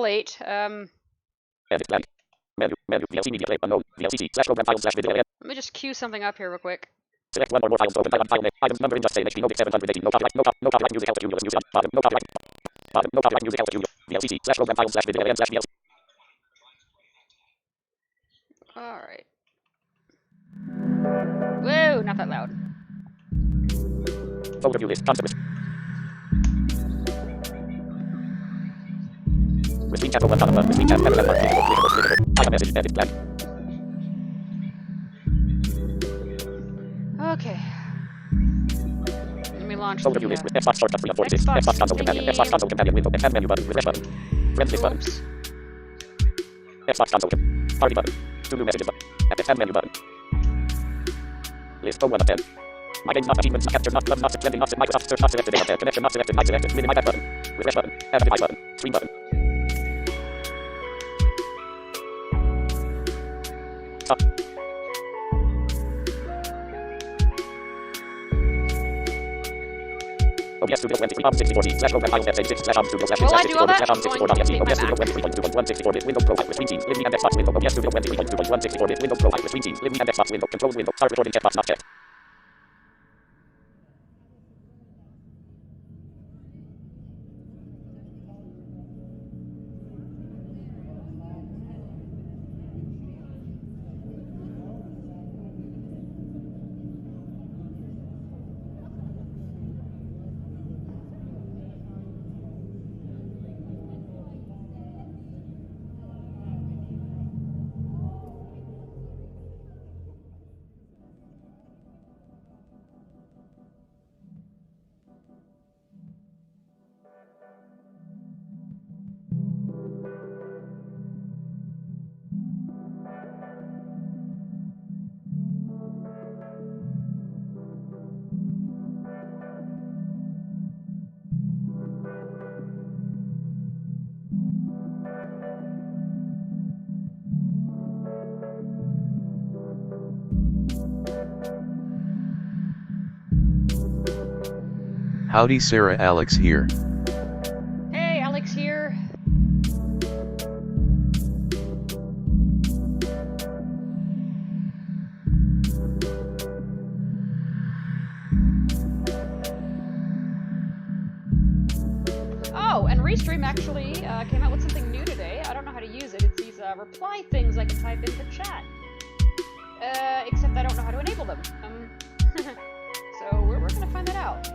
late. Edit blank. Menu, VLC media player, unknown, VLCC/program/file/video. Let me just queue something up here real quick. Select one or more files to open file name. Items number in just say HD no 718. No copyright music help studio. Bottom. No copyright music help studio. VLCC/program/file/video and/VLC. Alright. Whoa, not that loud. Overview list. Concept list. Between chat open column. Between chat. Item message. Edit blank. Okay. Let me launch Overview list with Xbox shortcut 3 of 46. Xbox console companion. Xbox console companion window. End menu button. Refresh button. Friends list button. Xbox console. Party button. To new messages button. End menu button. List 1 of 10. My games not achievements not captured not love not trending not Microsoft search not selected data connection not selected not selected mini my back button. Refresh button. Add device button. Stream button. Stop. OBS Studio 23 64/program files f/6/studio/64.exe OBS Studio 23.2.164-bit Windows Pro with screen scenes living and Xbox window OBS Studio 23.2.164-bit Windows Pro with screen scenes living and Xbox window controls window start recording checkbox not checked. Howdy Sarah, Alex here. Hey, Alex here. Oh, and Restream actually came out with something new today. I don't know how to use it. It's these reply things I can type into chat. Except I don't know how to enable them. So we're gonna find that out.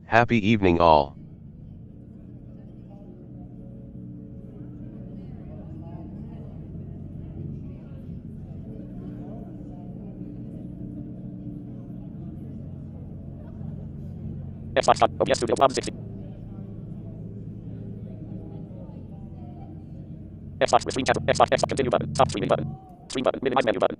Happy evening all. Xbox OBS Studio 160. Xbox with screen chat. Xbox continue button. Stop streaming button. Stream button. Minimize menu button.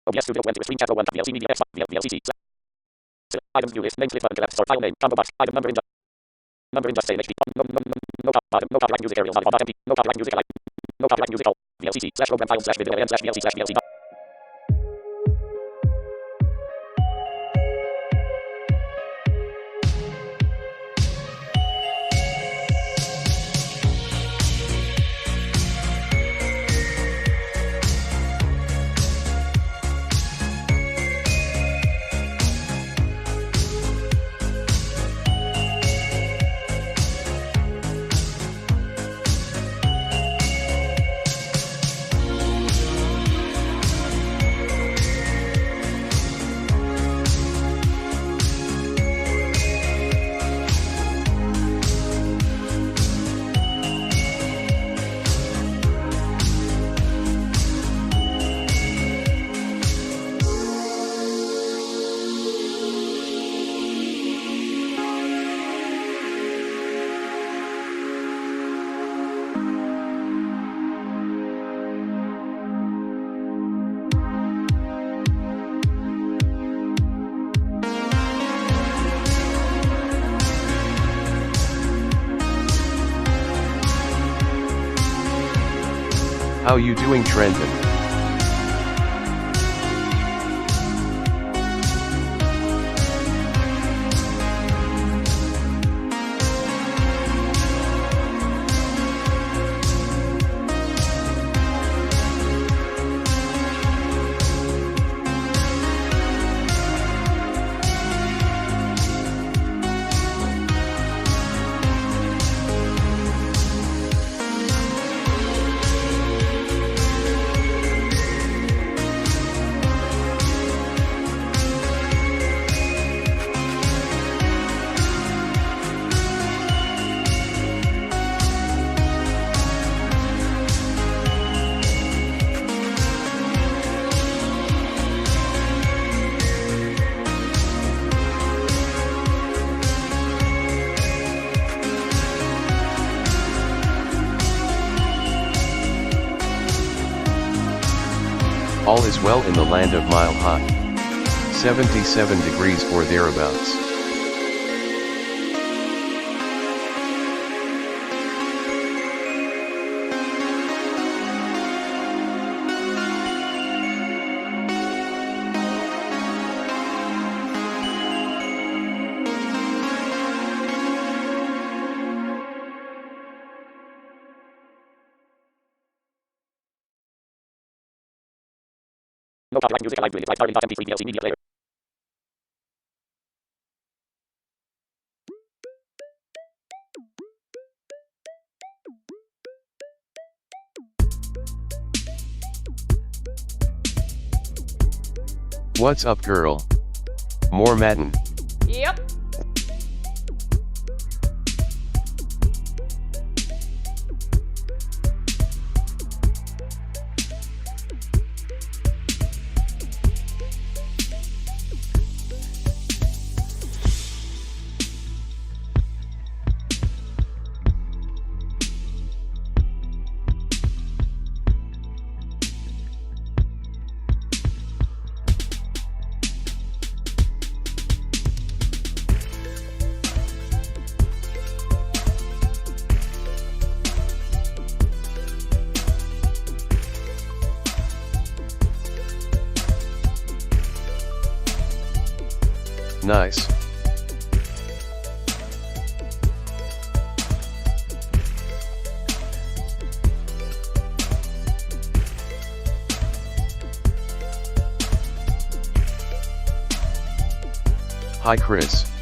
OBS Studio 20 with screen chat 01 VLC media Xbox VLCC. Items view list name split button collapse sort file name combo box item number in just say HD no copyright music aerial on empty no copyright music no copyright music all VLCC/program file/video and /VLC/VLC. How you doing, Trenton? All is well in the land of Mile High. 77 degrees or thereabouts. No copyright music alive with like starting.mp3 DLC media player. What's up, girl? More Madden. Yep. Nice. Hi, Chris.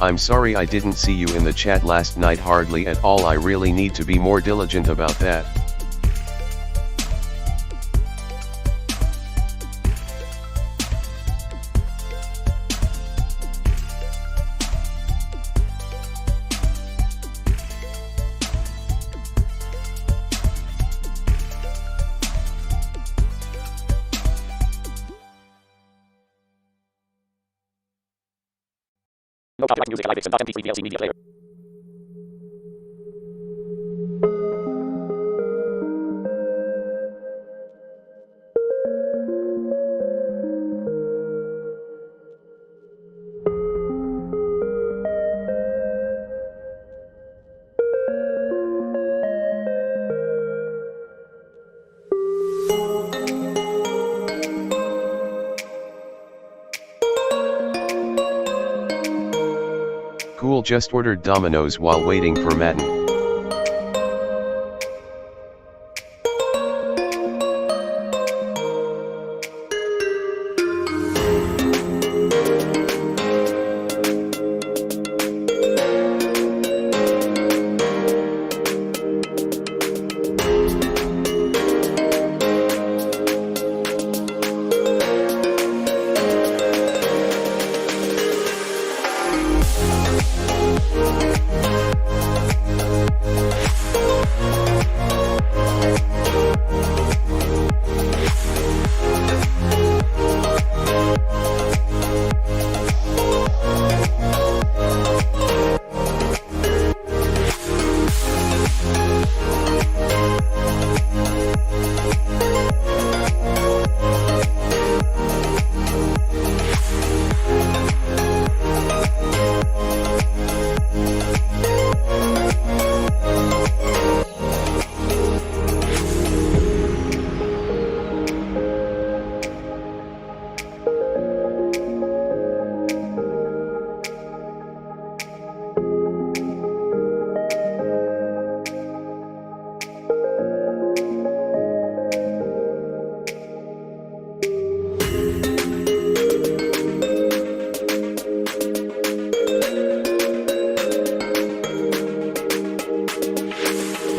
I'm sorry I didn't see you in the chat last night hardly at all. I really need to be more diligent about that. No copyright music alive and .mp3 VLC media player. Cool just ordered Domino's while waiting for Madden.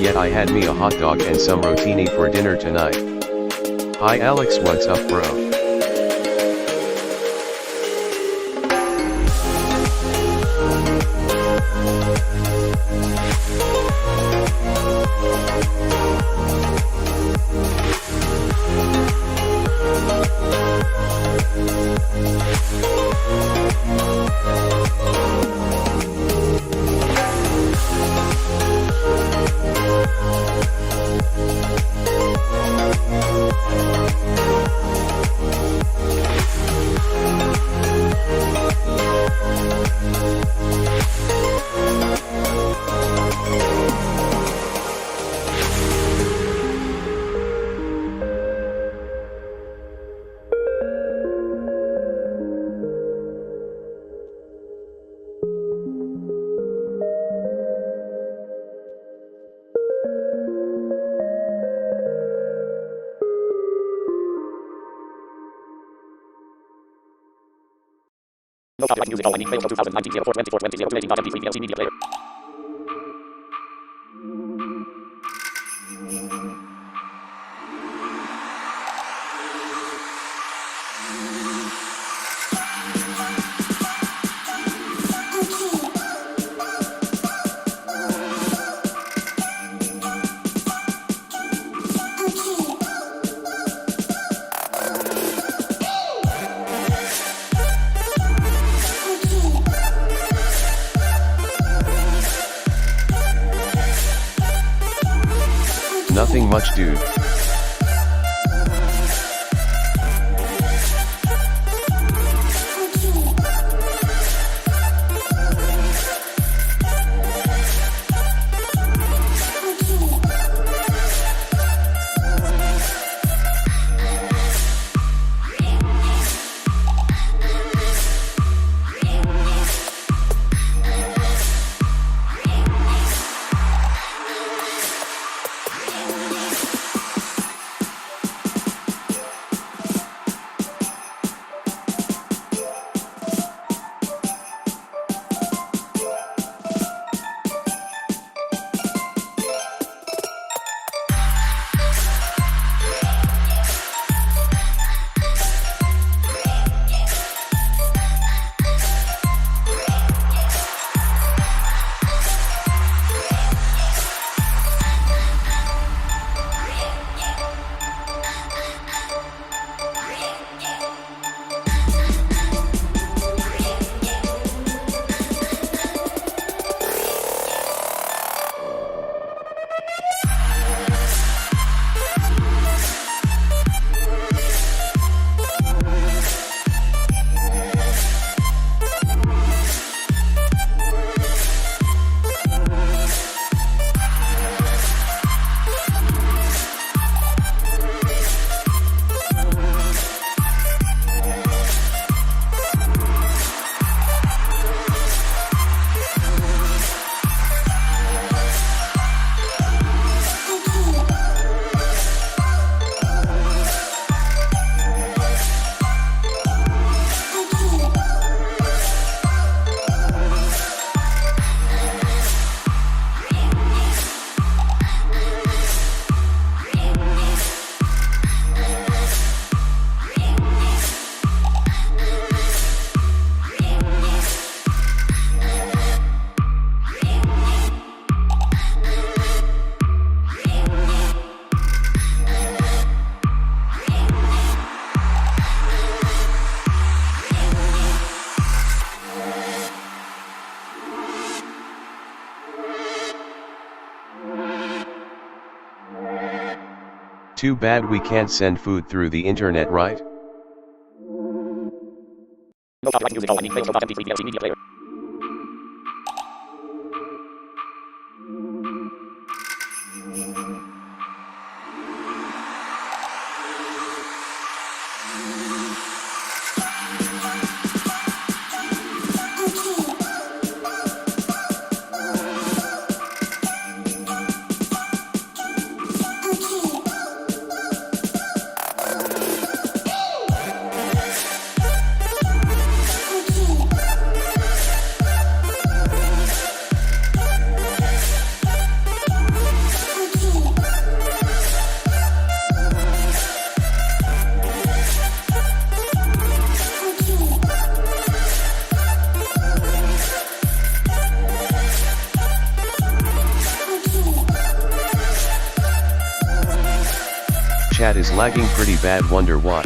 Yet I had me a hot dog and some rotini for dinner tonight. Hi Alex, what's up bro? No copyright music all I need fails 2019 04 24 20 02 18.mp3 VLC media player. Nothing much dude. Too bad we can't send food through the internet, right? No copyright music. All I need plays .mp3 DLC media player. Chat is lagging pretty bad, wonder why.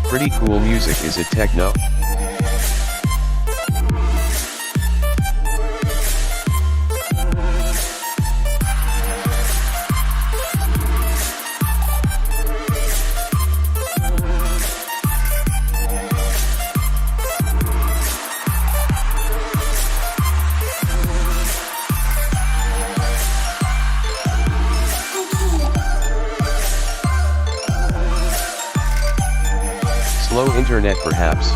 Pretty cool music, is it techno? Slow internet perhaps.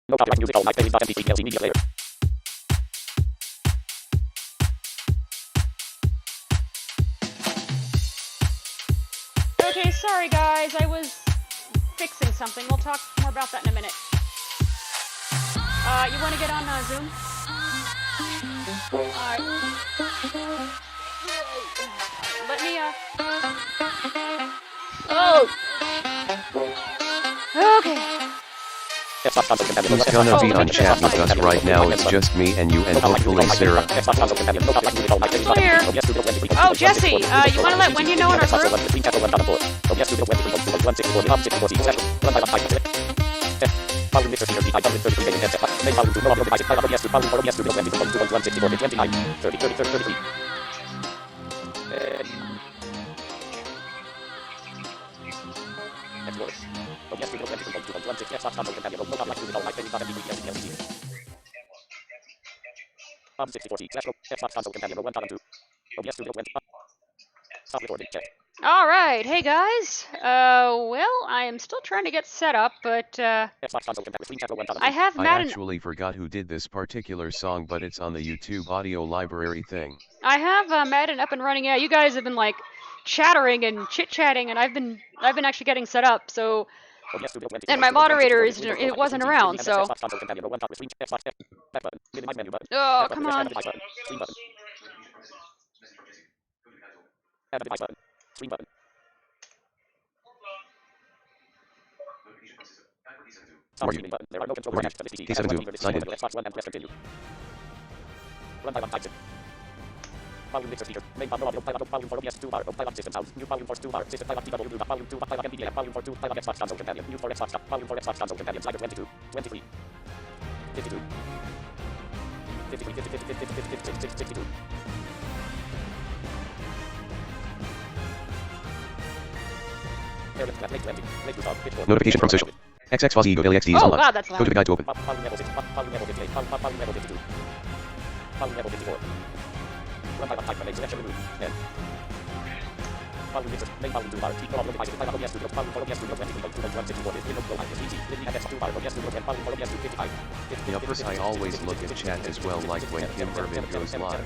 No copyright music. All my plays .mp3 DLC media player. Okay, sorry guys, I was fixing something. We'll talk more about that in a minute. You want to get on Zoom? Alright. Let me, Oh! Okay. Who's gonna be on chat with us right now? It's just me and you and hopefully Sarah. Clear. Oh, Jesse, you want to let Wendy know in our group? All right, hey guys. Well, I am still trying to get set up, but I have I Madden. actually forgot who did this particular song, but it's on the YouTube audio library thing. I have Madden up and running. Yeah, you guys have been like chattering and chit-chatting, and I've been actually getting set up. So, and my moderator it wasn't around. So, oh come on. Are you? There are no control Who are you? connections. K72, sign in. Xbox One and press continue. Run by one types it. Volume mixer speaker. Main volume audio. Volume for OBS 2 bar. Volume system sound. New volume for 2 bar. System volume TW. Volume 2 volume MPA. Volume for 2 volume Xbox console companion. New for Xbox. Volume for Xbox console companion. Slider 22. 23. 52. 53. 52. Notification from social. XX Fuzzy Ego LXD is Oh online. god, that's Go to loud. the guide to open. Volume level 6. Volume level 58. Volume level 52. Volume level 54. Run by one type of selection remove. Then. Volume mixer. Main volume 2 bar. Equal audio devices. Volume OBS Studio. Volume for OBS Studio 22.2.164 is Windows Pro Live. Easy. Living at 2 bar. OBS Studio 10. Volume for OBS Studio 55. In upper I always look at chat as well, like when Kim Irvin goes live.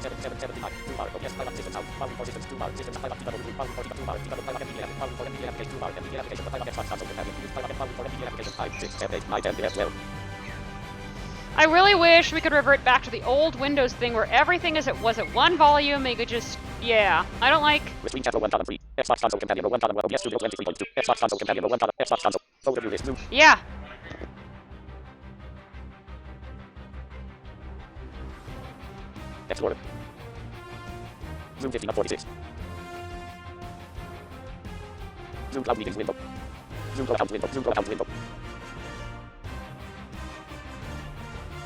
I really wish we could revert back to the old Windows thing where everything as it was at one volume, you could just, yeah. I don't like... Between chapter 1 column 3. Xbox console companion 1 column 1. OBS Studio 23.2. Xbox console companion 1 column. Xbox console. Overview list. Move. Yeah. Explorer. Zoom 15 of 46. Zoom cloud meetings window. Zoom account window. Zoom account window.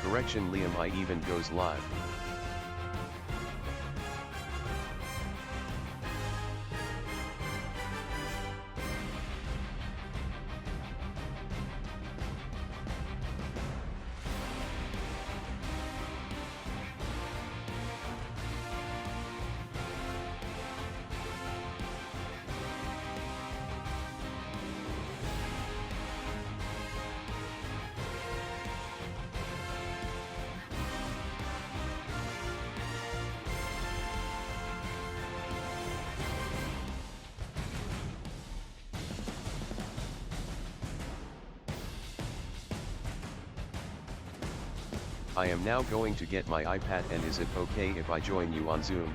Correction, Liam, I even goes live. I am now going to get my iPad, and is it okay if I join you on Zoom?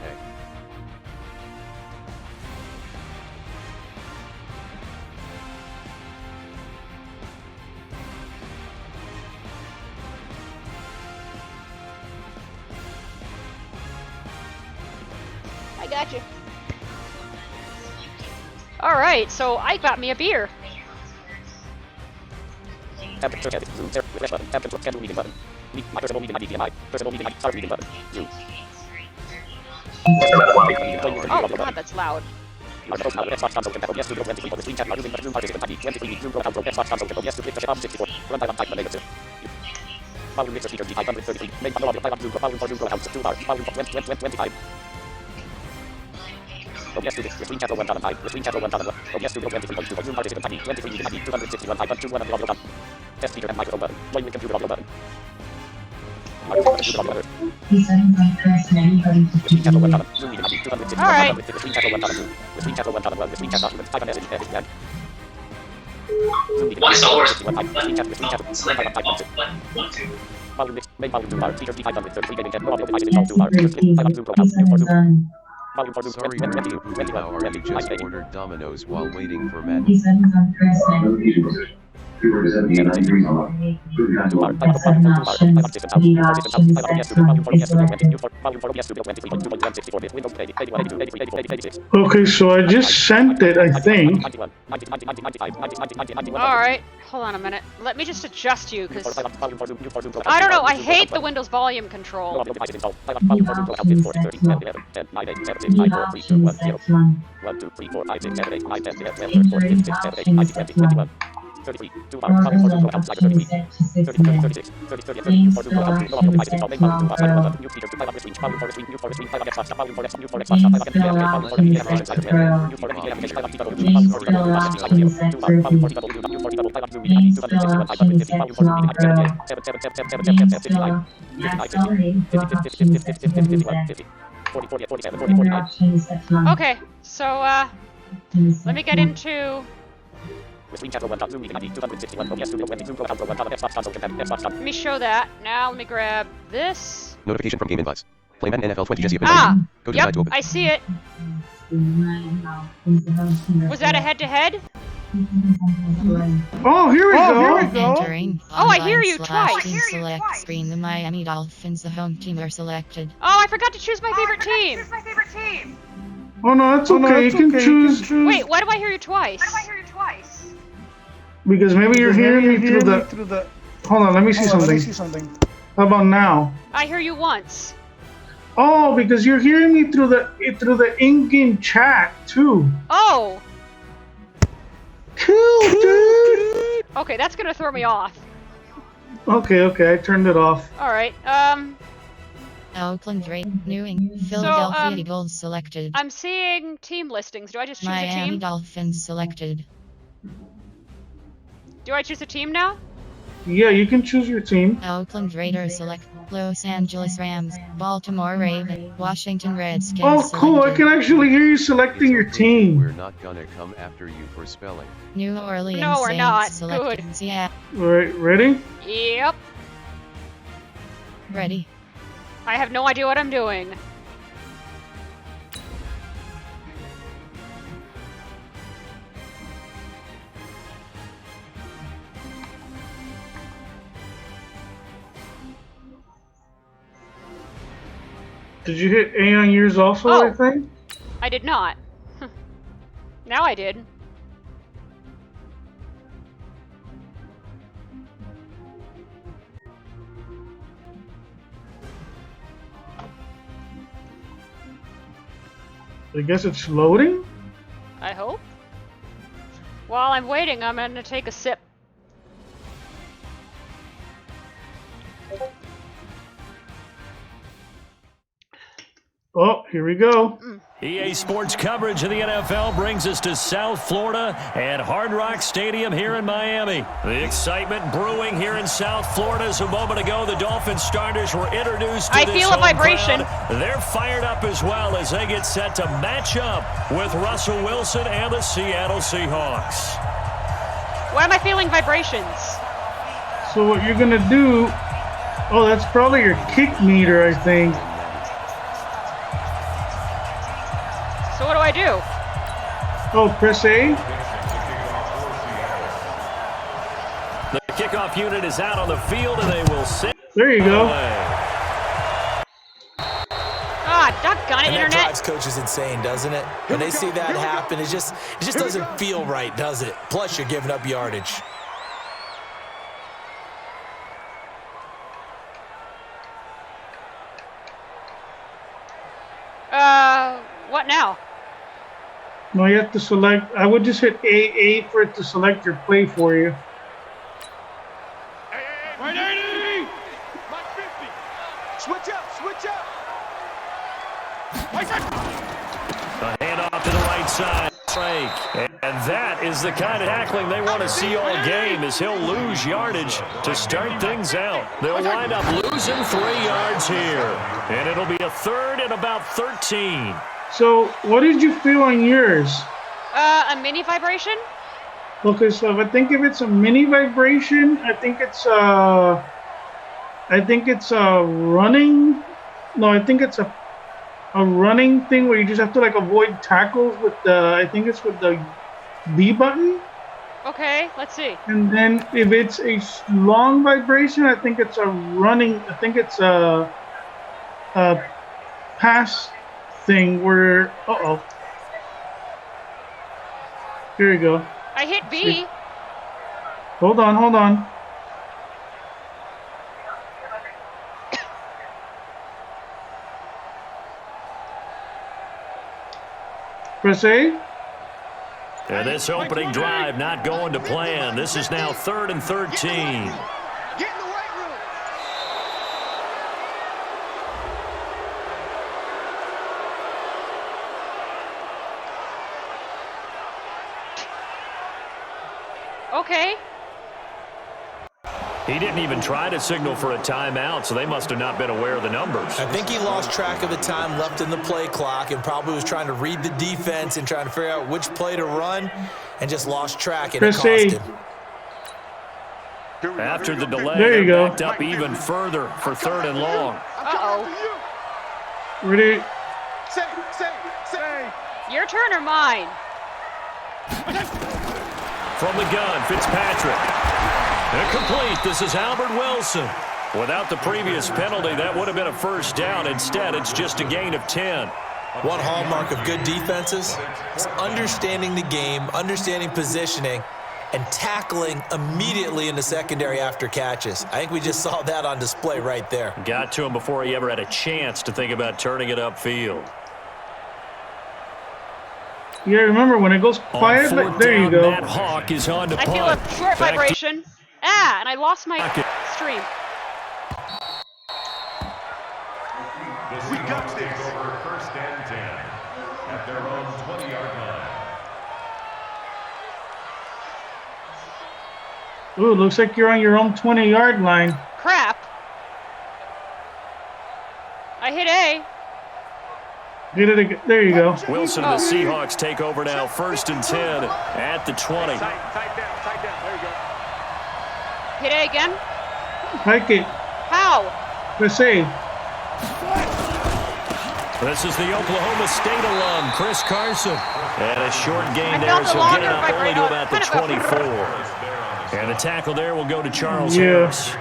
Hey. I got you. Alright, so I got me a beer. Temperature edit. Zoom. Refresh button. Temperature. Schedule meeting button. My personal meeting ID DMI. Personal meeting ID. Start meeting button. Zoom. Oh god, that's loud. Xbox console compatible. Yes, Studio 23. Screen chat. Using Zoom participant ID. 23. Zoom Pro Control. Xbox console compatible. Yes, to click the 64. Run by one type negative. Volume mixer speaker. D533. Main volume audio. Volume for Zoom Pro House. 2 bar. Volume for 25. OBS Studio. Screen chat 1 column 5. Screen chat 1 column 1. OBS Studio 23.2. Zoom participant ID. 23. Meeting ID. 261. 5.21 on the audio button. Test speaker and microphone button. Join with computer audio button. Microphone computer audio button. Screen chat 1 column. Zoom meeting ID. 261. Alright. Screen chat 1 column 2. Screen chat 1 column 1. Screen chat document. Type a message. Edit. End. Zoom meeting ID. 261. Screen chat. Screen chat. 1 column 5. Volume mix. Main volume 2 bar. Speaker D533. Gaming chat. No audio devices installed 2 bar. Click 5 on Zoom Pro House. For Zoom. Volume for Zoom. Sorry, 22. Matthew, how are you? Just ordered Domino's while waiting for Madden. Okay, so I just sent it, I think. Alright, hold on a minute. Let me just adjust you, because... I don't know, I hate the Windows volume control. Okay, so, let me get into Let me show that. Now let me grab this. Notification from Game Invites. Play Madden NFL 20 Jesse. Ah! Go to the Yep, site to open. I see it. Was that a head-to-head? Oh, here we go. Entering. Oh, I hear you twice. Team select screen. The Miami Dolphins, the home team, are selected. Oh, I forgot to choose my favorite team. Oh no, that's okay. You can choose. Wait, why do I hear you twice? Because maybe you're hearing me through the. Hold on, let me see something. How about now? I hear you once. Oh, because you're hearing me through the in-game chat too. Oh. Cool, dude. Okay, that's gonna throw me off. Okay, I turned it off. All right. Oakland Raiders, New England, Philadelphia Eagles selected. I'm seeing team listings. Do I just choose a Miami team? Dolphins selected. Do I choose a team now? Yeah, you can choose your team. Oakland Raiders select. Los Angeles Rams, Baltimore Ravens, Washington Redskins. Oh, cool! I selected. can actually hear you selecting your team. We're not gonna come after you for spelling. New Orleans No, we're Saints not. selected. Good. Seattle. All right, ready? Yep. Ready. I have no idea what I'm doing. Did you hit A on yours also, Oh. I think? I did not. Now I did. I guess it's loading? I hope. While I'm waiting, I'm gonna take a sip. Oh, here we go. EA Sports coverage of the NFL brings us to South Florida at Hard Rock Stadium here in Miami. The excitement brewing here in South Florida as a moment ago the Dolphins starters were introduced to I this feel a home vibration. crowd. They're fired up as well as they get set to match up with Russell Wilson and the Seattle Seahawks. Why am I feeling vibrations? So what you're gonna do... Oh, that's probably your kick meter, I think. So what do I do? Oh, press A? The kickoff unit is out on the field and they will sit. There you go. Ah, doggone it, And that internet. drives coaches insane, doesn't it? When they see that happen, it just doesn't feel right, does it? Plus, you're giving up yardage. What now? No, you have to select... I would just hit A for it to select your play for you. Right 80! Right 50! Switch up! A handoff to the right side. And that is the kind of tackling they want to see all game as he'll lose yardage to start things out. They'll wind up losing 3 yards here. And it'll be a third and about 13. So, what did you feel on yours? A mini vibration? Okay, so if it's a mini vibration, I think it's running. No, I think it's a running thing where you just have to like avoid tackles with the. I think it's with the B button. Okay, let's see. And then if it's a long vibration, I think it's a running. I think it's a pass thing where. Here we go. I hit B. Hold on. Press A. And this opening drive not going to plan. This is now 3rd and 13. Get in the weight room! Okay. He didn't even try to signal for a timeout, so they must have not been aware of the numbers. I think he lost track of the time left in the play clock and probably was trying to read the defense and trying to figure out which play to run. and just lost track, and it Chris cost A. him. After the delay, There you they're go. backed up even further for 3rd and long. Uh-oh. Ready? Say. Your turn or mine? From the gun, Fitzpatrick. Incomplete. This is Albert Wilson. Without the previous penalty, that would have been a first down. Instead, it's just a gain of 10. One hallmark of good defenses is understanding the game, understanding positioning, and tackling immediately in the secondary after catches. I think we just saw that on display right there. Got to him before he ever had a chance to think about turning it upfield. Yeah, remember when it goes quiet? On Like, 4th there you down, go. Matt Hawk is on to I punt. feel a short Back to- vibration. And I lost my Pocket. stream. We got this. Over 1st and 10 at their own 20-yard line. Ooh, looks like you're on your own 20-yard line. Crap. I hit A. Get it again. There you go. Wilson and the Seahawks take over now, 1st and 10 at the 20. Tight down. There you go. Hit A again. Hike it. How? Chris A. This is the Oklahoma State alum, Chris Carson. And a short gain I there, felt so the get longer it up only to vibration. about the Kind of a- 24. And the tackle there will go to Charles Yeah. Harris.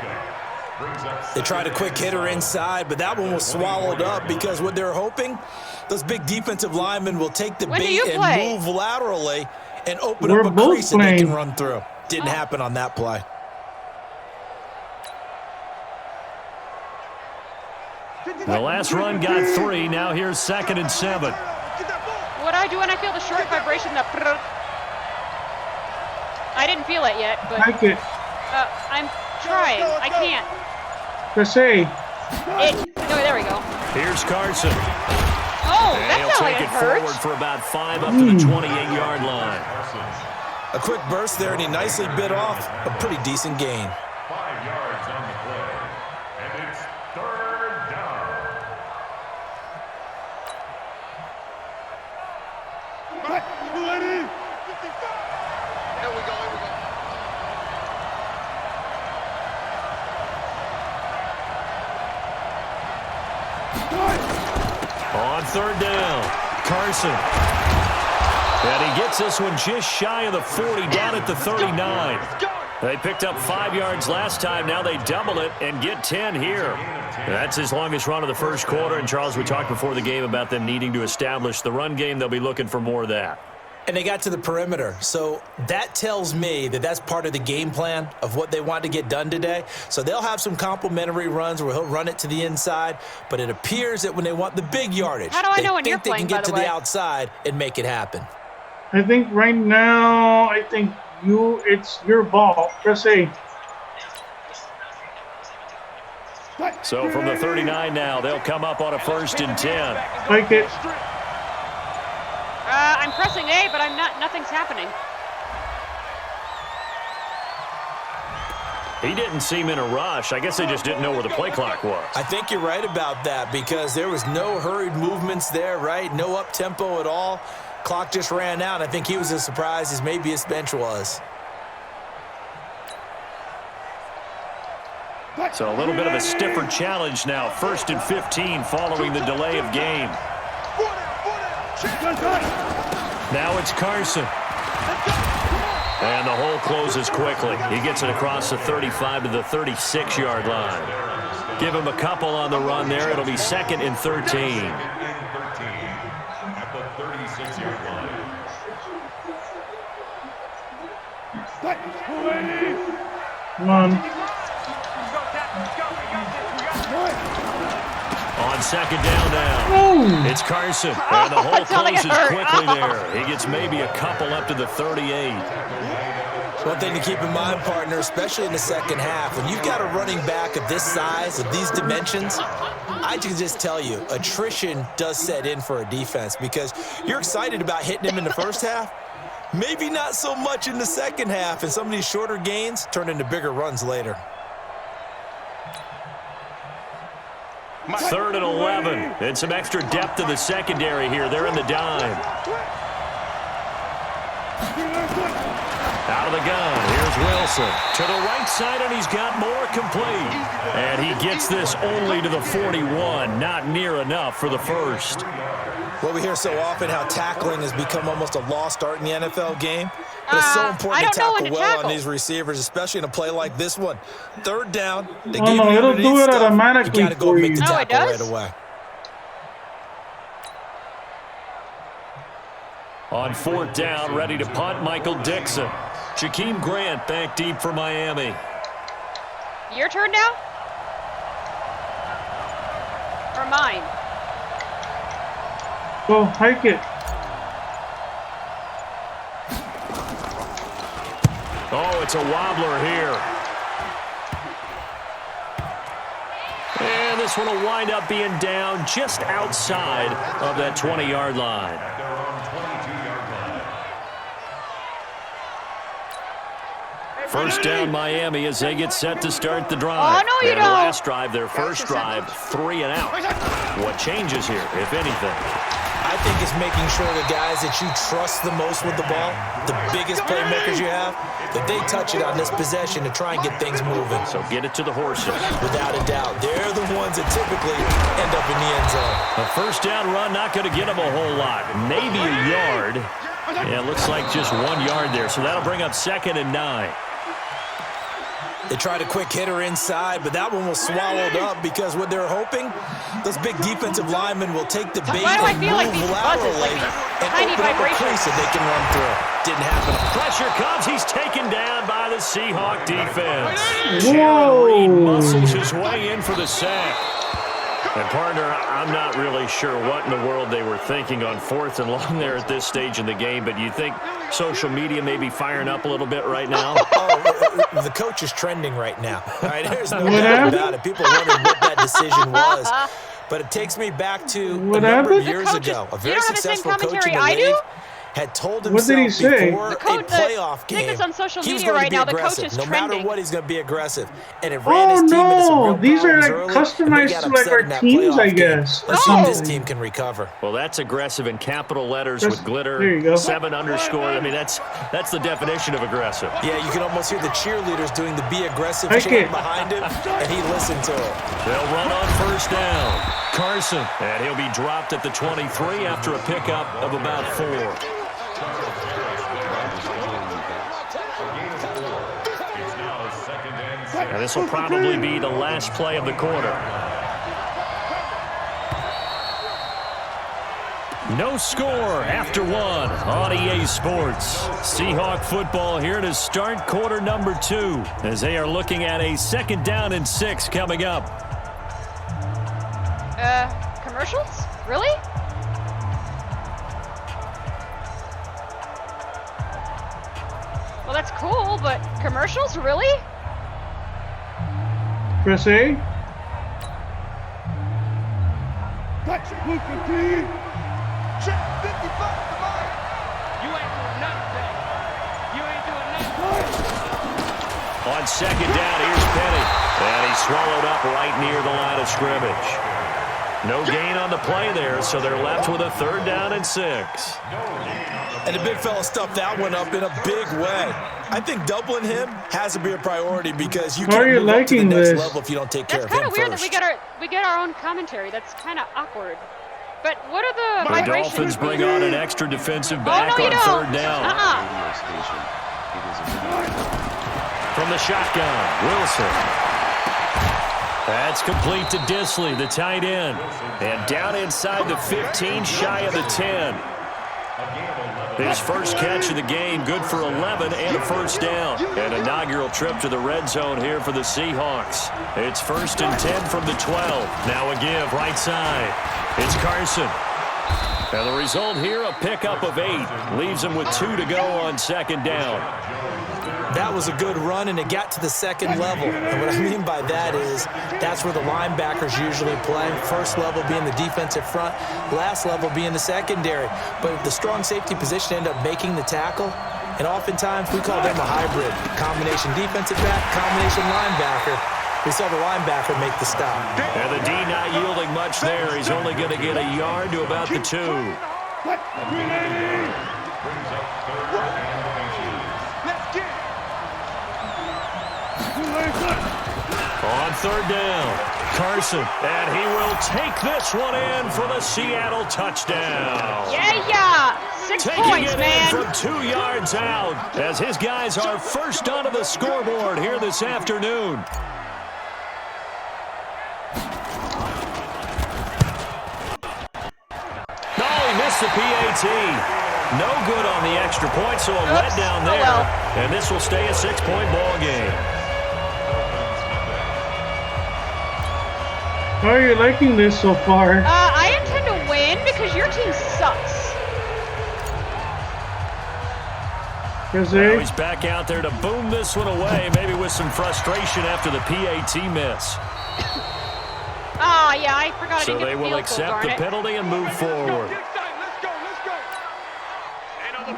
They tried a quick hitter inside, but that one was swallowed up because what they're hoping, those big defensive linemen will take the When do bait you and play? move laterally and open We're up a both crease that they playing. can run through. Didn't happen on that play. The last run got 3. Now here's 2nd and 7. What do I do when I feel the short vibration? The prrrt? I didn't feel it yet, but Hike it. I'm trying. I can't. Chris A. No, there we go. Here's Carson. Oh, And that he'll felt like take it it hurt. forward for about 5 up to the 28-yard line. A quick burst there, and he nicely bit off a pretty decent gain. 5 yards on the play. And it's 3rd down. Here we go. On 3rd down, Carson. And he gets this one just shy of the 40, down at the 39. They picked up 5 yards last time. Now they double it and get 10 here. That's his longest run of the first quarter. And, Charles, we talked before the game about them needing to establish the run game. They'll be looking for more of that. And they got to the perimeter. So that tells me that that's part of the game plan of what they want to get done today. So they'll have some complementary runs where he'll run it to the inside. But it appears that when they want the big yardage, How do I they know when think you're they playing, can by get the to way? the outside and make it happen. I think right now, it's your ball. Chris A. So from the 39 now, they'll come up on a 1st and 10. Hike it. I'm pressing A, but nothing's happening. He didn't seem in a rush. I guess they just didn't know where the play clock was. I think you're right about that because there was no hurried movements there, right? No up-tempo at all. Clock just ran out. I think he was as surprised as maybe his bench was. So a little bit of a stiffer challenge now. 1st and 15 following the delay of game. Now it's Carson. And the hole closes quickly. He gets it across the 35 to the 36-yard line. Give him a couple on the run there. It'll be 2nd and 13. At the 36-yard line. Come on. On 2nd down now. Boom. It's Carson. And the hole It sounded like it closes hurt. quickly there. He gets maybe a couple up to the 38. One thing to keep in mind, partner, especially in the second half, when you've got a running back of this size, of these dimensions, I can just tell you, attrition does set in for a defense because you're excited about hitting him in the first half, maybe not so much in the second half, and some of these shorter gains turn into bigger runs later. 3rd and 11. And some extra depth in the secondary here. They're in the dime. Out of the gun, here's Wilson. To the right side, and he's got more complete. And he gets this only to the 41. Not near enough for the first. Well, we hear so often how tackling has become almost a lost art in the NFL game. But it's so important to tackle well on these receivers, especially in a play like this one. Third down. They give you it'll do it automatically. You got to go make the tackle it does? right away. On fourth down, ready to punt, Michael Dixon. Jakeem Grant back deep for Miami. Your turn now? Or mine? Go, hike it. Oh, it's a wobbler here. And this one will wind up being down just outside of that 20-yard line. First down, Miami, as they get set to start the drive. Oh, no, you Their don't. last drive, their first drive, 3 and out. What changes here, if anything? I think it's making sure the guys that you trust the most with the ball, the biggest playmakers you have, that they touch it on this possession to try and get things moving. So get it to the horses. Without a doubt. They're the ones that typically end up in the end zone. A first down run, not going to get them a whole lot. Maybe a yard. Yeah, it looks like just 1 yard there. So that'll bring up 2nd and 9. They tried a quick hitter inside, but that one was swallowed up because what they're hoping, those big defensive linemen will take the bait Why do I and feel like move these buzzes, laterally like these and tiny open up a vibrations? crease that they can run through. Didn't happen. Pressure comes. He's taken down by the Seahawk defense. Whoa. Reed muscles his way in for the sack. And, partner, I'm not really sure what in the world they were thinking on 4th and long there at this stage in the game, but you think social media may be firing up a little bit right now? Oh, the coach is trending right now. All right, there's no doubt about it. People wondering what that decision was. But it takes me back to a number of years ago. A very successful coach in the league had told himself before a playoff game that's on social he was media going right to now, be the coach aggressive. is No matter trending. what, he's going to be aggressive. And it ran his Oh team into some real no, these are like problems early, and they customized got to like upset our in that teams, playoff I game. guess. Let's see if this No. team can recover. Well, that's aggressive in capital letters Just- with glitter. there you go. 7 underscore. I mean, that's the definition of aggressive. Yeah, you can almost hear the cheerleaders doing the be aggressive Take chant it. behind him, and he listened to it. They'll run on first down. Carson, and he'll be dropped at the 23 after a pickup of about 4. And this will probably be the last play of the quarter. No score after 1 on EA Sports. Seahawk football here to start quarter number 2 as they are looking at a 2nd down and 6 coming up. Commercials? Really? Well, that's cool, but commercials? Really? Press A. On 2nd down, here's Petty. And he's swallowed up right near the line of scrimmage. No gain on the play there, so they're left with a 3rd down and 6. And the big fella stuffed that one up in a big way. I think doubling him has to be a priority because you How are can't you move up to the liking next this? level if you don't take care That's of him kind of weird first. that we get our own commentary. That's kind of awkward. But what are the The vibrations? Dolphins bring on an extra defensive back no, you on don't. 3rd down. From the shotgun, Wilson. That's complete to Disley, the tight end. And down inside the 15, shy of the 10. His first catch of the game, good for 11 and a 1st down. An inaugural trip to the red zone here for the Seahawks. It's 1st and 10 from the 12. Now a give, right side. It's Carson. And the result here, a pickup of 8. Leaves him with 2 to go on 2nd down. That was a good run, and it got to the 2nd level. And what I mean by that is that's where the linebackers usually play. First level being the defensive front, last level being the secondary. But the strong safety position ended up making the tackle. And oftentimes we call them a hybrid. Combination defensive back, combination linebacker. We saw the linebacker make the stop. And the D not yielding much there. He's only going to get a yard to about the 2. Brings up third and inches. Let's get On third down, Carson, and he will take this one in for the Seattle touchdown. Yeah! 6 Taking points, it man! in from 2 yards out as his guys are first onto the scoreboard here this afternoon. Oh, he missed the PAT. No good on the extra point, so a letdown there. Oh, well. And this will stay a 6-point ball game. How are you liking this so far? I intend to win because your team sucks. Now he's back out there to boom this one away, maybe with some frustration after the PAT miss. Ah, yeah, I forgot I So didn't they get the will field goal, accept darn the it. penalty and move forward. let's go.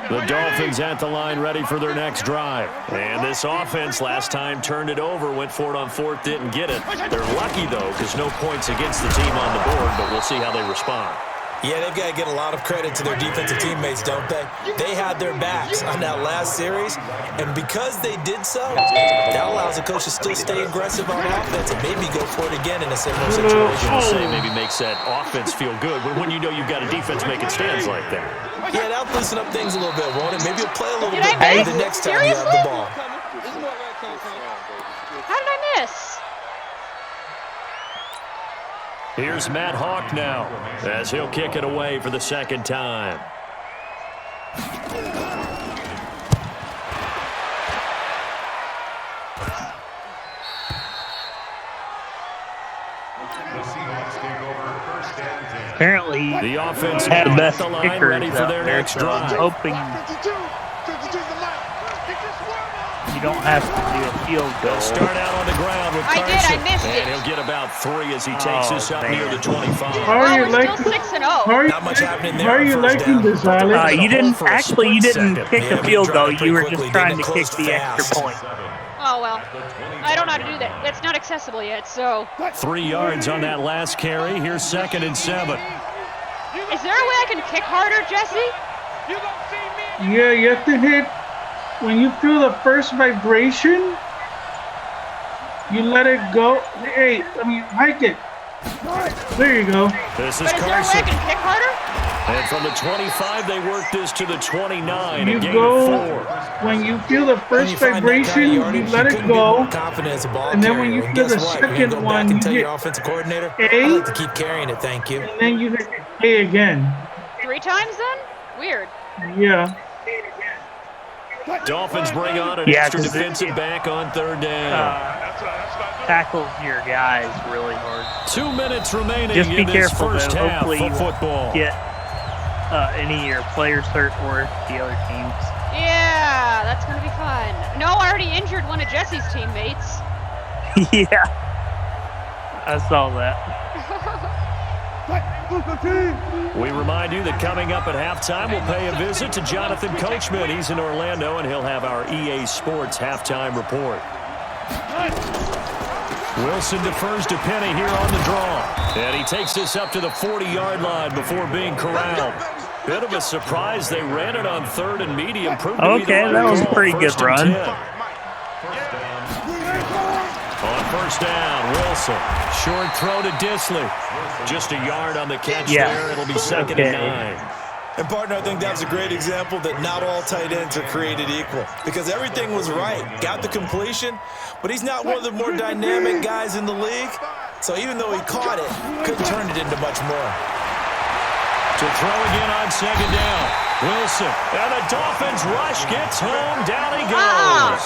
The Dolphins at the line ready for their next drive. And this offense last time turned it over, went for it on fourth, didn't get it. They're lucky, though, because no points against the team on the board, but we'll see how they respond. Yeah, they've got to get a lot of credit to their defensive teammates, don't they? They had their backs on that last series, and because they did so, that allows the coach to still stay aggressive on offense and maybe go for it again in a similar situation. I was going to say maybe makes that offense feel good, but when you know you've got a defense making stands like that. Yeah, that'll loosen up things a little bit, won't it? Maybe you'll play a little Did bit I better miss? the next time you have the ball. How did I miss? Here's Matt Hawk now as he'll kick it away for the second time. The Seahawks take over first and 10. Apparently, The offense had the at best the line kickers ready for out their there, next so I'm drive. hoping you don't have to do a field They'll goal. start out on the ground with I Carson. did, I missed and it. he'll get about 3 as he takes this up man. near the 25. How are you we're liking? still 6-0. How are you, Not much happening there. how are on you first liking down. this, Alex? You didn't for a actually. You split didn't second. kick Yeah, the but field he goal. dropped it You were pretty just quickly, trying to didn't kick close the extra fast. point. Oh, well. I don't know how to do that. That's not accessible yet, so... 3 yards on that last carry. Here's 2nd and 7. Is there a way I can kick harder, Jesse? Yeah, you have to hit. When you feel the first vibration, you let it go. Hey, hike it. There you go. This is But is there a way I Carson. can kick harder? And from the 25, they work this to the 29. You a gain go of 4. when you feel the When first you find that kind of vibration, yardage, you let it couldn't be go. more confident as a ball And then when carrier. you And feel guess the what? You're gonna second go back one, and you tell hit your offensive coordinator, A. I'd like to keep carrying it, thank you. And then you hit A again. 3 times then? Weird. Yeah. Dolphins bring on an Yeah, extra 'cause defensive back on third down. Tackles your guys really hard. 2 minutes remaining Just be in this careful, first though. half Hopefully of you football. get any of your players hurt or the other teams. Yeah, that's gonna be fun. No, I already injured one of Jesse's teammates. Yeah, I saw that. We remind you that coming up at halftime, we'll pay a visit to Jonathan Coachman. He's in Orlando, and he'll have our EA Sports halftime report. Wilson defers to Penny here on the draw. And he takes this up to the 40-yard line before being corralled. Bit of a surprise. They ran it on 3rd and medium. Proved to be the Okay, right that was a call. pretty good 1st and run. 10. On 1st down, Wilson. Short throw to Disley. Just a yard on the catch there. It'll be 2nd and 9. And partner, I think that was a great example that not all tight ends are created equal because everything was right. Got the completion, but he's not one of the more dynamic guys in the league. So even though he caught it, couldn't turn it into much more. To throw again on 2nd down. Wilson. And the Dolphins rush gets home. Down he goes.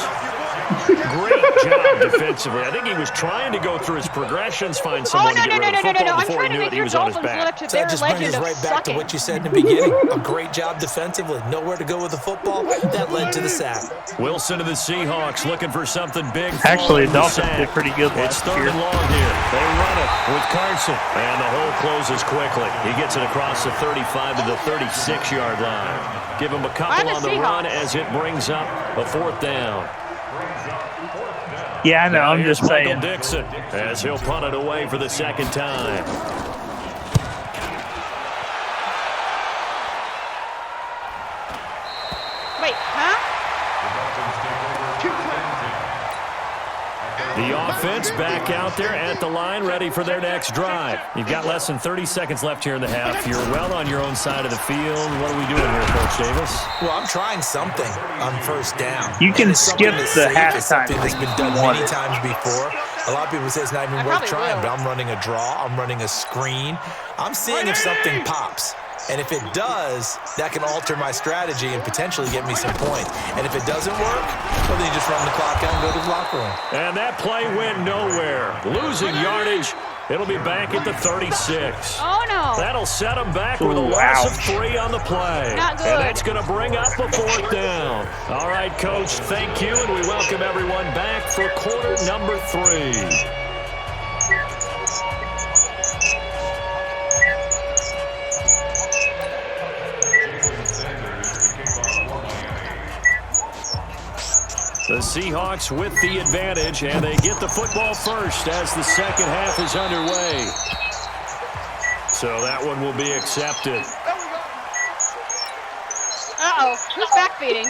Great job defensively. I think he was trying to go through his progressions, find someone to get rid of the football I'm before trying he to knew make it. He your was on his Dolphins back. look to So their that just brings legend us of right back to sucking. what you said in the beginning. A great job defensively. Nowhere to go with the football. That led to the sack. Wilson to the Seahawks looking for something big. Actually, the following Dolphins did pretty good It's last 3rd year. and long here. They run it with Carson. And the hole closes quickly. He gets it across the 35 to the 36-yard line. Give him a couple on the run as it brings up a 4th down. Yeah, I know. I'm Here's just Michael saying. Dixon as he'll punt it away for the 2nd time. The offense back out there at the line, ready for their next drive. You've got less than 30 seconds left here in the half. You're well on your own side of the field. What are we doing here, Coach Davis? Well, I'm trying something on first down. You can skip the halftime. Something that's been done many times before. A lot of people say it's not even worth trying, but I'm running a draw. I'm running a screen. I'm seeing if something pops. And if it does, that can alter my strategy and potentially get me some points. And if it doesn't work, well, then you just run the clock out and go to the locker room. And that play went nowhere. Losing yardage. It'll be back at the 36. Oh, no. That'll set them back with a loss of 3 on the play. Not good. And that's going to bring up a 4th down. All right, Coach, thank you, and we welcome everyone back for quarter number 3. The Seahawks with the advantage, and they get the football first as the second half is underway. So that one will be accepted. Uh-oh, who's backfeeding?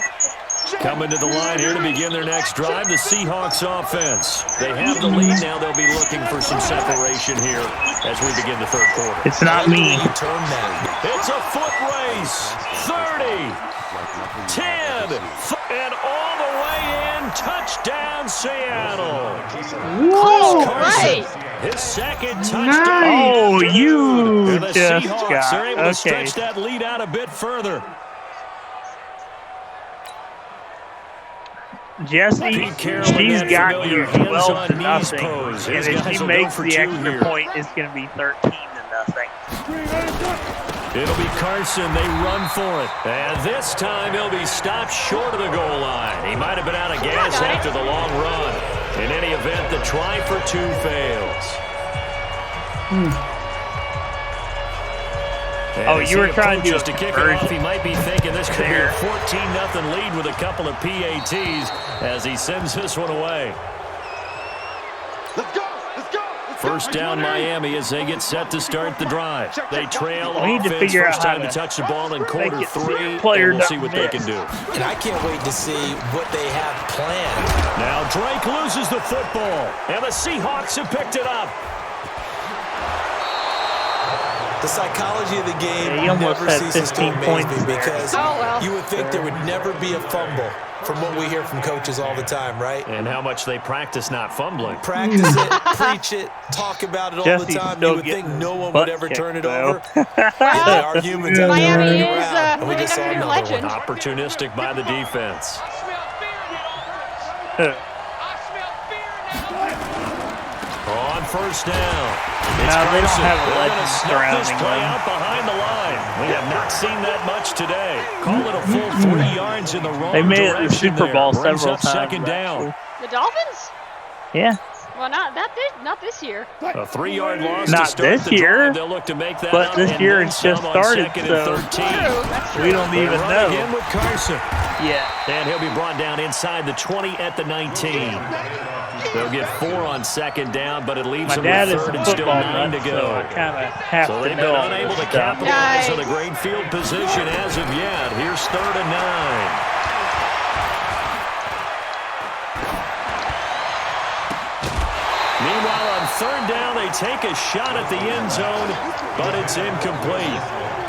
Coming to the line here to begin their next drive, the Seahawks offense. They have the lead now. They'll be looking for some separation here as we begin the third quarter. It's not me. It's a foot race. 30, 10, and all the way in. Touchdown, Seattle. Whoa, right. His second touchdown. Nice. Oh, you and the just Seahawks got are able to stretch that lead out a bit further. Jesse, she's got you 12 to nothing, and if she makes the extra point, it's going to be 13 to nothing. It'll be Carson. They run for it. And this time he'll be stopped short of the goal line. He might have been out of gas after the long run. In any event, the try for 2 fails. Oh, you were trying to kick it off. He might be thinking this could be a 14-0 lead with a couple of PATs as he sends this one away. Let's go! First down Miami as they get set to start the drive. They trail we need to figure first out time how to touch the ball in quarter 3, and we'll see what they can do. And I can't wait to see what they have planned. Now Drake loses the football, and the Seahawks have picked it up. The psychology of the game never ceases to amaze me there. because you would think there would never be a fumble from what we hear from coaches all the time, right? And how much they practice not fumbling. Practice it, preach it, talk about it all the time. You would think no one would ever turn it over. They are humans out there running around, and we just saw another legend. one. Opportunistic by the defense. On first down. Now they don't have a legend surrounding play them. out behind the line. We have not seen that much today. Call it a full 3 yards in the wrong They made it to the direction Super Bowl there. Brings several up times. second down. The Dolphins? Yeah. Well, not this year. A 3-yard loss Not to start this the year, drive. They'll look to make that but up, this and year then it's just some on started, second so and 13. we don't even Run know. again with Carson. Yeah. And he'll be brought down inside the 20 at the 19. They'll get 4 on second down, but it leaves My them dad with is a third and still football 9 to nut, go. so I kind of have So to they've know been all unable this to stuff. capitalize on a great field position as of yet. Here's 3rd and 9. Meanwhile, on 3rd down, they take a shot at the end zone, but it's incomplete.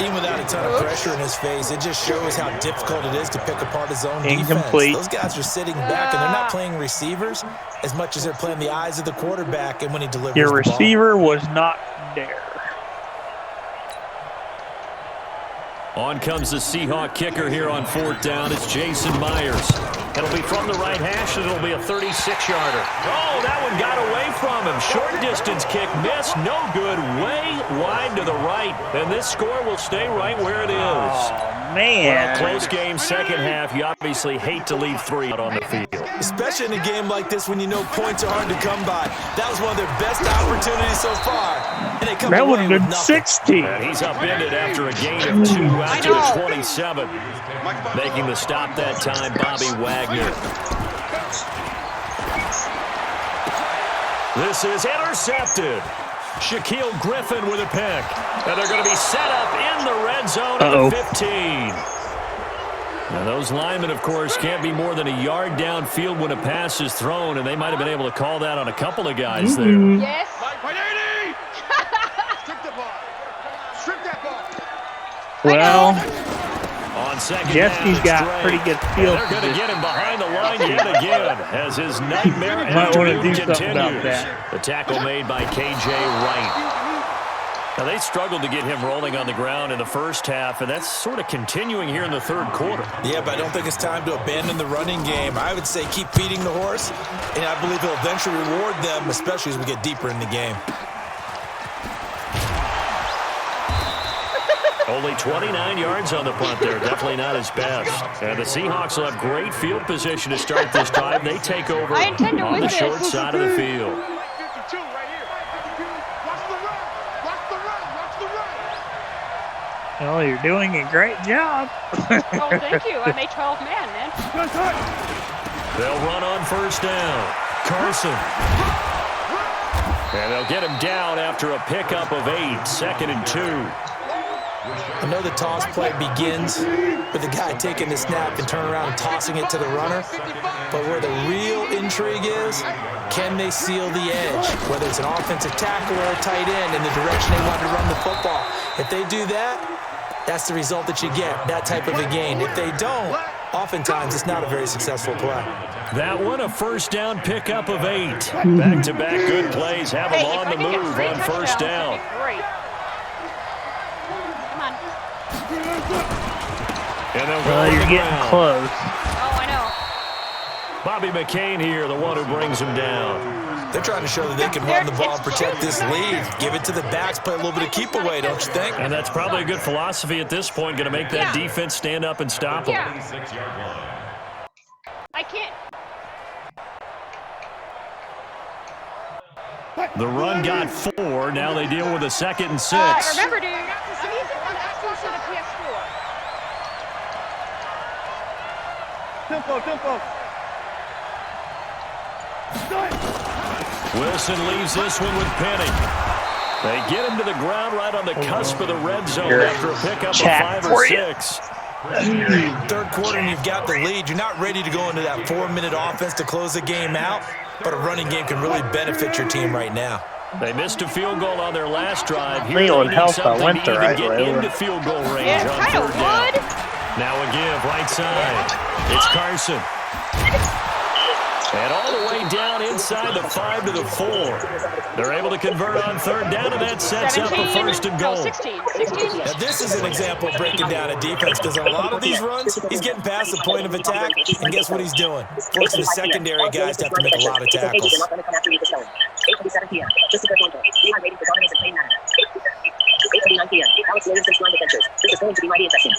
Even without a ton of pressure in his face, it just shows how difficult it is to pick apart his own Incomplete. defense. Those guys are sitting back, and they're not playing receivers as much as they're playing the eyes of the quarterback and when he delivers Your the ball. receiver was not there. On comes the Seahawk kicker here on 4th down. It's Jason Myers. It'll be from the right hash, and it'll be a 36-yarder. Oh, that one got away from him. Short distance kick missed. No good. Way wide to the right. And this score will stay right where it is. Oh, man. Well, close game, second half. You obviously hate to leave 3 out on the field. Especially in a game like this when you know points are hard to come by. That was one of their best opportunities so far. And they come That would away have with been nothing. 60. And he's upended after a gain of 2 out to the 27. Making the stop that time, Bobby Wagner. This is intercepted. Shaquille Griffin with a pick. And they're going to be set up in the red zone at the 15. Now those linemen, of course, can't be more than a yard downfield when a pass is thrown, and they might have been able to call that on a couple of guys there. Yes. Well, on second Jesse's down, got pretty good field they're going to position. get him behind the line yet again as his nightmare Might want to afternoon do something about continues. that. The tackle made by K.J. Wright. Now, they struggled to get him rolling on the ground in the first half, and that's sort of continuing here in the third quarter. Yeah, but I don't think it's time to abandon the running game. I would say keep feeding the horse, and I believe he'll eventually reward them, especially as we get deeper in the game. Only 29 yards on the punt there. Definitely not his best. And the Seahawks will have great field position to start this drive. They take over on the short side of the field. Well, you're doing a great job. Oh, thank you. I'm a 12-man, man. They'll run on first down. Carson. And they'll get him down after a pickup of 8, 2nd and 2. I know the toss play begins with the guy taking the snap and turning around and tossing it to the runner. But where the real intrigue is, can they seal the edge? Whether it's an offensive tackle or a tight end in the direction they want to run the football. If they do that, that's the result that you get, that type of a gain. If they don't, oftentimes it's not a very successful play. That one, a first down pickup of 8. Back-to-back good plays have them on the move on first down. Great. Come on. And they'll go Well, on you're the getting ground. close. Oh, I know. Bobby McCain here, the one who brings him down. They're trying to show that they can run the ball and protect this lead. Give it to the backs, play a little bit of keep away, don't you think? And that's probably a good philosophy at this point, going to make that defense stand up and stop them. Yeah. I can't. The run got 4. Now they deal with a 2nd and 6. Remember, dude, this season was exclusive to the PS4. Tempo. Wilson leaves this one with Penny. They get him to the ground right on the cusp of the red zone after a pickup of 5 or 6. Third quarter and you've got the lead. You're not ready to go into that 4-minute offense to close the game out, but a running game can really benefit your team right now. They missed a field goal on their last drive. Here Legal they need help, I something went to the even right get way. into field goal range Yeah, on kind of 3rd down. would. Now a give, right side. It's Carson. And all the way down inside the 5 to the 4. They're able to convert on 3rd down, and that sets up a 1st and goal. 16. Now, this is an example of breaking down a defense because on a lot of these runs, he's getting past the point of attack, and guess what he's doing? Forcing the secondary guys to have to make a lot of tackles. 8:27 p.m. Just a quick one. We are waiting for dominance and playing manner. 8:29 p.m. Alex Williamson's line defenses. This is going to be mighty interesting.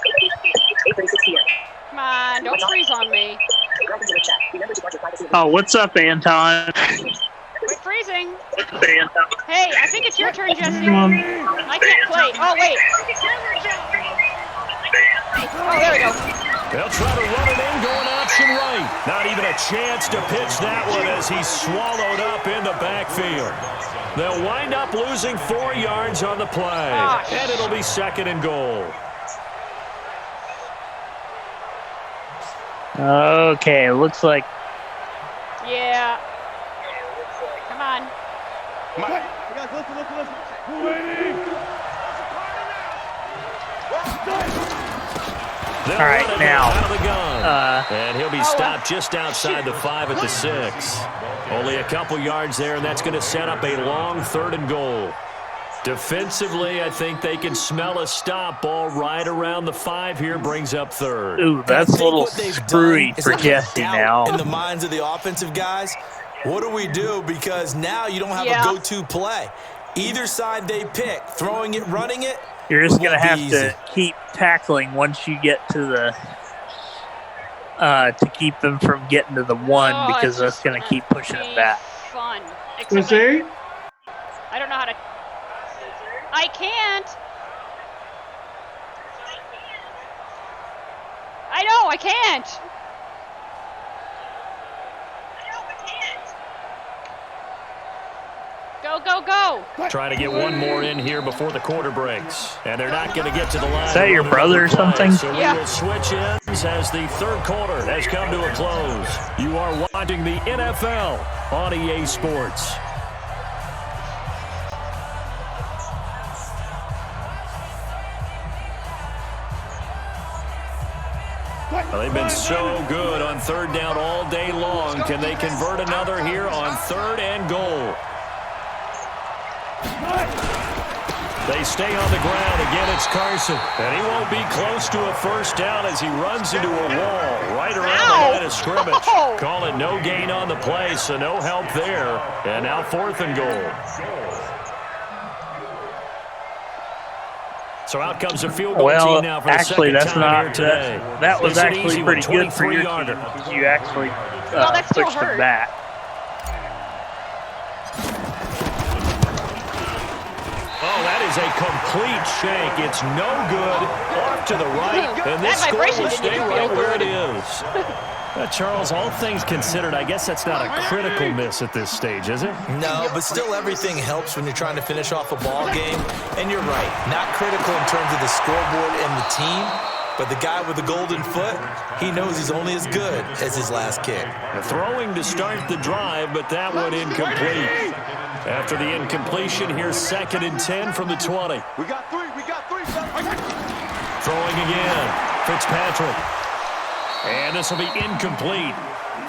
8:36 p.m. Come on, don't freeze on me. Welcome to the chat. Remember to watch your privacy. Oh, what's up, Anton? Quit freezing. Anton. Hey, I think it's your turn, Jesse. I can't play. Oh, wait. Oh, there we go. They'll try to run it in, going option right. Not even a chance to pitch that one as he's swallowed up in the backfield. They'll wind up losing 4 yards on the play. And it'll be 2nd and goal. Okay, looks like Yeah. Come on. They'll all right run it now. out of the gun. And he'll be stopped just outside the 5 at the 6. Only a couple yards there, and that's going to set up a long 3rd and goal. Defensively, I think they can smell a stop ball right around the 5 here, brings up 3rd. Ooh, that's a little screwy for Jesse now. In the minds of the offensive guys, what do we do? Because now you don't have a go-to play. Either side they pick, throwing it, running it. You're just going to have to keep tackling once you get to the to keep them from getting to the 1 because that's going to keep pushing them back. Fun. What's it? I don't know how to. I can't. I know, I can't. Go, go, go! Trying to get one more in here before the quarter breaks. And they're not going to get to the line. Is that your brother or something? So we will switch ends as the third quarter has come to a close. You are watching the NFL on EA Sports. Well, they've been so good on third down all day long. Can they convert another here on third and goal? They stay on the ground. Again, it's Carson. And he won't be close to a first down as he runs into a wall right around the line of scrimmage. Call it no gain on the play, so no help there. And now fourth and goal. So out comes a field goal team now for the second time here today. That was actually pretty good for your team because you actually pushed them back. Oh, that is a complete shank. It's no good. Off to the right. And this score will stay right where it is. Charles, all things considered, I guess that's not a critical miss at this stage, is it? No, but still everything helps when you're trying to finish off a ball game. And you're right, not critical in terms of the scoreboard and the team, but the guy with the golden foot, he knows he's only as good as his last kick. Throwing to start the drive, but that one incomplete. After the incompletion, here's 2nd and 10 from the 20. We got three. Throwing again, Fitzpatrick. And this will be incomplete.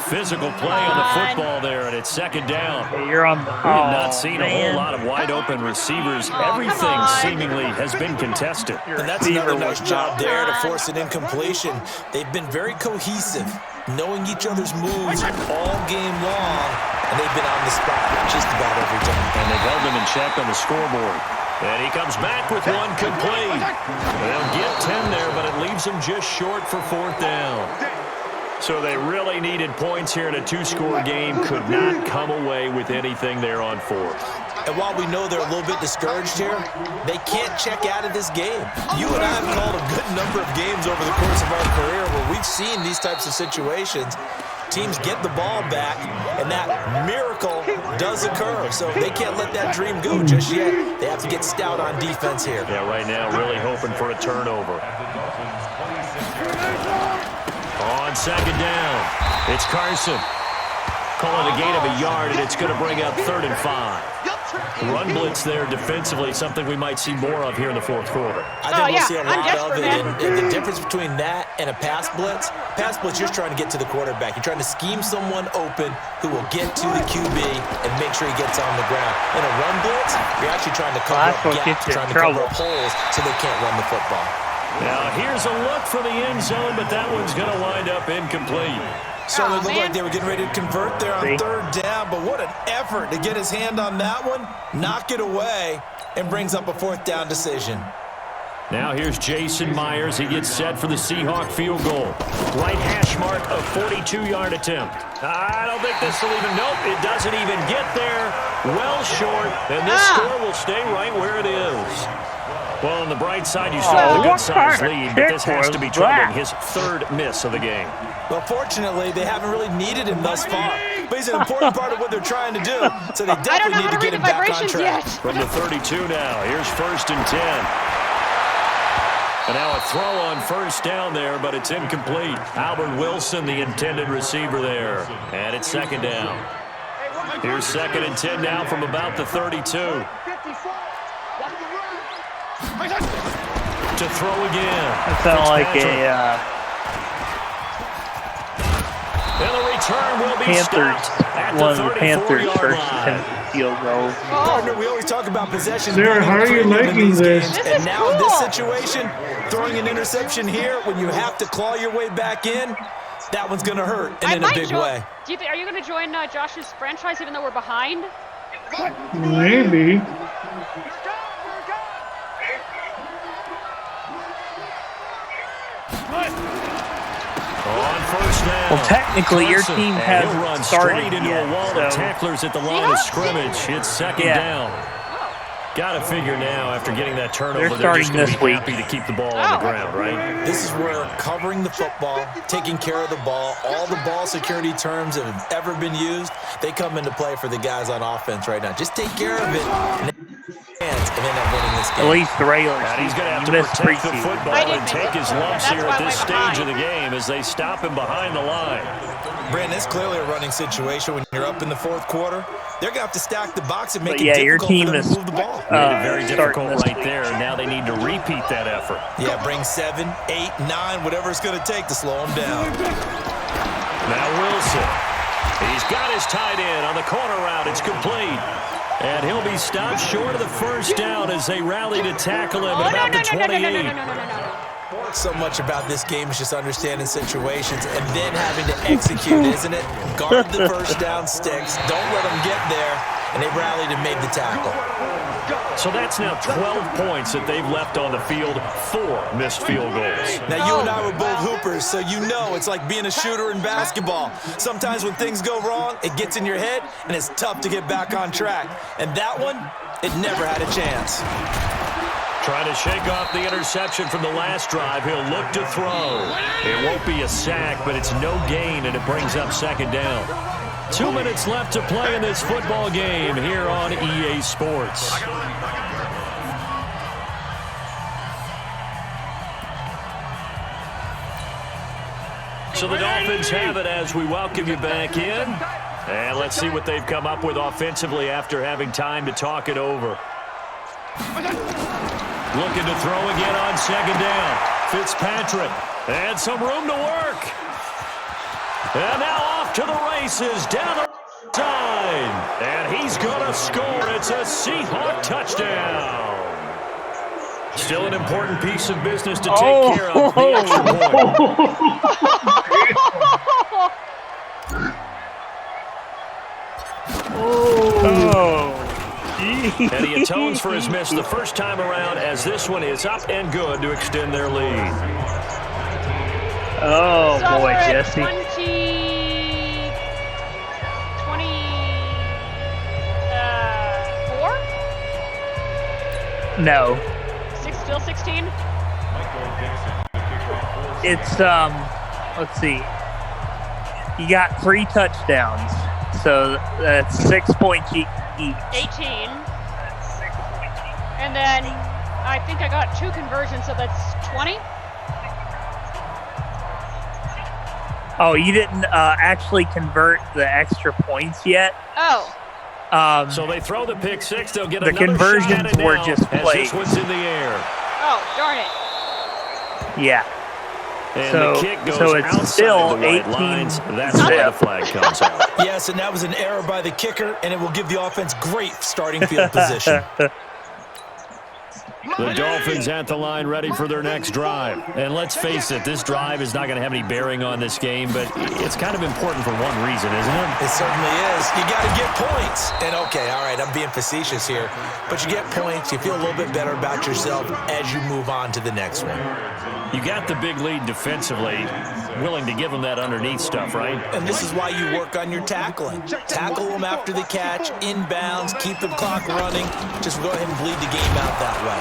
Physical play on the football there, and it's 2nd down. Hey, you're on the, we have not seen a whole lot of wide-open receivers. Everything seemingly has been contested. And that's another nice job there to force an incompletion. They've been very cohesive, knowing each other's moves all game long, and they've been on the spot just about every time. And they've held them in check on the scoreboard. And he comes back with one complete. They'll get 10 there, but it leaves them just short for 4th down. So they really needed points here in a 2-score game. Could not come away with anything there on 4th. And while we know they're a little bit discouraged here, they can't check out of this game. You and I have called a good number of games over the course of our career where we've seen these types of situations. Teams get the ball back, and that miracle does occur. So they can't let that dream go just yet. They have to get stout on defense here. Yeah, right now really hoping for a turnover. On 2nd down, it's Carson. Calling a gain of a yard, and it's going to bring up 3rd and 5. Run blitz there defensively, something we might see more of here in the 4th quarter. I think we'll see a lot of it. And the difference between that and a pass blitz, you're trying to get to the quarterback. You're trying to scheme someone open who will get to the QB and make sure he gets on the ground. In a run blitz, you're actually trying to cover up gaps, trying to cover up holes so they can't run the football. Now, here's a look for the end zone, but that one's going to wind up incomplete. So it looked like they were getting ready to convert there on 3rd down, but what an effort to get his hand on that one, knock it away, and brings up a 4th down decision. Now here's Jason Myers. He gets set for the Seahawk field goal. Right hash mark, a 42-yard attempt. I don't think this will even, nope, it doesn't even get there. Well short, and this score will stay right where it is. Well, on the bright side, you still have a good-sized lead, but this has to be troubling. His 3rd miss of the game. Well, fortunately, they haven't really needed him thus far. But he's an important part of what they're trying to do, so they definitely need to get him back on track. From the 32 now, here's 1st and 10. And now a throw on 1st down there, but it's incomplete. Albert Wilson, the intended receiver there. And it's 2nd down. Here's 2nd and 10 now from about the 32. To throw again. That sounds like a and the return will be Panthers, one of the Panthers first field goal. Partner, we always talk about possession. Sarah, how are you liking this? And now in this situation, throwing an interception here when you have to claw your way back in, that one's going to hurt, and in a big way. Do you think, are you going to join Josh's franchise even though we're behind? Maybe. On 1st down. Well, technically, your team hasn't started into yet, a wall of tacklers at the line of scrimmage. It's 2nd down. Got to figure now, after getting that turnover, They're they're just starting going to this be week. happy to keep the ball on the ground, right? This is where covering the football, taking care of the ball, all the ball security terms that have ever been used, they come into play for the guys on offense right now. Just take care of it, and then I'm winning this game. At least the regular And he's going to have to missed protect the preseason. football and take his lumps here at this stage of the game as they stop him behind the line. Brandon, it's clearly a running situation when you're up in the fourth quarter. They're going to have to stack the box and make But yeah, it your difficult team for them is to move the ball. Made it very starting difficult this right week. there. Now they need to repeat that effort. Yeah, bring 7, 8, 9, whatever it's going to take to slow them down. Now Wilson. He's got his tight end on the corner route. It's complete. And he'll be stopped short of the first down as they rally to tackle him at about the 28. So much about this game is just understanding situations and then having to execute, isn't it? Guard the first down sticks. Don't let them get there. And they rallied and made the tackle. So that's now 12 points that they've left on the field, 4 missed field goals. Now, you and I were both hoopers, so you know it's like being a shooter in basketball. Sometimes when things go wrong, it gets in your head, and it's tough to get back on track. And that one, it never had a chance. Trying to shake off the interception from the last drive. He'll look to throw. It won't be a sack, but it's no gain, and it brings up second down. 2 minutes left to play in this football game here on EA Sports. So the Dolphins have it as we welcome you back in. And let's see what they've come up with offensively after having time to talk it over. Looking to throw again on second down. Fitzpatrick. And some room to work. And now off to the races down the side. And he's going to score. It's a Seahawk touchdown. Still an important piece of business to take care of. The extra point. And he atones for his miss the first time around as this one is up and good to extend their lead. Oh, So boy, we're at Jesse. 24? No. Still 16? It's, let's see. You got 3 touchdowns, so that's 6 points each. 18. And then I think I got 2 conversions, so that's 20? Oh, you didn't actually convert the extra points yet? Oh. So they throw the pick six. They'll get the another conversions shot at it were now just as played. this one's in the air. Oh, darn it. Yeah. And So- the kick goes so it's outside still the white 18 lines. That's why the flag comes out. Yes, and that was an error by the kicker, and it will give the offense great starting field position. The Dolphins at the line ready for their next drive. And let's face it, this drive is not going to have any bearing on this game, but it's kind of important for one reason, isn't it? It certainly is. You got to get points. And okay, all right, I'm being facetious here, but you get points, you feel a little bit better about yourself as you move on to the next one. You got the big lead defensively, willing to give them that underneath stuff, right? And this is why you work on your tackling. Tackle them after the catch, inbounds, keep the clock running. Just go ahead and bleed the game out that way.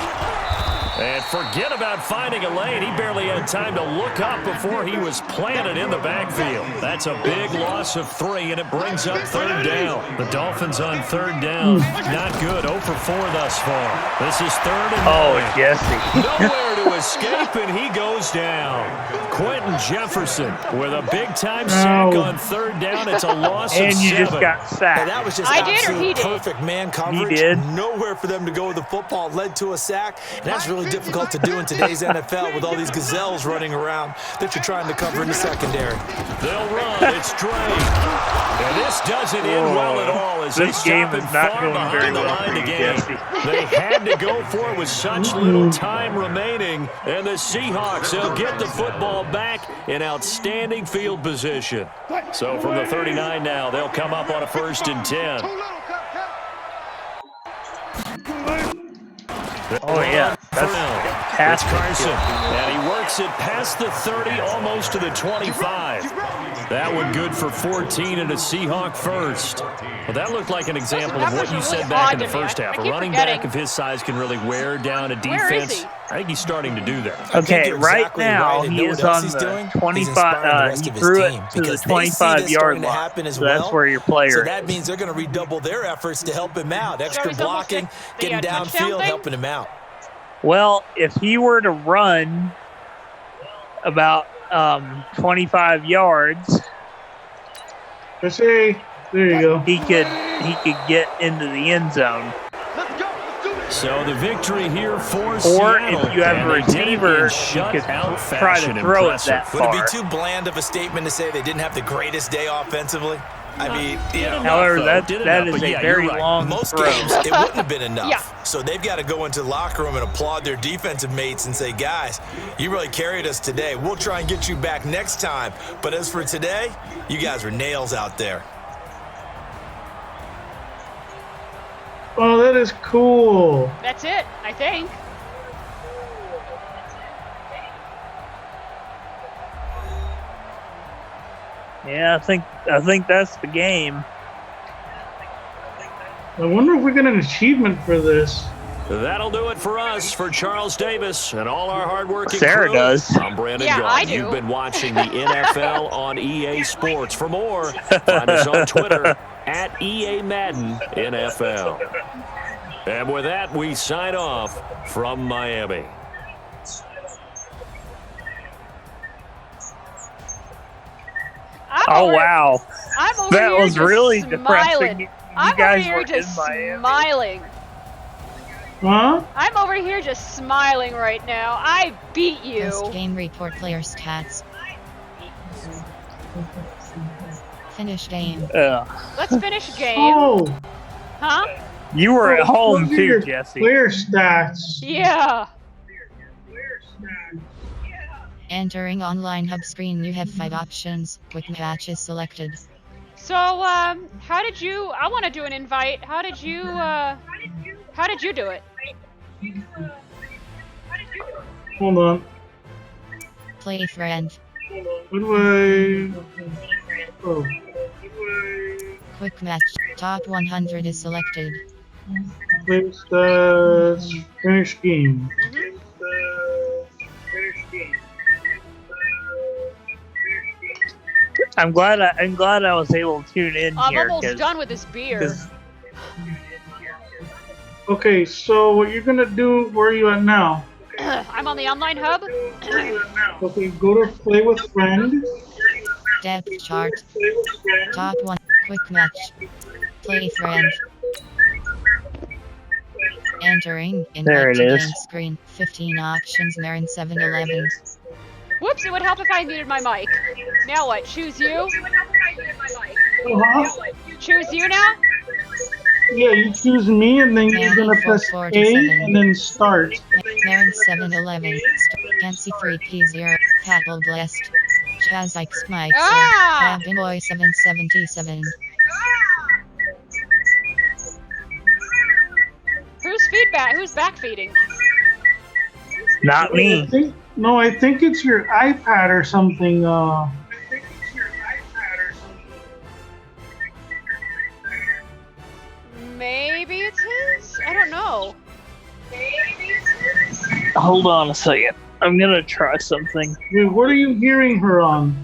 And forget about finding a lane. He barely had time to look up before he was planted in the backfield. That's a big loss of 3, and it brings up third down. The Dolphins on third down. Not good. 0 for 4 thus far. This is 3rd and 9. Oh, Jesse. Nowhere to escape, and he goes down. Quentin Jefferson with a big-time sack on third down. It's a loss of 7. And you just got sacked. And that was just I did or absolute he did? perfect man coverage. He did. Nowhere for them to go with the football. Led to a sack. And that's really difficult to do in today's NFL with all these gazelles running around that you're trying to cover in the secondary. They'll run. It's Drake. And this doesn't end well at all as they This game stop is him not far going behind very the well line for to you, gain. Jesse. They had to go for it with such little time remaining. And the Seahawks, they'll get the football back in outstanding field position. So from the 39 now, they'll come up on a 1st and 10. Oh, yeah. That's It's fantastic. Carson, and he works it past the 30, almost to the 25. That one good for 14 and a Seahawk first. Well, that looked like an example of what you said back in the first half. A running back of his size can really wear down a defense. I think he's starting to do that. Okay, right now he is on the 25. He threw it to the 25-yard line. So that's where your player is. So that means they're going to redouble their efforts to help him out. Extra blocking, getting downfield, helping him out. Well, if he were to run about 25 yards, let's see. There you go. He could get into the end zone. So the victory here for or Seattle. If you have a receiver, you could try to throw it that far. Would it be too bland of a statement to say they didn't have the greatest day offensively? I mean, however, that is a very long Most throw. games, it wouldn't have been enough. So they've got to go into the locker room and applaud their defensive mates and say, guys, you really carried us today. We'll try and get you back next time. But as for today, you guys were nails out there. Oh, that is cool. That's it, I think. Yeah, I think that's the game. I wonder if we get an achievement for this. That'll do it for us, for Charles Davis and all our hardworking Sarah crew. does. I'm Brandon Yeah, Gault. I do. You've been watching the NFL on EA Sports. For more, find us on Twitter at EA Madden NFL. And with that, we sign off from Miami. Wow. I'm over That here was just really smiling. depressing. You I'm guys over here were just in Miami. smiling. Huh? I'm over here just smiling right now. I beat you. Post-game report player stats. Finish game. Let's finish game. Oh, Huh? You were at home those are too, your Jesse. player stats. Yeah. Entering online hub screen, you have 5 options. Quick match is selected. So, how did you? I want to do an invite. How did you do it? Hold on. Play friend. What do I... Oh. Quick match. Top 100 is selected. Play stats. Finish game. I'm glad I was able to tune in I'm here. almost done with this beer. Okay, so what you're gonna do, where are you at now? I'm on the online hub. Okay, go to play with friend. Depth chart. Top 1. Quick match. Play friend. Entering There invite it to is. game screen. 15 options. Marin 711. Whoops! It would help if I muted my mic. Now what? Choose you. Uh-huh. Choose you now. Yeah, you choose me, and then you're gonna press A, 447. and then start. Marin 711. Kenzie 3P0. Cattle Blessed. Chaz Ike Spike. Ah! Boy 777. Who's feedback? Who's backfeeding? Not me. I think it's your iPad or something. Maybe it's his? I don't know. Hold on a second. I'm gonna try something. Wait, what are you hearing her on?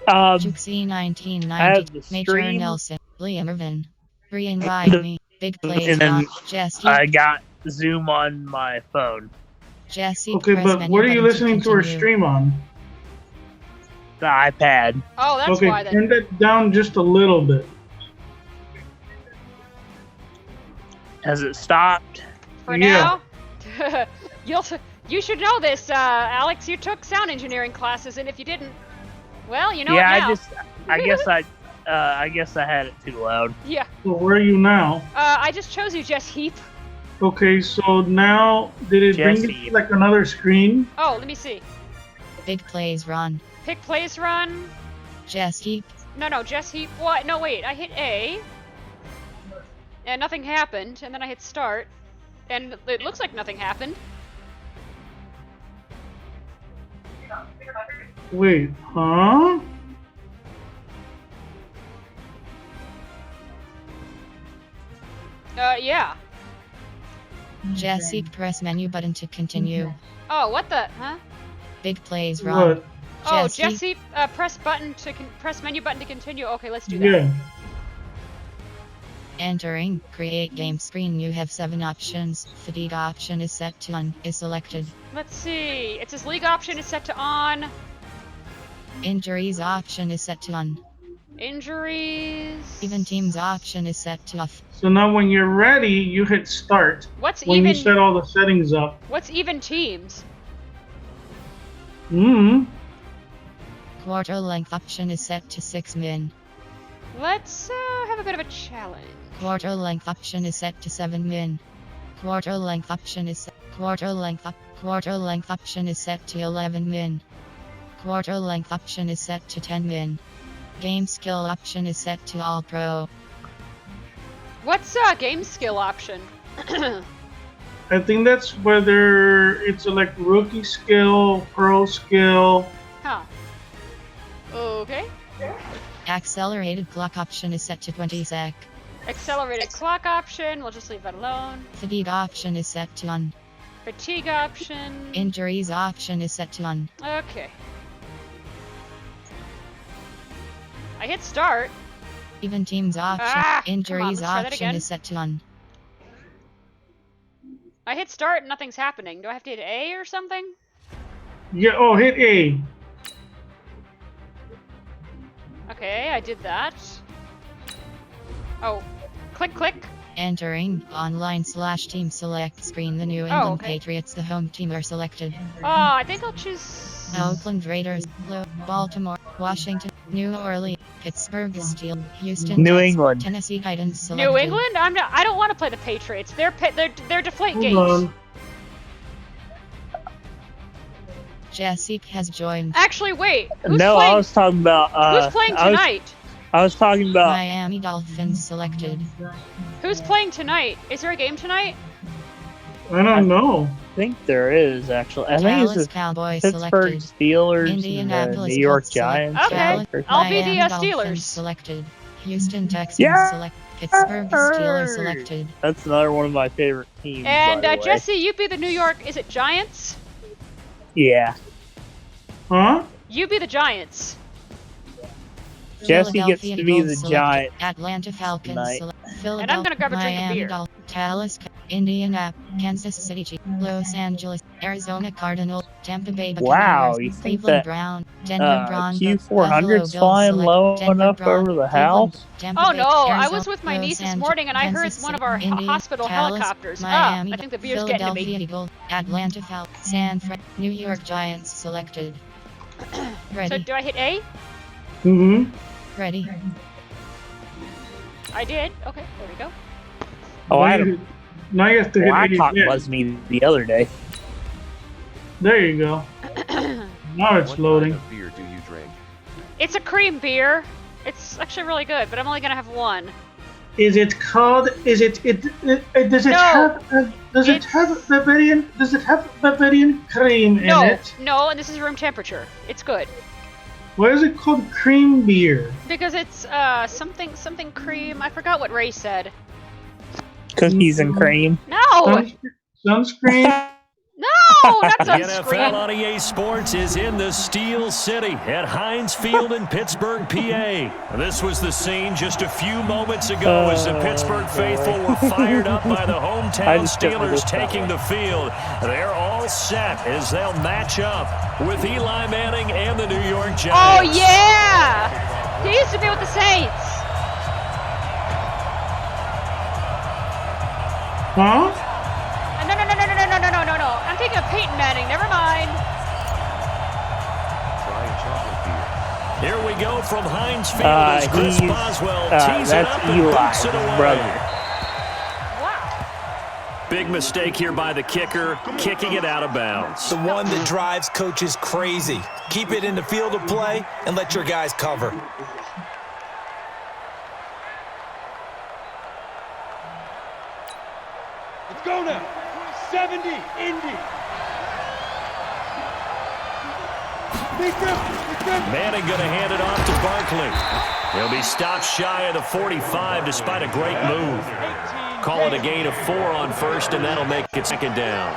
Juxie I have 1990. the Major stream. Nelson. Liam Irvin. Brian by me. Big plays And then on. Jesse. I got Zoom on my phone. Jesse. Okay, press but menu what are you button listening to her continue. stream on? The iPad. Oh, that's Okay, why then. turn that down just a little bit. Has it stopped? For Yeah. now, you should know this, Alex. You took sound engineering classes, and if you didn't, well, you know it Yeah, now. I guess I had it too loud. Yeah. So where are you now? I just chose you, Jess Heap. Okay, so now, did it bring you Jesse. to like another screen? Oh, let me see. Big plays run. Pick place run. Jesse. No, Jess Heap. What? No, wait. I hit A. And nothing happened. And then I hit start. And it looks like nothing happened. Wait, huh? Yeah. Jesse, press menu button to continue. Oh, what the? Huh? Big plays wrong. What? Oh, Jesse, press menu button to continue. Okay, let's do that. Yeah. Entering create game screen. You have 7 options. Fatigue option is set to on. Is selected. Let's see. It says league option is set to on. Injuries option is set to on. Injuries. Even teams option is set to off. So now when you're ready, you hit start. What's when even? you set all the settings up. What's even teams? Quarter length option is set to 6 min. Let's have a bit of a challenge. Quarter length option is set to 7 min. Quarter length option is quarter length option is set to 11 min. Quarter length option is set to 10 min. Game skill option is set to all pro. What's game skill option? I think that's whether it's like rookie skill, pro skill. Huh. Okay. Accelerated clock option is set to 20 sec. Accelerated clock option, we'll just leave that alone. Fatigue option is set to on. Fatigue option. Injuries option is set to on. Okay. I hit start. Even teams option. Injuries come on, let's try that option again. is set to on. I hit start and nothing's happening. Do I have to hit A or something? Yeah, oh, hit A. Okay, I did that. Oh, click. Entering online / team select screen. The New England Patriots, the home team, are selected. Oh, I think I'll choose Oakland Raiders, Baltimore, Washington, New Orleans, Pittsburgh Steelers, Houston, New Texans, England. Tennessee Titans selected. New England. I don't want to play the Patriots. They're deflate Hold games. on. Jesse has joined. Actually, wait. Who's No, playing? I was talking about. Who's playing tonight? I was talking about. Miami Dolphins selected. Who's playing tonight? Is there a game tonight? I don't know. I think there is actually. I think it's Dallas the Cowboys Pittsburgh selected. Steelers, Indianapolis and the New York Colts select- Giants. Okay. I'll be the Miami Dolphins Steelers. selected. Houston Texans Yeah! select. Pittsburgh Steelers selected. That's another one of my favorite teams. And by the way. Jesse, you be the New York. Is it Giants? Yeah. Huh? You be the Giants. Jesse gets Philadelphia to be Eagles the selected. Giant. Atlanta Falcons tonight. select. And I'm gonna grab a drink of Miami beer. Dolphins, Dallas, Indianapolis, Kansas City Chiefs, Los Angeles, Arizona Cardinals, Tampa Bay Buccaneers, Wow, you think Cleveland that Brown, Denver Broncos, Q400's Buffalo Bills flying select, low Denver enough Brown, over the Cleveland, house? Tampa Oh Bay, no, I Arizona, was with my niece Los this Angeles, morning and I heard Kansas one of City, our Indy, hospital Dallas, helicopters. Miami, I think the beer's getting to Philadelphia me. Eagles, Atlanta Falcons, San Fran, New York Giants selected. So Ready, do I hit A? ready. I did. Okay, there we go. Oh, I had a Now you have to hit A Blackhawk again. buzzed me the other day. There you go. Now it's What loading. kind of beer do you drink? It's a cream beer. It's actually really good, but I'm only gonna have one. Is it called? Does it No, have Bavarian? Does it have Bavarian cream in No, it? no, and this is room temperature. It's good. Why is it called cream beer? Because it's something cream. I forgot what Ray said. Cookies and cream. No! Sunscreen? No, not The NFL sunscreen. on EA Sports is in the Steel City at Heinz Field in Pittsburgh, PA. This was the scene just a few moments ago as the Pittsburgh faithful were fired up by the hometown Steelers taking the field. They're all set as they'll match up with Eli Manning and the New York Giants. Oh yeah! He used to be with the Saints. Huh? No. I'm thinking of Peyton Manning. Never mind. Try a chocolate beer. Here we go from Heinz Field as Chris Boswell tees it up that's and Eli, boots it his away. brother. Wow. Big mistake here by the kicker, kicking it out of bounds. The one that drives coaches crazy. Keep it in the field of play and let your guys cover. Let's go now. 70, Indy. Manning going to hand it off to Barkley. He'll be stopped shy of the 45 despite a great move. Call it a gain of 4 on first, and that'll make it second down.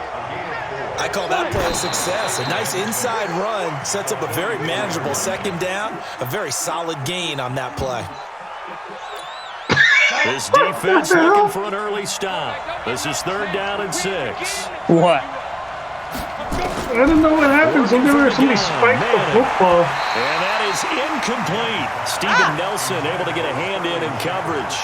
I call that play a success. A nice inside run sets up a very manageable second down. A very solid gain on that play. This defense looking for an early stop. This is 3rd down and 6. What? I don't know what happens. Somebody spiked the football. And that is incomplete. Steven Nelson able to get a hand in coverage.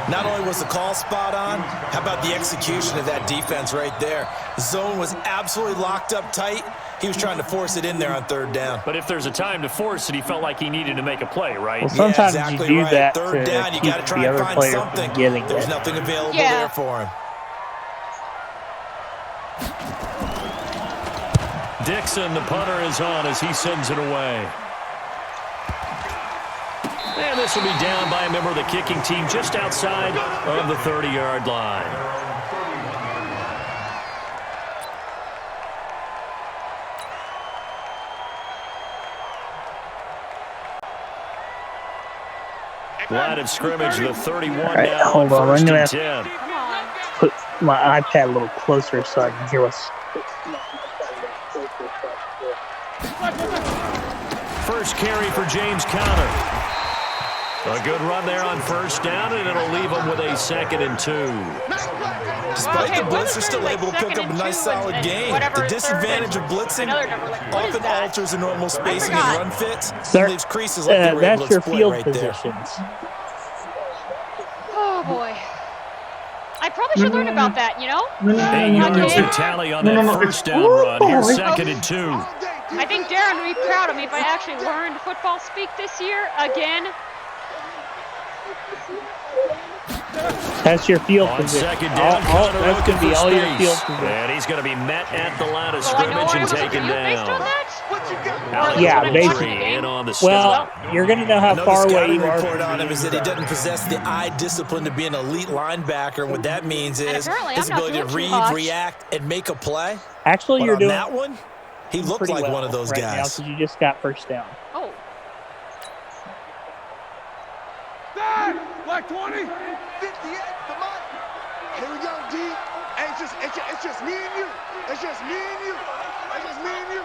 Not only was the call spot on, how about the execution of that defense right there? The zone was absolutely locked up tight. He was trying to force it in there on 3rd down. But if there's a time to force it, he felt like he needed to make a play, right? Well, sometimes exactly you do right. that 3rd to down, you keep got to try the and other find player something. from getting There's it. nothing available there for him. Dixon, the punter, is on as he sends it away. And this will be down by a member of the kicking team just outside of the 30-yard line. Line of scrimmage, the 31 right, now. hold on. I'm going to 10. put my iPad a little closer so I can hear what's... First carry for James Conner. A good run there on 1st down, and it'll leave him with a 2nd and 2. Despite the blitz, they're still able to pick up a nice solid gain. The disadvantage of blitzing often alters the normal spacing and run fits. Sir, leaves creases like they were able that's to your exploit field right positions. Oh, boy. I probably should learn about that, you know? 8 yards to tally on that 1st down run. Here's 2nd and 2. I think Darren would be proud of me if I actually learned football speak this year again. That's your field On position. 2nd down, Conner That's going to be looking all for your field space. position. And he's going to be met at the line of Well, I know scrimmage what and I'm taken supposed to do based on down. that? Yeah, Or basically. In on the Well, you're going to know how Another far away scouting you are. report on him is that he doesn't possess the eye discipline to be an elite linebacker. And what that means is apparently his I'm not ability to doing too read, much. react, and make a play. Actually, But you're on doing that one, he looked pretty like well one of those right now guys. because you just got 1st down. Oh. Black 20, 58, come on. Here we go, D. Hey, it's just me and you. It's just me and you. It's just me and you.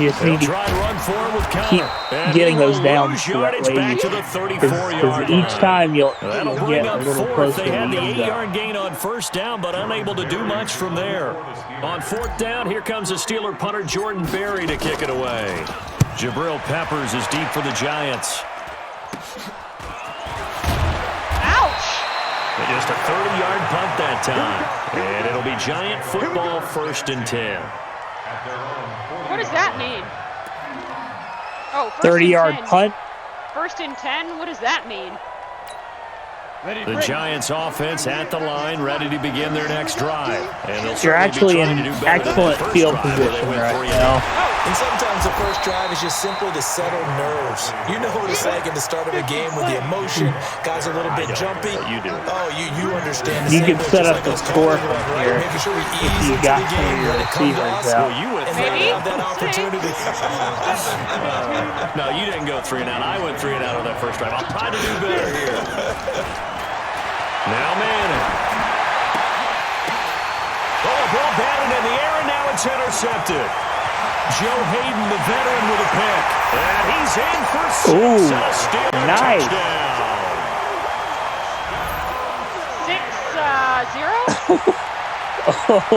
You just need to try and run forward with keep Conner. getting those downs Lose so that yardage way back to the 34-yard because each time you'll That'll get bring a up little 4th. closer They to had the the end zone. 8-yard gain on 1st down, but unable to do much from there. On 4th down, here comes the Steeler punter Jordan Berry to kick it away. Jabril Peppers is deep for the Giants. Just a 30-yard punt that time. And it'll be Giant football 1st and 10. What does that mean? Oh, 30-yard punt? 1st and 10? What does that mean? The Giants offense at the line, ready to begin their next drive. And they'll You're actually in excellent field position position right now. And sometimes the first drive is just simply to settle nerves. You know what it's like at the start of a game with the emotion. Guys are a little bit jumpy. You do. Oh, you understand. You can set up the score from here Making sure we if ease you into got the some game of your when it comes to receivers us. out. You went And 3 they and have that opportunity. No, you didn't go 3 and out. I went 3 and out on that first drive. I'll try to do better here. Now Manning. Oh, a ball batted in the air, and now it's intercepted. Joe Hayden, the veteran, with a pick. And he's in for 6. Ooh, and a Steeler nice. touchdown.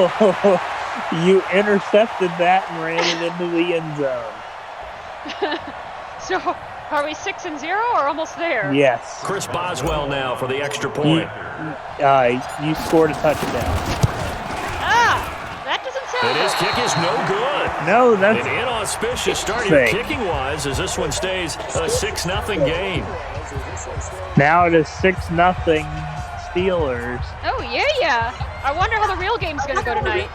6-0? You intercepted that and ran it into the end zone. So, are we 6-0 or almost there? Yes. Chris Boswell now for the extra point. You scored a touchdown. That doesn't sound And his good. kick is no good. No, that's An inauspicious start Say. kicking-wise as this one stays a 6-0 game. now it is 6-0 Steelers. Oh, yeah. I wonder how the real game's going to go tonight.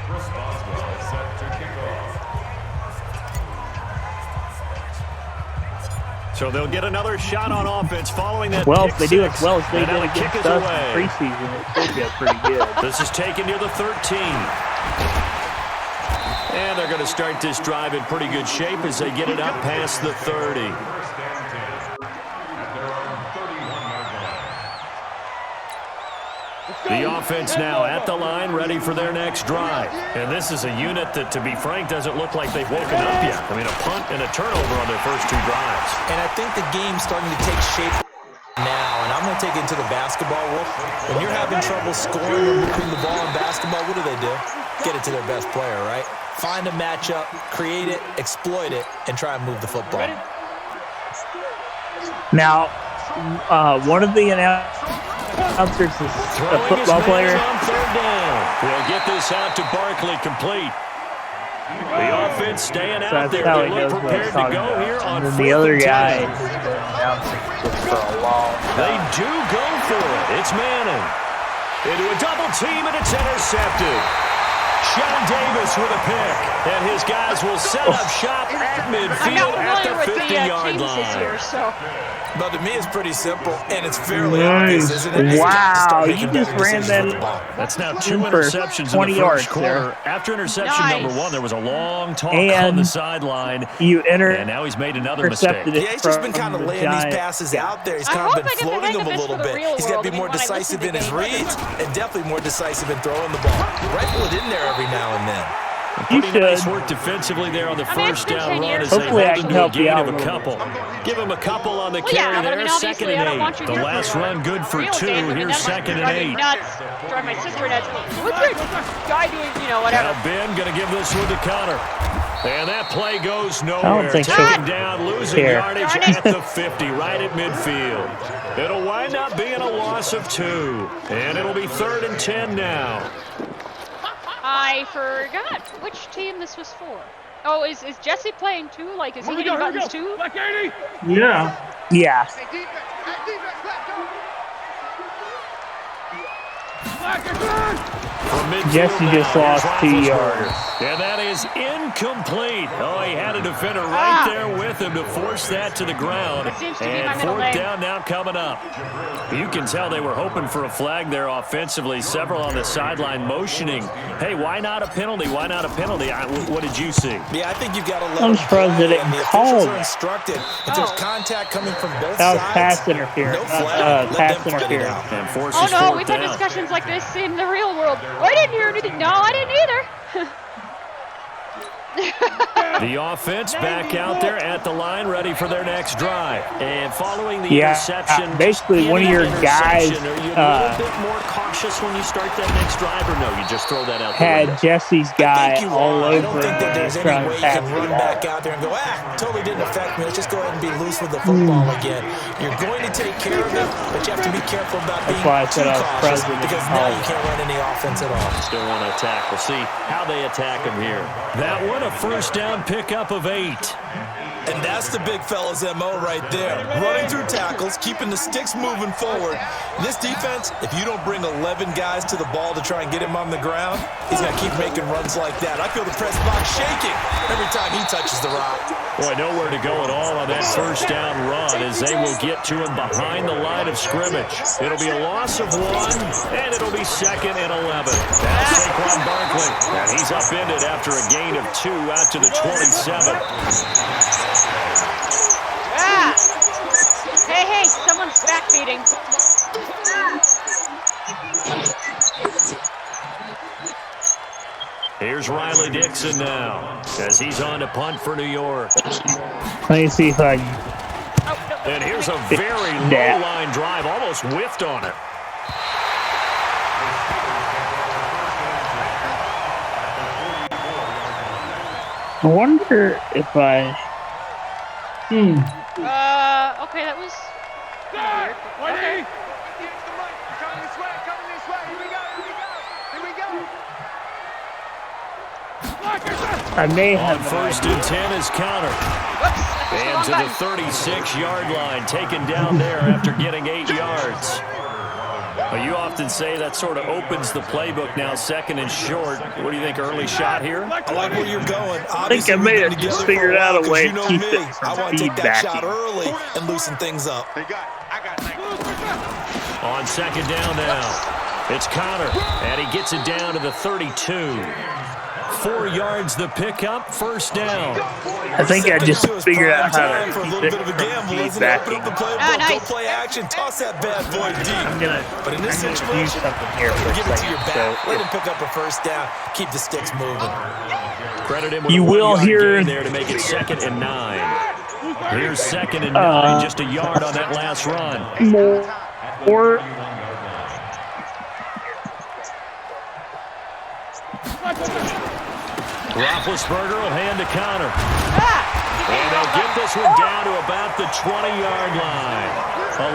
Chris Boswell set to kick off. So they'll get another shot on offense following that. Well, pick if they do six. as well as they And did now the kick against is us away. in preseason, it could get pretty good. This is taken near the 13. And they're going to start this drive in pretty good shape as they get it up past the 30. The offense now at the line, ready for their next drive. And this is a unit that, to be frank, doesn't look like they've woken up yet. I mean, a punt and a turnover on their first 2 drives. And I think the game's starting to take shape now, and I'm going to take it into the basketball world. When you're having trouble scoring or moving the ball in basketball, what do? Get it to their best player, right? Find a matchup, create it, exploit it, and try and move the football. Now, one of the announcers is a football player. On 3rd down. They'll get this out to Barkley, complete. The offense staying out there. How They he look knows what prepared he's to talking go about. here on And then 4th the other and guy 10. has been announcing this for a long time. They do go for it. It's Manning. Into a double team, and it's intercepted. Sean Davis with a pick, and his guys will set up shop at midfield at the 50-yard line. This year, so. But to me, it's pretty simple, and it's fairly obvious, isn't it? Wow, you just ran that. That's now 2 interceptions in the first quarter. After interception number 1, there was a long talk on the sideline. And now he's made another mistake. Yeah, he's just been kind of laying these passes out there. He's kind of been floating them a little bit. He's got to be more decisive in his reads and definitely more decisive in throwing the ball. Rifle it in there every now and then. Pretty nice work defensively there on the first down run as they hold him to a gain of a couple. Give him a couple on the carry there, 2nd and 8. The last run good for 2. Here's 2nd and 8. Drive my sister nuts. Guy doing, whatever. Now Ben going to give this one to Connor. And that play goes nowhere. Taken down, losing yardage at the 50, right at midfield. It'll wind up being a loss of 2. And it'll be 3rd and 10 now. I forgot which team this was for. Oh, is Jesse playing too? Like, is he hitting buttons too? Yeah. Yeah. Jesse just lost 2 yards. And that is incomplete. Oh, he had a defender right there with him to force that to the ground. It seems to be And my middle 4th name. down now coming up. You can tell they were hoping for a flag there offensively. Several on the sideline motioning. Hey, why not a penalty? Why not a penalty? What did you see? Yeah, I think you've got to let I'm them surprised play, they didn't and the call officials it. are instructed. If there's contact coming from both That was sides, pass interference. no flag. Pass Let them fight it interference. out. And forces Oh no, 4th we've had down. discussions like this in the real world. Oh, I didn't hear anything. No, I didn't either. The offense back out there at the line, ready for their next drive. And following the interception, basically one of your guys are you a little bit more cautious when you start that next drive, or no? You just throw that out the had window? Jesse's guy all I over don't think that there's trying any way to you pass can the run ball. back out there and go, totally didn't affect me. Let's just go ahead and be loose with the football again. You're going to take care of it, but you have to be careful about being That's why I too said I was cautious president. because now you can't run any offense at all. Still want to attack. We'll see how they attack him here. That one, a first down pickup of 8. And that's the big fella's MO right there. Running through tackles, keeping the sticks moving forward. This defense, if you don't bring 11 guys to the ball to try and get him on the ground, he's going to keep making runs like that. I feel the press box shaking every time he touches the rock. Boy, nowhere to go at all on that first down run as they will get to him behind the line of scrimmage. It'll be a loss of 1, and it'll be 2nd and 11. That's Saquon Barkley, and he's upended after a gain of 2 out to the 27. Hey, someone's backfeeding. Here's Riley Dixon now as he's on to punt for New York. Let me see if I can. And here's a very low-line drive, almost whiffed on it. I wonder if I. Okay, that was weird. Okay. Coming this way, Here we go. I may On have. first and 10 is counter. And to the 36-yard line, taken down there after getting 8 yards. Well, you often say that sort of opens the playbook now, 2nd and short. What do you think, early shot here? I like where you're going. I think I may have just figured out a way to keep it I want to take that shot early and loosen things up. On 2nd down now, it's Connor, and he gets it down to the 32. 4 yards the pickup, first down. I think I just figured out how to for a keep little it bit of a from gamble, isn't it? Open up the playbook, nice. go play action, toss that bad boy deep. But in this I'm gonna do situation, something here for a give it to your second. back, let him pick up a first down, keep the sticks moving. Credit him with You a will 1-yard hear- gain there to make it 2nd and 9. Here's 2nd and 9, just a yard on that last run. Or Roethlisberger will hand to Connor. And they'll get this one down to about the 20-yard line.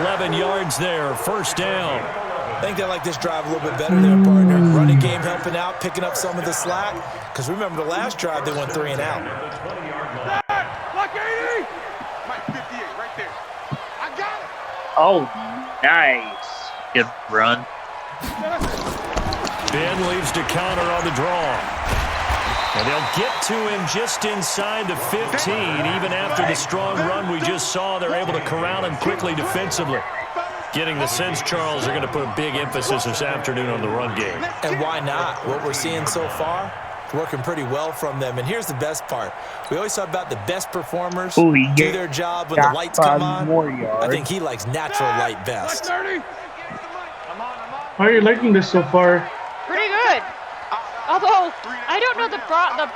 11 yards there, first down. I think they like this drive a little bit better there, partner. Running game helping out, picking up some of the slack. Because remember the last drive, they went 3 and out. Like 80! Mike 58, right there. I got it! oh, nice, good run. Ben leaves to Connor on the draw. And they'll get to him just inside the 15. Even after the strong run we just saw, they're able to corral him quickly defensively. Getting the sense, Charles, are going to put a big emphasis this afternoon on the run game. And why not? What we're seeing so far, working pretty well from them. And here's the best part. We always talk about the best performers do their job when the lights come on. I think he likes natural light best. How are you liking this so far? Pretty good. Although, I don't know the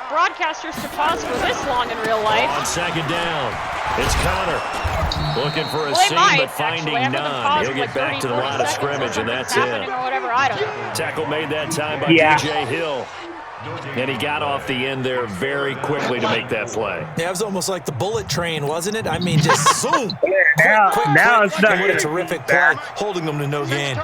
broadcasters to pause for this long in real life. On 2nd down, it's Connor. Looking for a seam, but finding none. He'll get back to the line of scrimmage, and that's it. Or whatever, I don't know. Tackle made that time by DJ Hill. And he got off the end there very quickly to make that play. Yeah, it was almost like the bullet train, wasn't it? I mean, just zoom. Now it's not. And what a terrific play, holding them to no gain.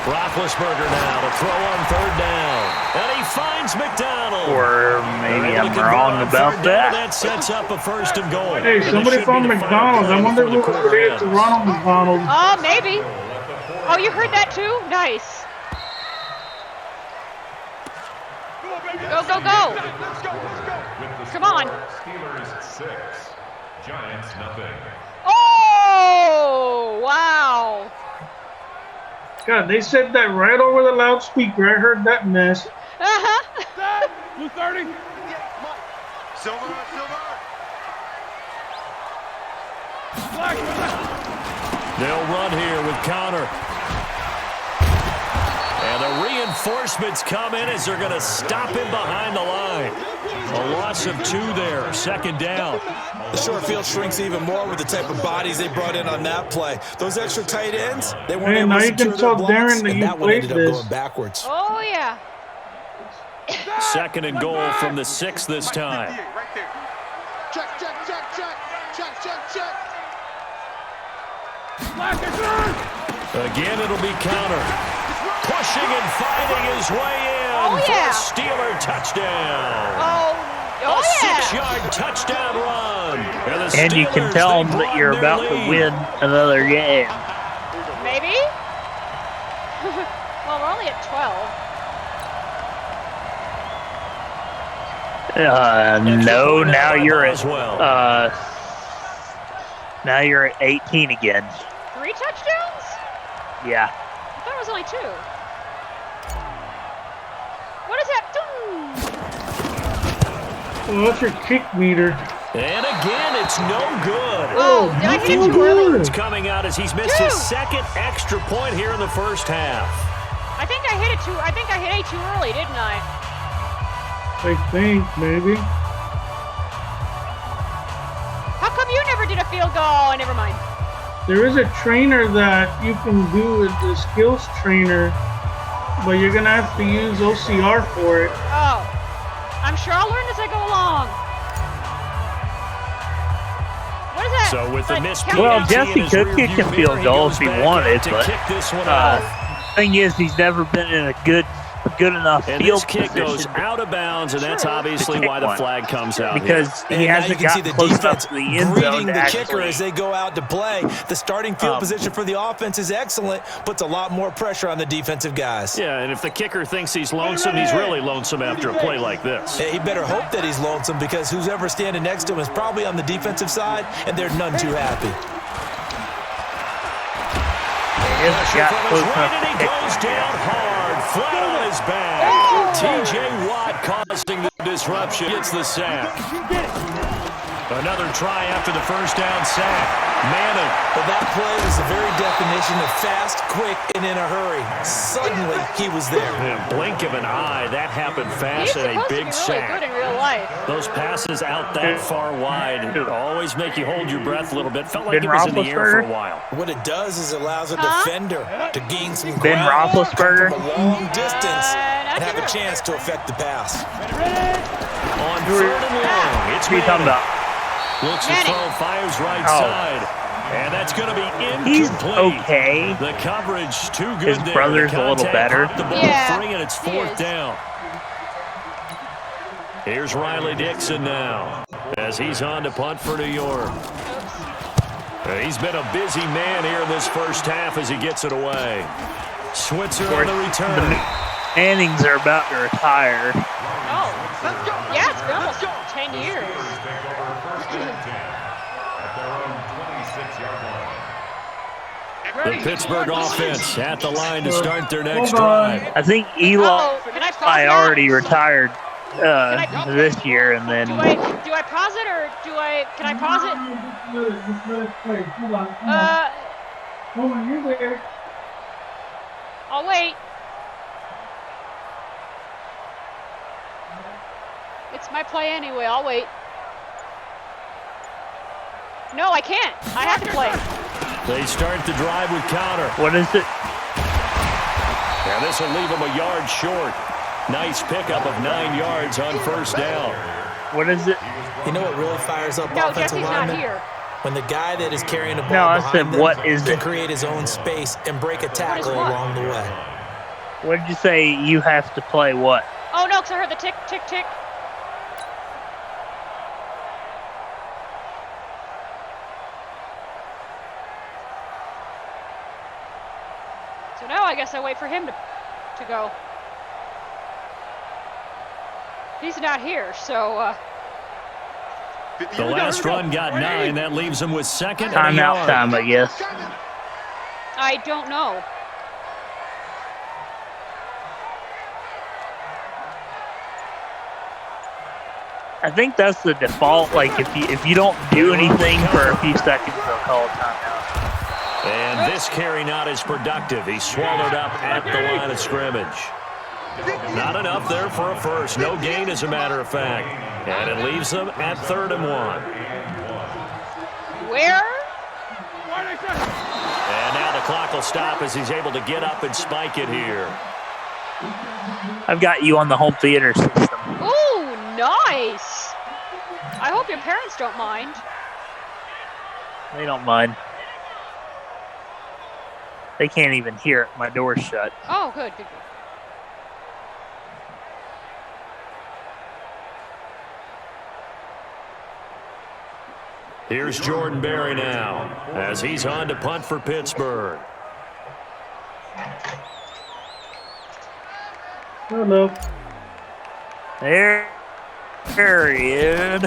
Roethlisberger now to throw on 3rd down. And he finds McDonald. Or maybe I'm wrong about that. That sets up a 1st and goal. Hey, somebody found McDonald's. I wonder who was related to Ronald McDonald. Oh, maybe. Oh, you heard that too? Nice. Go, go, go. Come on. Steelers 6, Giants nothing. Oh, wow. God, they said that right over the loudspeaker. I heard that mess. Uh-huh. Blue 30. Silver. They'll run here with Connor. And the reinforcements come in as they're going to stop him behind the line. A loss of 2 there, 2nd down. The short field shrinks even more with the type of bodies they brought in on that play. Those extra tight ends, they weren't able to secure their blocks, and that one ended up going backwards. Oh, yeah. 2nd and goal from the 6 this time. Check. Again, it'll be Connor. Pushing and fighting his way in for a Steeler touchdown. Oh, a yeah. 6-yard touchdown run. And you can tell them that you're about to win another game. Maybe? Well, we're only at 12. No, now you're at now you're at 18 again. 3 touchdowns? Yeah. I thought it was only 2. What is that? Oh, that's your kick meter. And again, it's no good. Oh, did I hit it too early? It's coming out as he's missed his 2nd extra point here in the first half. I think I hit A too early, didn't I? I think, maybe. How come you never did a field goal? Oh, never mind. There is a trainer that you can do with the skills trainer, but you're going to have to use OCR for it. Oh. I'm sure I'll learn as I go along. What is that? So with the missed well, Jesse could kick a field goal if he wanted, but thing is, he's never been in a good enough and field this kick goes out of bounds, and that's obviously why the flag comes out because he hasn't got close enough to the end zone the kicker as they go out to play. The starting field position for the offense is excellent, puts a lot more pressure on the defensive guys. Yeah, and if the kicker thinks he's lonesome, he's really lonesome after a play like this. Yeah, he better hope that he's lonesome because who's ever standing next to him is probably on the defensive side, and they're none too happy. Pressure from his right, and he goes down hard, flat on his back. T.J. Watt causing the disruption. Gets the sack. Another try after the first down sack. Madden. Well, that play was the very definition of fast, quick, and in a hurry. Suddenly, he was there. In a blink of an eye, that happened fast and a big sack. Good in real life. Those passes out that far wide always make you hold your breath a little bit. Felt like it was in the air for a while. What it does is it allows a defender to gain some Ben ground Roethlisberger from a long distance and have a chance to affect the pass. On 3rd and long, it's talking about? Looks to throw, fires right side. And that's going to be incomplete. He's okay. The coverage too good. His brother's a little better. The ball free, and it's 4th down. Here's Riley Dixon now as he's on to punt for New York. He's been a busy man here in this first half as he gets it away. Switzer on the return. The Mannings are about to retire. Oh, yeah, it's been almost 10 years. The Pittsburgh offense at the line to start their next drive. I think Eli already retired this year, and then. Do I pause it or can I pause it? Hold on, you're there. I'll wait. It's my play anyway. I'll wait. No, I can't. I have to play. They start the drive with counter. What is it? And this will leave them a yard short. Nice pickup of 9 yards on first down. What is it? You know what really fires up offensive linemen? Not here. When the guy that is carrying the ball behind them what is can create his own space and break a tackle along the way. What did you say? You have to play what? Oh, no, because I heard the tick, tick, tick. So now I guess I wait for him to go. He's not here, so... The last run got 9. That leaves him with 2nd. Timeout time, I guess. I don't know. I think that's the default. Like if you don't do anything for a few seconds, they'll call a timeout. And this carry not as productive. He's swallowed up at the line of scrimmage. Not enough there for a first. No gain, as a matter of fact. And it leaves them at 3rd and 1. Where? And now the clock will stop as he's able to get up and spike it here. I've got you on the home theater system. Ooh, nice. I hope your parents don't mind. They don't mind. They can't even hear it. My door's shut. Oh, good, good, good. Here's Jordan Berry now as he's on to punt for Pittsburgh. Hello. There he is.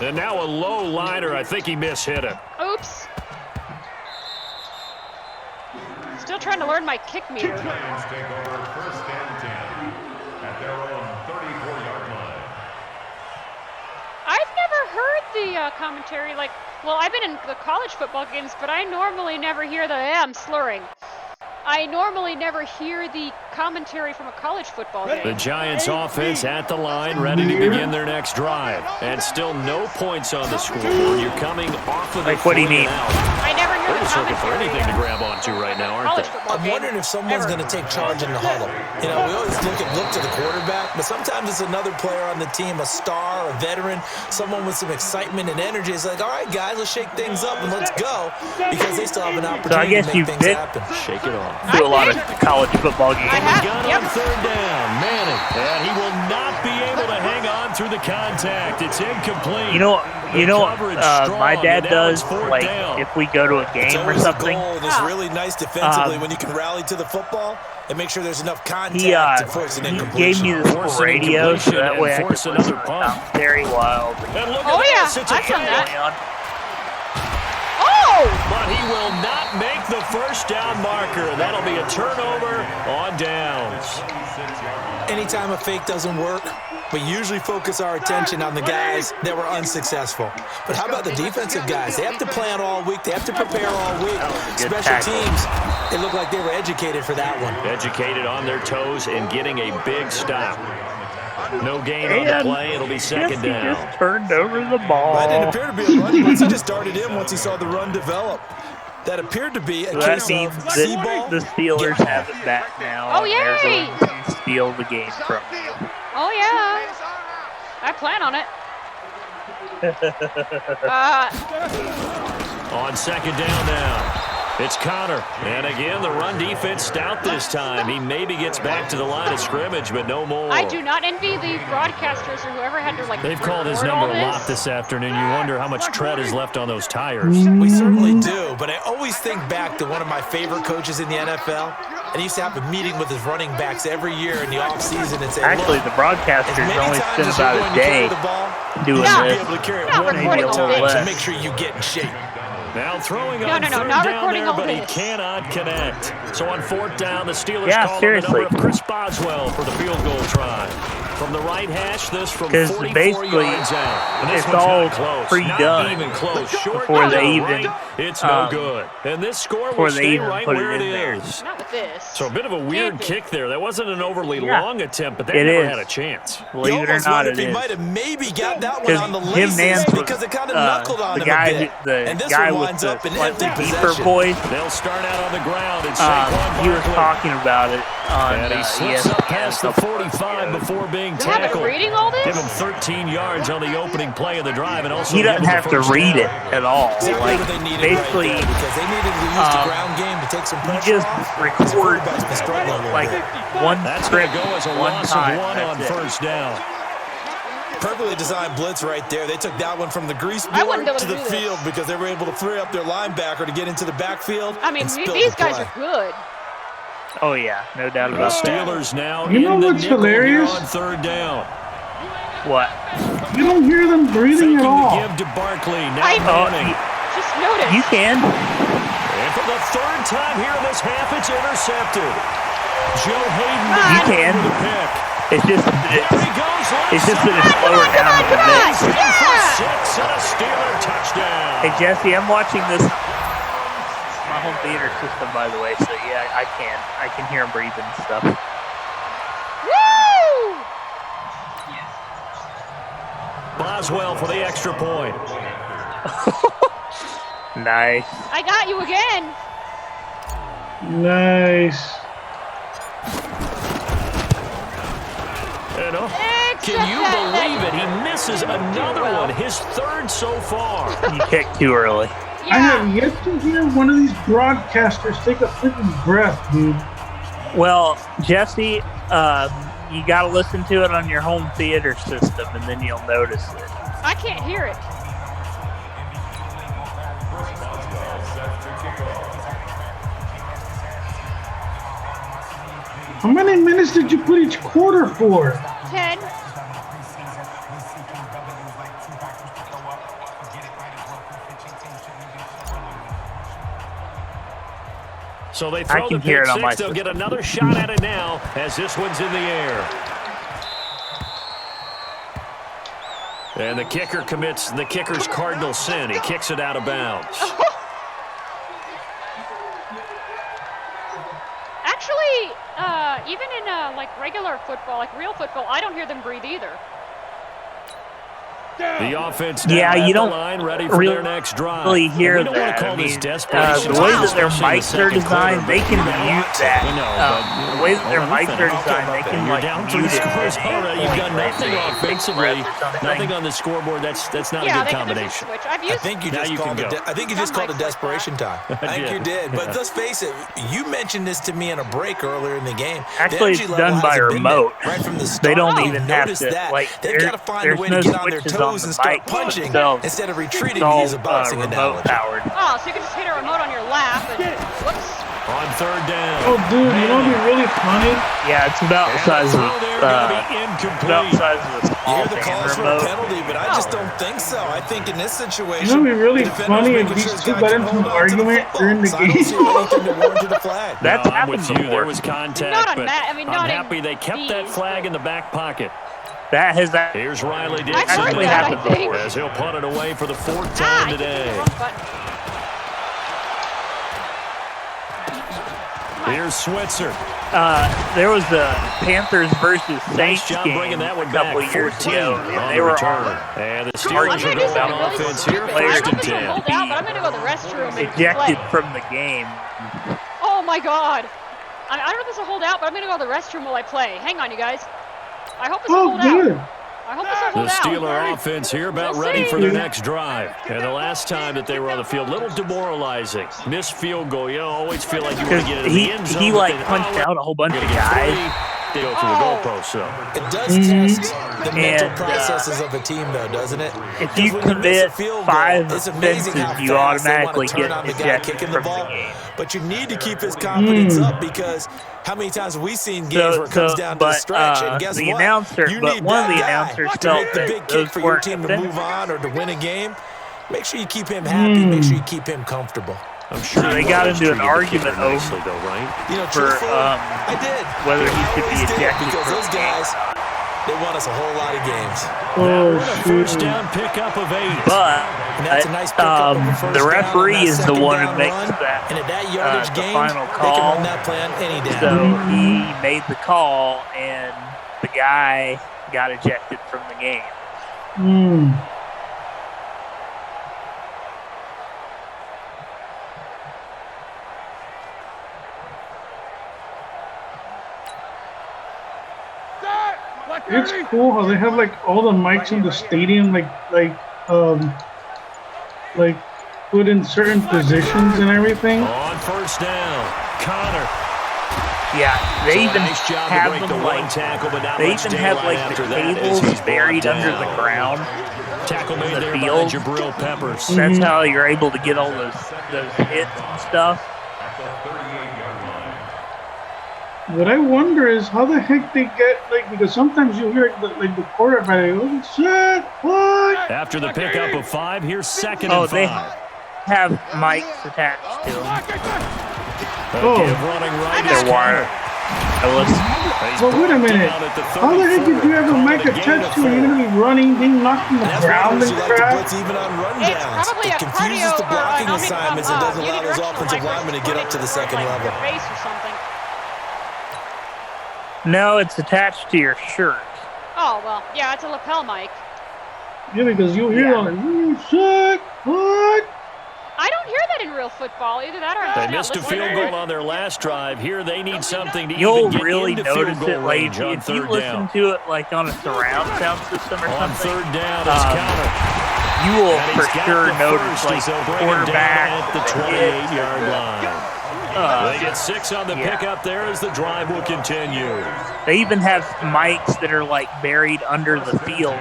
And now a low liner. I think he mishit it. Oops. Still trying to learn my kick meter. Lions take over 1st and 10 at their own 34-yard line. I've never heard the commentary. Well, I've been in the college football games, but I normally never hear I'm slurring. I normally never hear the commentary from a college football game. The Giants offense at the line, ready to begin their next drive. And still no points on the scoreboard. You're coming off of the what do you mean? I never hear the looking for commentary. anything to grab onto right now, aren't they? I'm wondering if someone's going to take charge in the huddle. You know, we always look to the quarterback, but sometimes it's another player on the team, a star, a veteran, someone with some excitement and energy. It's like, all right, guys, let's shake things up and let's go, because they still have an opportunity to make things happen. Shake it off. Do a lot of college football games. I have. Got on 3rd down, Manning, and he will not be able to hang on through the contact. It's incomplete. You know my dad does, like, if we go to a game or something. It's really nice defensively when you can rally to the football and make sure there's enough contact to force an incompletion. He gave me this radio so that way I could listen to the commentary while. Oh, yeah, I've done that. Oh! But he will not make the first down marker. That'll be a turnover on downs. Anytime a fake doesn't work, we usually focus our attention on the guys that were unsuccessful. But how about the defensive guys? They have to plan all week. They have to prepare all week. Special teams, it looked like they were educated for that one. Educated on their toes and getting a big stop. No gain on the play. It'll be second down. He just turned over the ball. That didn't appear to be a run once he just started in once he saw the run develop. That appeared to be a case of C-ball. The Steelers have it back now. Oh, yay! They're going to steal the game from you. Oh, yeah. I plan on it. On second down now. It's Connor. And again, the run defense stout this time. He maybe gets back to the line of scrimmage, but no more. I do not envy the broadcasters or whoever had to, like, they've called his number a lot this afternoon. You wonder how much tread is left on those tires. We certainly do, but I always think back to one of my favorite coaches in the NFL. And he used to have a meeting with his running backs every year in the offseason and say, actually, the broadcasters only spend about a day doing this. Be able to carry it one more time to make sure you get in shape. Now throwing on third down there, but he cannot connect. So on fourth down, the Steelers call on the number of Chris Boswell for the field goal try. From the right hash, this from 44 yards out. And this it's all close. pre-done not even close. Short before they even. Right, it's no good. And this score will stay right where it is. Not with this. So a bit of a weird kick there. That wasn't an overly long attempt, but they never had a chance. Believe it or not, it is. He might have maybe got that one on the laces because it kind of knuckled on him a bit. The guy with the slightly deeper voice. They'll start out on the ground. And he was talking about it on and he slips up past the 45 before being tackled. Reading all this? Give him 13 yards on the opening play of the drive, and also he doesn't have to read it at all. Like basically, because they needed to use the ground game to take some pressure. He just records like one script, go as a loss of one on first down. Perfectly designed blitz right there. They took that one from the grease board to the field because they were able to free up their linebacker to get into the backfield. I mean, these guys are good. Oh yeah, no doubt about that. Steelers now you know what's hilarious? On third down. What? You don't hear them breathing at all. Give to Barkley. Now just noticed. You can. And for the third time here in this half, it's intercepted. Joe Hayden. You can. The pick. It's just that it's slower down a bit. For 6 and a Steeler touchdown. Hey Jesse, I'm watching this. My home theater system, by the way, so yeah, I can hear him breathing and stuff. Woo! Boswell for the extra point. Nice. I got you again. Nice. Can you believe it? He misses another one, his third so far. You kicked too early. Yeah. I have yet to hear one of these broadcasters take a freaking breath, dude. Well, Jesse, you got to listen to it on your home theater system, and then you'll notice it. I can't hear it. How many minutes did you put each quarter for? 10. So they throw the pick six. They'll get another shot at it now as this one's in the air. And the kicker commits the kicker's cardinal sin. He kicks it out of bounds. Actually, even in like regular football, like real football, I don't hear them breathe either. The offense now you don't the line ready for their next drive. Really hear we don't that. Want to call this desperation. The way that their mics are designed, they can mute that. The way that their mics are designed, they can You're down 3 scores already. You've done nothing offensively, nothing on the scoreboard. That's not a good combination. I think you just called it desperation time. I think you did. But let's face it, you mentioned this to me in a break earlier in the game. Actually, it's done by remote. Right from the start. They don't even have to. Like, they've got to find a way to get on their toes and start punching instead of retreating to use a boxing analogy. Powered. Oh, so you can just hit a remote on your lap and whoops. On third down. Oh, dude, you know what'd be really funny? Yeah, it's about the size of a You hear small the fan calls for a remote. penalty, but I just don't think so. I think in this situation, You know what'd be really the defender's funny if making these sure two his got guy into can an hold on to the argument football. during the So I don't see game. anything to warrant a flag. That's I'm happened with you. before. There was contact, Not on but Matt. I mean, I'm not in happy they kept that these, flag but- in the back pocket. That has Here's Riley I've Dixon heard actually that, happened I think. before. as he'll punt it away for the fourth Ah, time I hit the today. wrong button. Here's Switzer. There was the Panthers versus Saints job game bringing that one a couple back. years 14 ago, on and they the were return. on And the I'm Steelers gonna are do going something on really offense stupid. here, I first don't and think he'll 10. hold out, but I'm gonna go to the restroom and ejected play. from the game. Oh my god. I don't know if this will hold out, but I'm gonna go to the restroom while I play. Hang on, you guys. I hope this will Oh, hold good. out. I hope this will The hold out. Steeler offense here about We'll ready see. for their next drive. And the last time that they were on the field, a little demoralizing. Missed field goal. You always feel like you want to get it in the end zone. He but like then, punched out a whole bunch gonna of get guys. three. They go through the goalpost, so. It does test the mental And, processes of a team, though, doesn't it? If you Because when miss a commit field 5 goal, it's amazing how offenses, you fast they wanna automatically turn get on the guy ejected kicking the from the ball. game. But you need to keep his confidence up, because how many times have we seen games where it comes down to the but, stretch, and guess the what? announcer, you but need one of that the guy announcers to felt make the that big those kick for your weren't team to offensive. move on or to win a game. Make sure you keep him happy. Make sure you keep him comfortable. I'm sure So they you got always into an treated the argument kicker nicely, over though, right? You know, for truthfully, I did. whether he I should always be did, ejected because from those the game. guys, they won us a whole lot of games. Oh, A first down pickup of 8. But And that's a nice pickup of a first the down on referee that is the second one who down makes run. that And at that yardage the game, final they can call. run that play on any down. So he made the call, and the guy got ejected from the game. It's cool how they have like all the mics in the stadium, like put in certain positions and everything. On first down, Connor. Yeah, they So a even nice job to have break them the like one tackle, but not they much even have daylight like after the that as cables he's buried brought under down. the ground. Tackle made the there by field. Jabril Peppers. That's how you're able to get all those hits and stuff. What I wonder is how the heck they get, like, because sometimes you hear like the quarterback, oh shit, what? After the pickup of 5, here's second Oh, and 5. they have mics attached to them. Oh. Running right They're wire. Well, wait a minute. How the heck did you have a mic attached to you? You're gonna be running, being knocked on the That's ground why and you like to crap? blitz even on It's rundowns. probably It a confuses cardio the blocking or, assignments and doesn't allow those unidirectional offensive mic where linemen to it's get up to the running second like level. your face or something. No, it's attached to your shirt. Oh well, yeah, it's a lapel mic. Yeah, because you hear like, oh shit, what? I don't hear that in real football. Either that or I'm They just missed a not field listening. goal on their last drive. Here they need something to You'll even get really into notice field goal it like range on if you third listen down. to it like on a surround sound system or On something. third down, it's Connor. You will And for he's got sure the notice first like as they'll bring him quarterback down at the 28-yard line. They get 6 on the yeah. pickup there as the drive will continue. They even have mics that are like buried under the field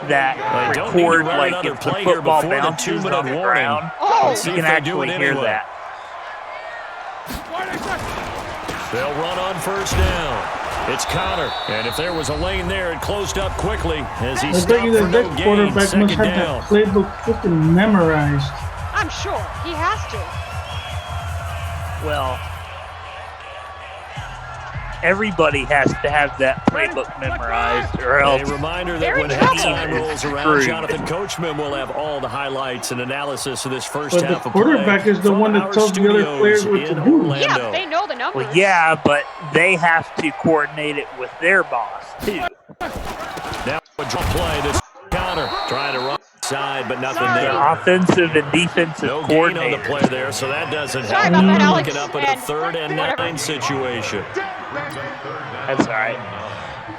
that They don't need to record run like another if the play here football before the bounces 2-minute on the warning. ground. Oh! See You if can they do actually it hear anyway. that. They'll run on first down. It's Connor, and if there was a lane there, it closed up quickly as he I bet stopped you for that no that gain. quarterback must Second have down. that playbook freaking memorized. I'm sure he has to. Well, everybody has to have that playbook memorized, or else A reminder that They're when in trouble. halftime rolls around, Screwed. Jonathan Coachman will have all the highlights and analysis of this first But the half of play. quarterback is the from one that our tells the other studios players what to in do. Orlando. Yeah, but they know the numbers. well, yeah, but they have to coordinate it with their boss too. Now a draw play. This Connor trying to run side, but nothing Sorry. there. The offensive and defensive No gain on the coordinators. play there, so that doesn't Sorry help. about that, Alex. Looking up at a And 3rd and 9 whatever. situation. That's all right.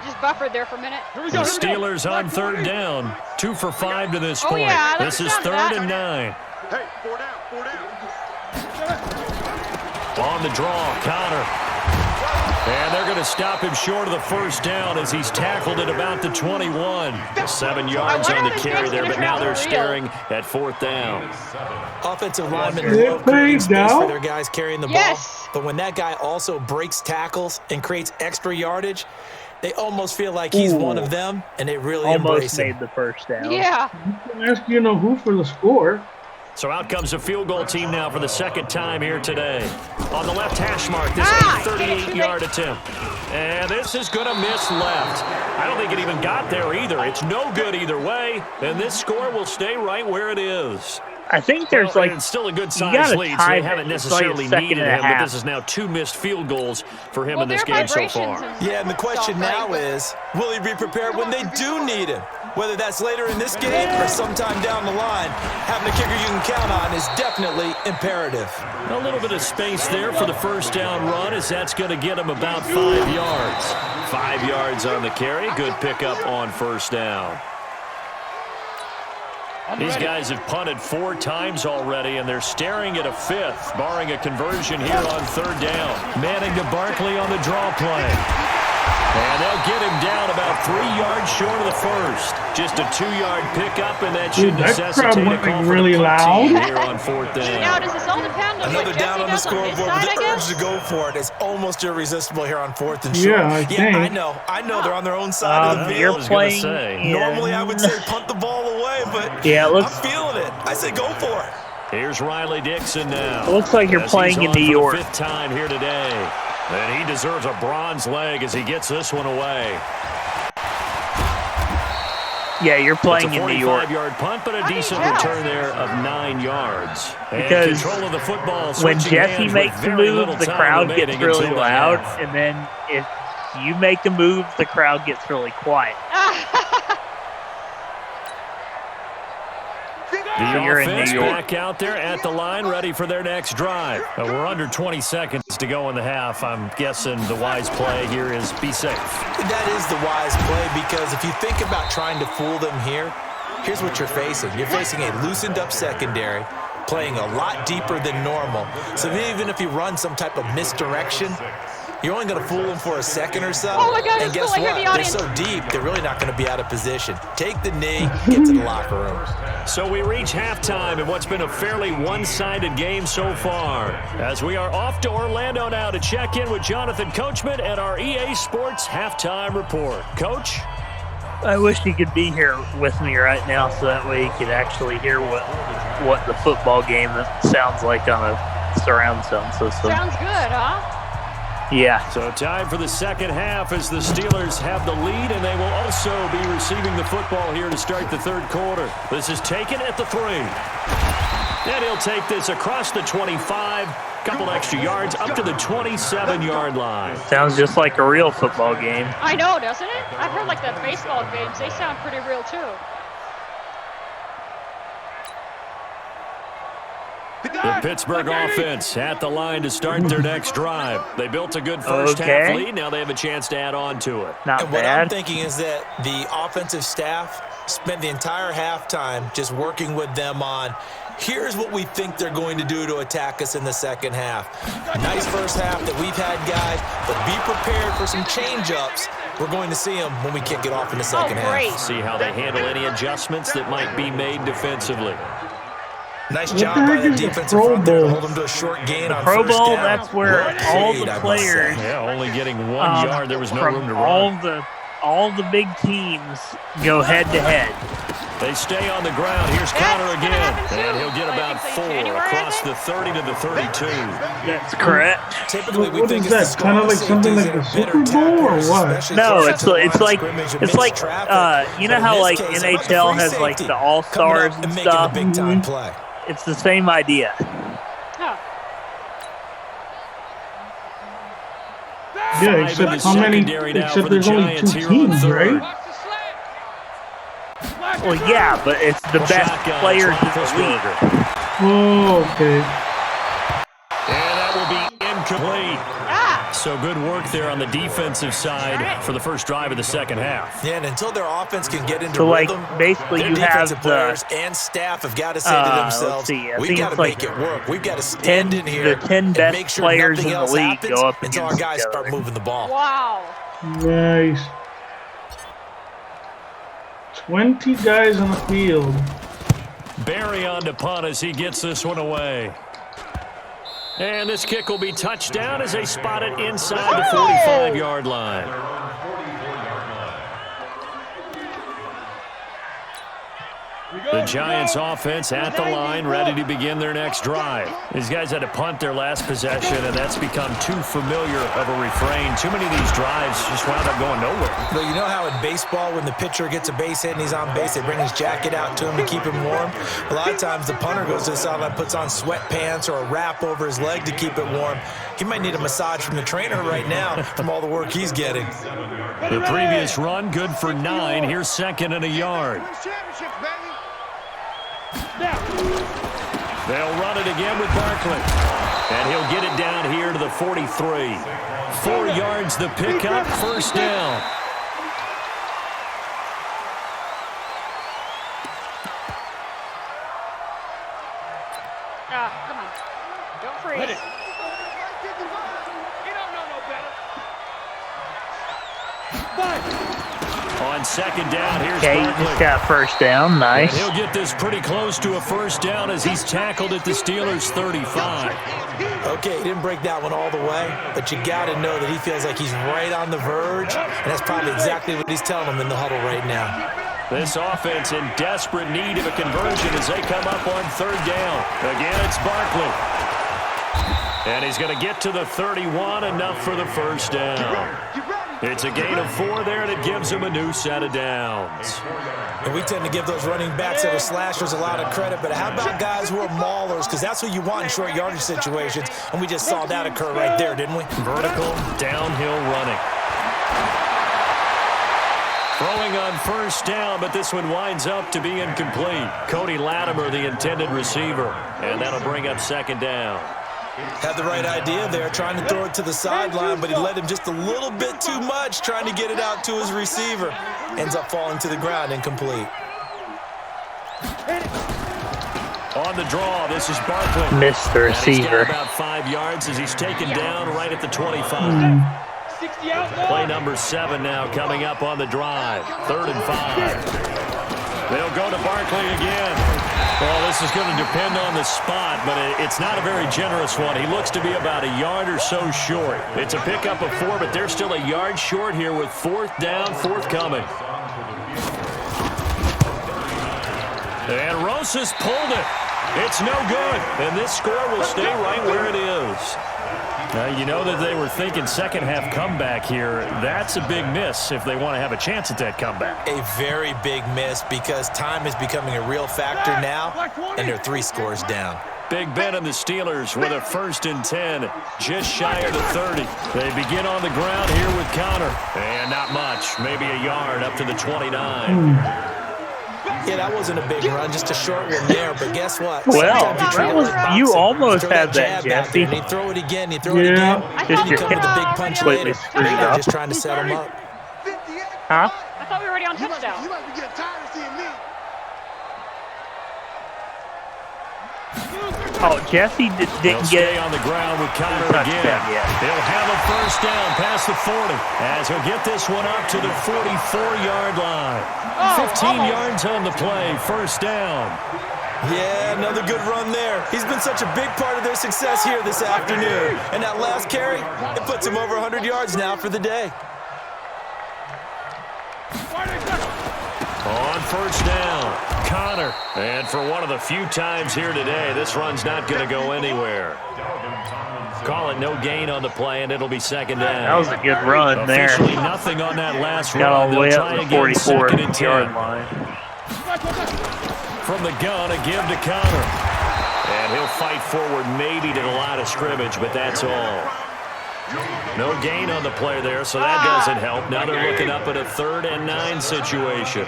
Just buffered there for a minute. The Steelers on third down. 2 for 5 to this Oh, point. yeah, I like This the is sound of 3rd that. and 9. Hey, 4 down, 4 down. On the draw, Connor. And they're going to stop him short of the first down as he's tackled at about the 21. 7 yards on the carry there, but now they're staring at 4th down. Offensive linemen love creating space for their guys carrying the ball. But when that guy also breaks tackles and creates extra yardage, they almost feel like he's one of them, and they really embrace him. Almost made the first down. Yeah. You can ask who for the score. So out comes a field goal team now for the second time here today. On the left hash mark, this is a 38-yard attempt. And this is going to miss left. I don't think it even got there either. It's no good either way, and this score will stay right where it is. I think there's it's still a good size lead, so they haven't necessarily needed him, but this is now 2 missed field goals for him in this game so far. Yeah, and the question now is, will he be prepared when they do need him? Whether that's later in this game or sometime down the line, having a kicker you can count on is definitely imperative. A little bit of space there for the first down run, as that's going to get him about 5 yards. 5 yards on the carry. Good pickup on first down. These guys have punted 4 times already, and they're staring at a 5th, barring a conversion here on 3rd down. Manning to Barkley on the draw play. And they'll get him down about 3 yards short of the first. Just a 2-yard pickup, and that should necessitate a call for the punt team here on 4th down. Now, does this all depend on another what down Jesse on the does scoreboard, on his side, but the I urge guess? to go for it is almost irresistible here on 4th and short. Yeah, I think. I know they're on their own side of the field. You're playing Normally, I would say punt the ball away, but I'm feeling it. I say go for it. Here's Riley Dixon now. It looks like you're playing in New York. 5th time here today. And he deserves a bronze leg as he gets this one away. Yeah, you're playing in New York. It's a 45-yard punt, but a decent return there of 9 yards. Because control of the football, when Jesse makes a move, the crowd gets really loud, and then if you make a move, the crowd gets really quiet. The offense back out there at the line, ready for their next drive. We're under 20 seconds to go in the half. I'm guessing the wise play here is be safe. That is the wise play, because if you think about trying to fool them here, here's what you're facing. You're facing a loosened up secondary, playing a lot deeper than normal. So even if you run some type of misdirection, you're only going to fool them for a second or so. Oh my God, and guess cool. what? They're so deep, they're really not going to be out of position. Take the knee, get to the locker room. So we reach halftime in what's been a fairly one-sided game so far, as we are off to Orlando now to check in with Jonathan Coachman at our EA Sports Halftime Report. Coach? I wish he could be here with me right now so that way he could actually hear what the football game sounds like on a surround sound system. Sounds good, huh? Yeah. So time for the second half as the Steelers have the lead, and they will also be receiving the football here to start the 3rd quarter. This is taken at the 3. And he'll take this across the 25, couple extra yards, up to the 27-yard line. Sounds just like a real football game. I know, doesn't it? I've heard like the baseball games. They sound pretty real, too. The Pittsburgh offense at the line to start their next drive. They built a good first half lead. Now they have a chance to add on to it. Not and bad. What I'm thinking is that the offensive staff spent the entire halftime just working with them on, here's what we think they're going to do to attack us in the second half. Nice first half that we've had, guys, but be prepared for some change-ups. We're going to see them when we kick it off in the second half. See how they handle any adjustments that might be made defensively. Nice job by the defensive front there to hold them to a short gain on Pro first Bowl, down. that's where all the players... Yeah, only getting 1 yard. There was no room to run. All the big teams go head-to-head. They stay on the ground. Here's Connor again. And he'll get about 4 across the 30 to the 32. That's correct. Typically, we What think is it's that? Kind of like something like the Super Bowl or what? No, it's like you know how like NHL has like the All-Stars and stuff? Big time play. It's the same idea. Huh. Yeah, except how many? Except there's only 2 teams, right? Well, yeah, but it's the best players in the league. Oh, okay. And that will be incomplete. So good work there on the defensive side for the first drive of the second half. Yeah, and until their offense can get into So, like, rhythm, basically their you have defensive the players and staff have got to say to themselves, we've got to make it work. We've got to stand in here the 10 and best make sure players nothing in the else league happens go up until our against guys each start other. moving the ball. Wow. Nice. 20 guys on the field. Barry on to punt as he gets this one away. And this kick will be touchdown as they spot it inside the 45-yard line. The Giants offense at the line, ready to begin their next drive. These guys had to punt their last possession, and that's become too familiar of a refrain. Too many of these drives just wound up going nowhere. But you know how in baseball, when the pitcher gets a base hit and he's on base, they bring his jacket out to him to keep him warm? A lot of times the punter goes to the sideline, puts on sweatpants or a wrap over his leg to keep it warm. He might need a massage from the trainer right now from all the work he's getting. The previous run, good for 9. Here's second and a yard. They'll run it again with Barkley. And he'll get it down here to the 43. 4 yards the pickup, first down. Come on. Don't freeze. On second down, here's Okay, he Barkley. just got first down. Nice. And he'll get this pretty close to a first down as he's tackled at the Steelers' 35. Okay, he didn't break that one all the way, but you got to know that he feels like he's right on the verge, and that's probably exactly what he's telling them in the huddle right now. This offense in desperate need of a conversion as they come up on third down. Again, it's Barkley. And he's going to get to the 31, enough for the first down. It's a gain of 4 there, and it gives him a new set of downs. And we tend to give those running backs that are slashers a lot of credit, but how about guys who are maulers? Because that's what you want in short yardage situations, and we just saw that occur right there, didn't we? Vertical, downhill running. Throwing on first down, but this one winds up to be incomplete. Cody Latimer, the intended receiver, and that'll bring up second down. Had the right idea there, trying to throw it to the sideline, but he led him just a little bit too much, trying to get it out to his receiver. Ends up falling to the ground, incomplete. On the draw, this is Barkley. Missed the receiver. He's got about 5 yards as he's taken down right at the 25. Play number 7 now coming up on the drive. 3rd and 5. They'll go to Barkley again. Well, this is going to depend on the spot, but it's not a very generous one. He looks to be about a yard or so short. It's a pickup of 4, but they're still a yard short here with 4th down, forthcoming. And Rosas pulled it. It's no good, and this score will stay right where it is. Now, you know that they were thinking second-half comeback here. That's a big miss if they want to have a chance at that comeback. A very big miss because time is becoming a real factor now, and they're 3 scores down. Big Ben and the Steelers with a 1st and 10, just shy of the 30. They begin on the ground here with Connor. And not much, maybe a yard up to the 29. Yeah, that wasn't a big run, just a short one there. But guess what? Well, you almost had that, Jesse. And you throw it again, you throw it again. Then you come with a big punch later. They're just trying to set them up. Huh? I thought we were already on touchdown. You must be getting tired of seeing me. Oh, Jesse didn't stay get on the ground with Connor again. He'll have a first down past the 40 as he'll get this one up to the 44-yard line. 15 yards on the play, first down. Yeah, another good run there. He's been such a big part of their success here this afternoon. And that last carry, it puts him over 100 yards now for the day. On first down, Connor. And for one of the few times here today, this run's not going to go anywhere. Call it no gain on the play, and it'll be second down. That was a good run there. Officially nothing on that last run. Got all the way up They'll to try the again, 44-yard line. From the gun, a give to Connor. And he'll fight forward maybe to the line of scrimmage, but that's all. No gain on the play there, so that doesn't help. Now they're looking up at a 3rd and 9 situation.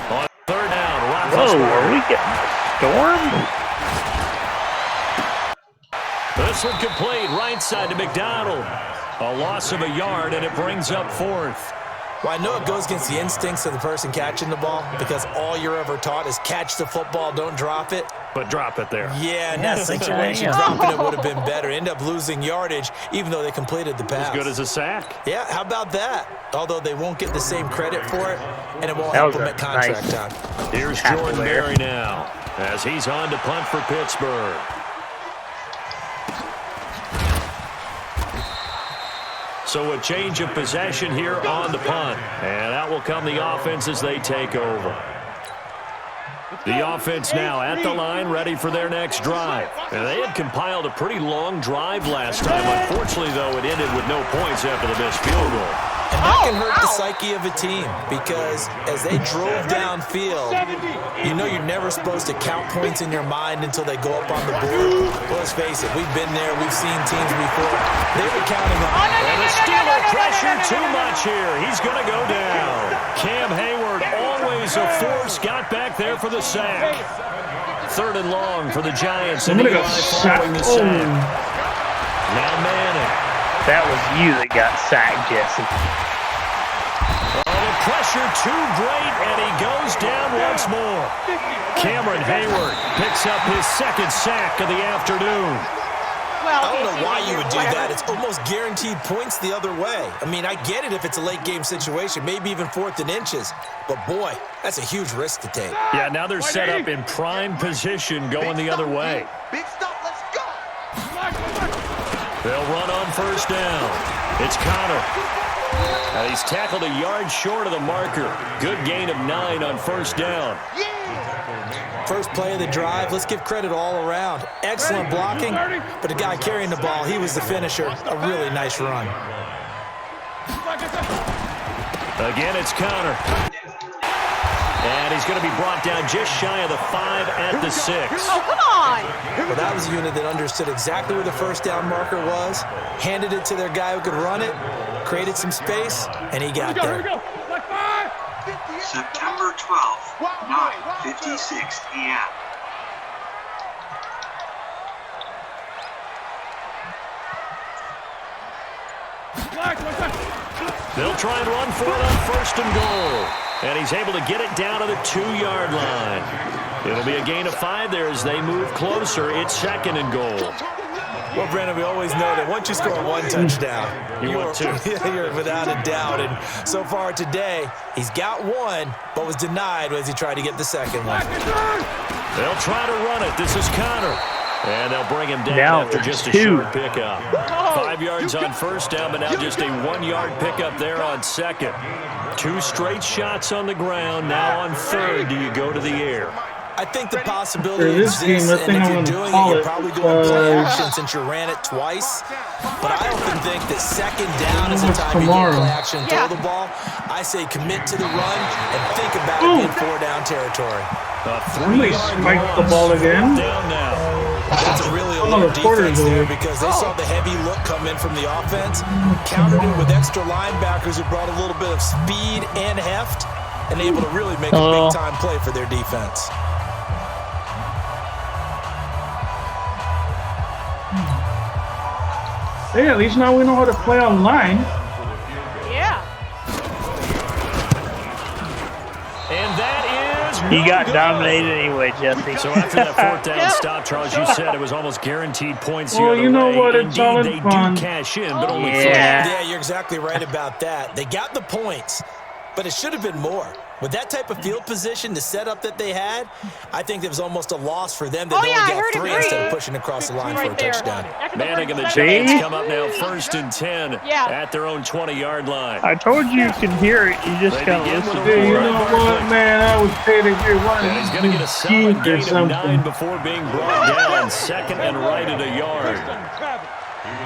On 3rd down, whoa, are we getting stormed? This one complete, right side to McDonald. A loss of a yard, and it brings up 4th. Well, I know it goes against the instincts of the person catching the ball because all you're ever taught is catch the football, don't drop it. But drop it there. Yeah, in that situation, dropping it would have been better. End up losing yardage, even though they completed the pass. As good as a sack. Yeah, how about that? Although they won't get the same credit for it, and it won't help them at contract time. Here's Jordan Berry now, as he's on to punt for Pittsburgh. So a change of possession here on the punt. And out will come the offense as they take over. The offense now at the line, ready for their next drive. And they had compiled a pretty long drive last time. Unfortunately, though, it ended with no points after the missed field goal. And that can hurt the psyche of a team because as they drove downfield, you know you're never supposed to count points in your mind until they go up on the board. Well, let's face it, we've been there. We've seen teams before. They were counting them. And the Steeler pressure too much here. He's going to go down. Cam Hayward, always a force, got back there for the sack. 3rd and long for the Giants. And Eli following the sack. Now Manning. That was you that got sacked, Jesse. Oh, the pressure too great, and he goes down once more. Cameron Hayward picks up his 2nd sack of the afternoon. Well, I don't know why you would do that. It's almost guaranteed points the other way. I mean, I get it if it's a late game situation, maybe even 4th and inches. But, boy, that's a huge risk to take. Yeah, now they're set up in prime position going the other way. Big stop, let's go. They'll run on 1st down. It's Connor. And he's tackled a yard short of the marker. Good gain of 9 on 1st down. First play of the drive, let's give credit all around. Excellent blocking, but the guy carrying the ball, he was the finisher. A really nice run. Again, it's Connor. And he's going to be brought down just shy of the 5 at the 6. Oh, come on! Well, that was a unit that understood exactly where the 1st down marker was, handed it to their guy who could run it, created some space, and he got there. September 12th, 9:56 p.m. They'll try and run for it on 1st and goal. And he's able to get it down to the 2-yard line. It'll be a gain of 5 there as they move closer. It's 2nd and goal. Well, Brandon, we always know that once you score 1 touchdown, want 2. You're without a doubt. And so far today, he's got 1, but was denied as he tried to get the 2nd one. They'll try to run it. This is Connor. And they'll bring him down after just a short pickup. 5 yards on 1st down, but now just a 1-yard pickup there on 2nd. 2 straight shots on the ground. Now on 3rd, do you go to the air? I think the possibility exists, and if you're doing it, you're probably going play action since you ran it twice. But I often think that 2nd down is the time you get play action and throw the ball. I say commit to the run and think about it in 4-down territory. Somebody spiked the ball again. Down now. That's a really alert defense there because they saw the heavy look come in from the offense, countered it with extra linebackers who brought a little bit of speed and heft, and able to really make a big-time play for their defense. Hey, at least now we know how to play online. Yeah. And that is... You got dominated anyway, Jesse. So after that 4th down stop, Charles, you said it was almost guaranteed points the other you know way. what? It's all in Indeed, they fun. do cash in, but only 3. Yeah, you're exactly right about that. They got the points, but it should have been more. With that type of field position, the setup that they had, I think it was almost a loss for them that they only got 3 instead of pushing across the line for a touchdown. Manning and the Giants come up now 1st and 10 at their own 20-yard line. I told you could hear it. You just gotta listen. Hey, you know what, man? I was paid to hear one. And he's going to get a solid gain of 9 before being brought down. 2nd and right at a yard.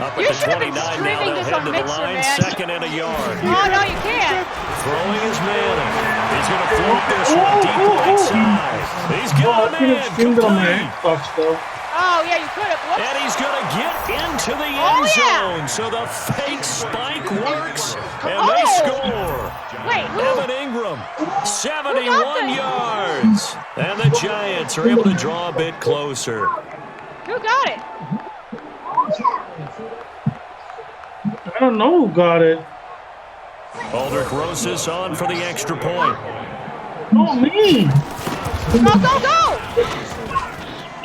Up at the 29 now, they'll head to the line. 2nd and a yard. Oh, no, you can't. Throwing his Manning. He's going to float this one deep right side. He's got a man complete. Oh, yeah, you could have. And he's going to get into the end zone. So the fake spike works, and they score. Wait, who? Evan Ingram, 71 yards. And the Giants are able to draw a bit closer. Who got it? I don't know who got it. Aldrich Rosas on for the extra point. Oh, me. Go, go, go!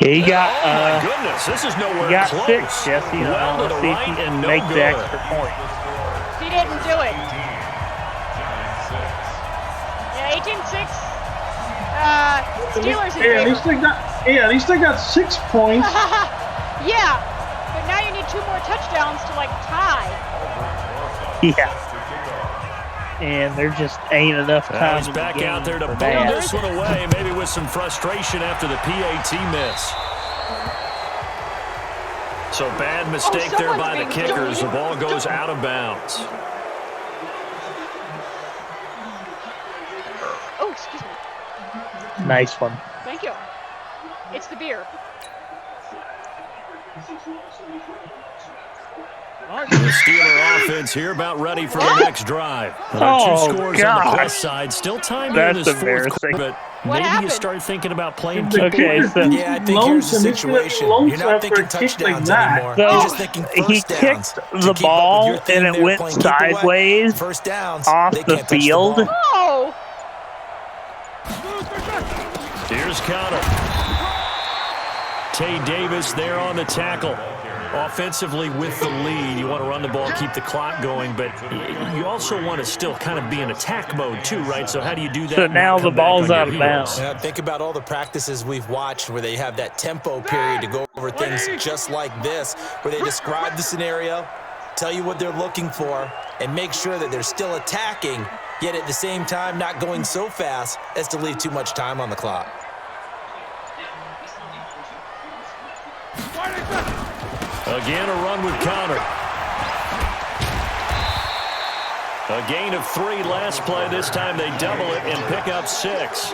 Yeah, he got, Oh, my goodness, this is nowhere he got close. 6, Jesse. Well to Let's the see if right he and can no make the good. extra point. He didn't do it. Yeah, 18-6. Steelers in Hey, at favor. least I got 6 points. Yeah, but now you need 2 more touchdowns to, like, tie. Yeah. And there just ain't enough time. He's back out there to for pull that. this one away, maybe with some frustration after the PAT miss. So bad mistake there by the kickers. The ball goes out of bounds. Oh, excuse me. Nice one. Thank you. It's the beer. The Steeler offense here about ready for the next drive. There are 2 scores on the plus side. Still time here in this fourth quarter, but maybe you start thinking about playing keeper. Okay, so Yeah, I think here's the situation. You're not thinking touchdowns anymore. So You're just thinking he first downs. kicked the ball and it went sideways First downs, off they the can't touch field. the ball. Oh! Here's Connor. Tay Davis there on the tackle. Offensively with the lead, you want to run the ball, keep the clock going, but you also want to still kind of be in attack mode too, right? So how do you do that? So now the ball's out of bounds. Yeah, think about all the practices we've watched where they have that tempo period to go over things just like this, where they describe the scenario, tell you what they're looking for, and make sure that they're still attacking, yet at the same time not going so fast as to leave too much time on the clock. Again, a run with Connor. A gain of 3 last play. This time they double it and pick up 6.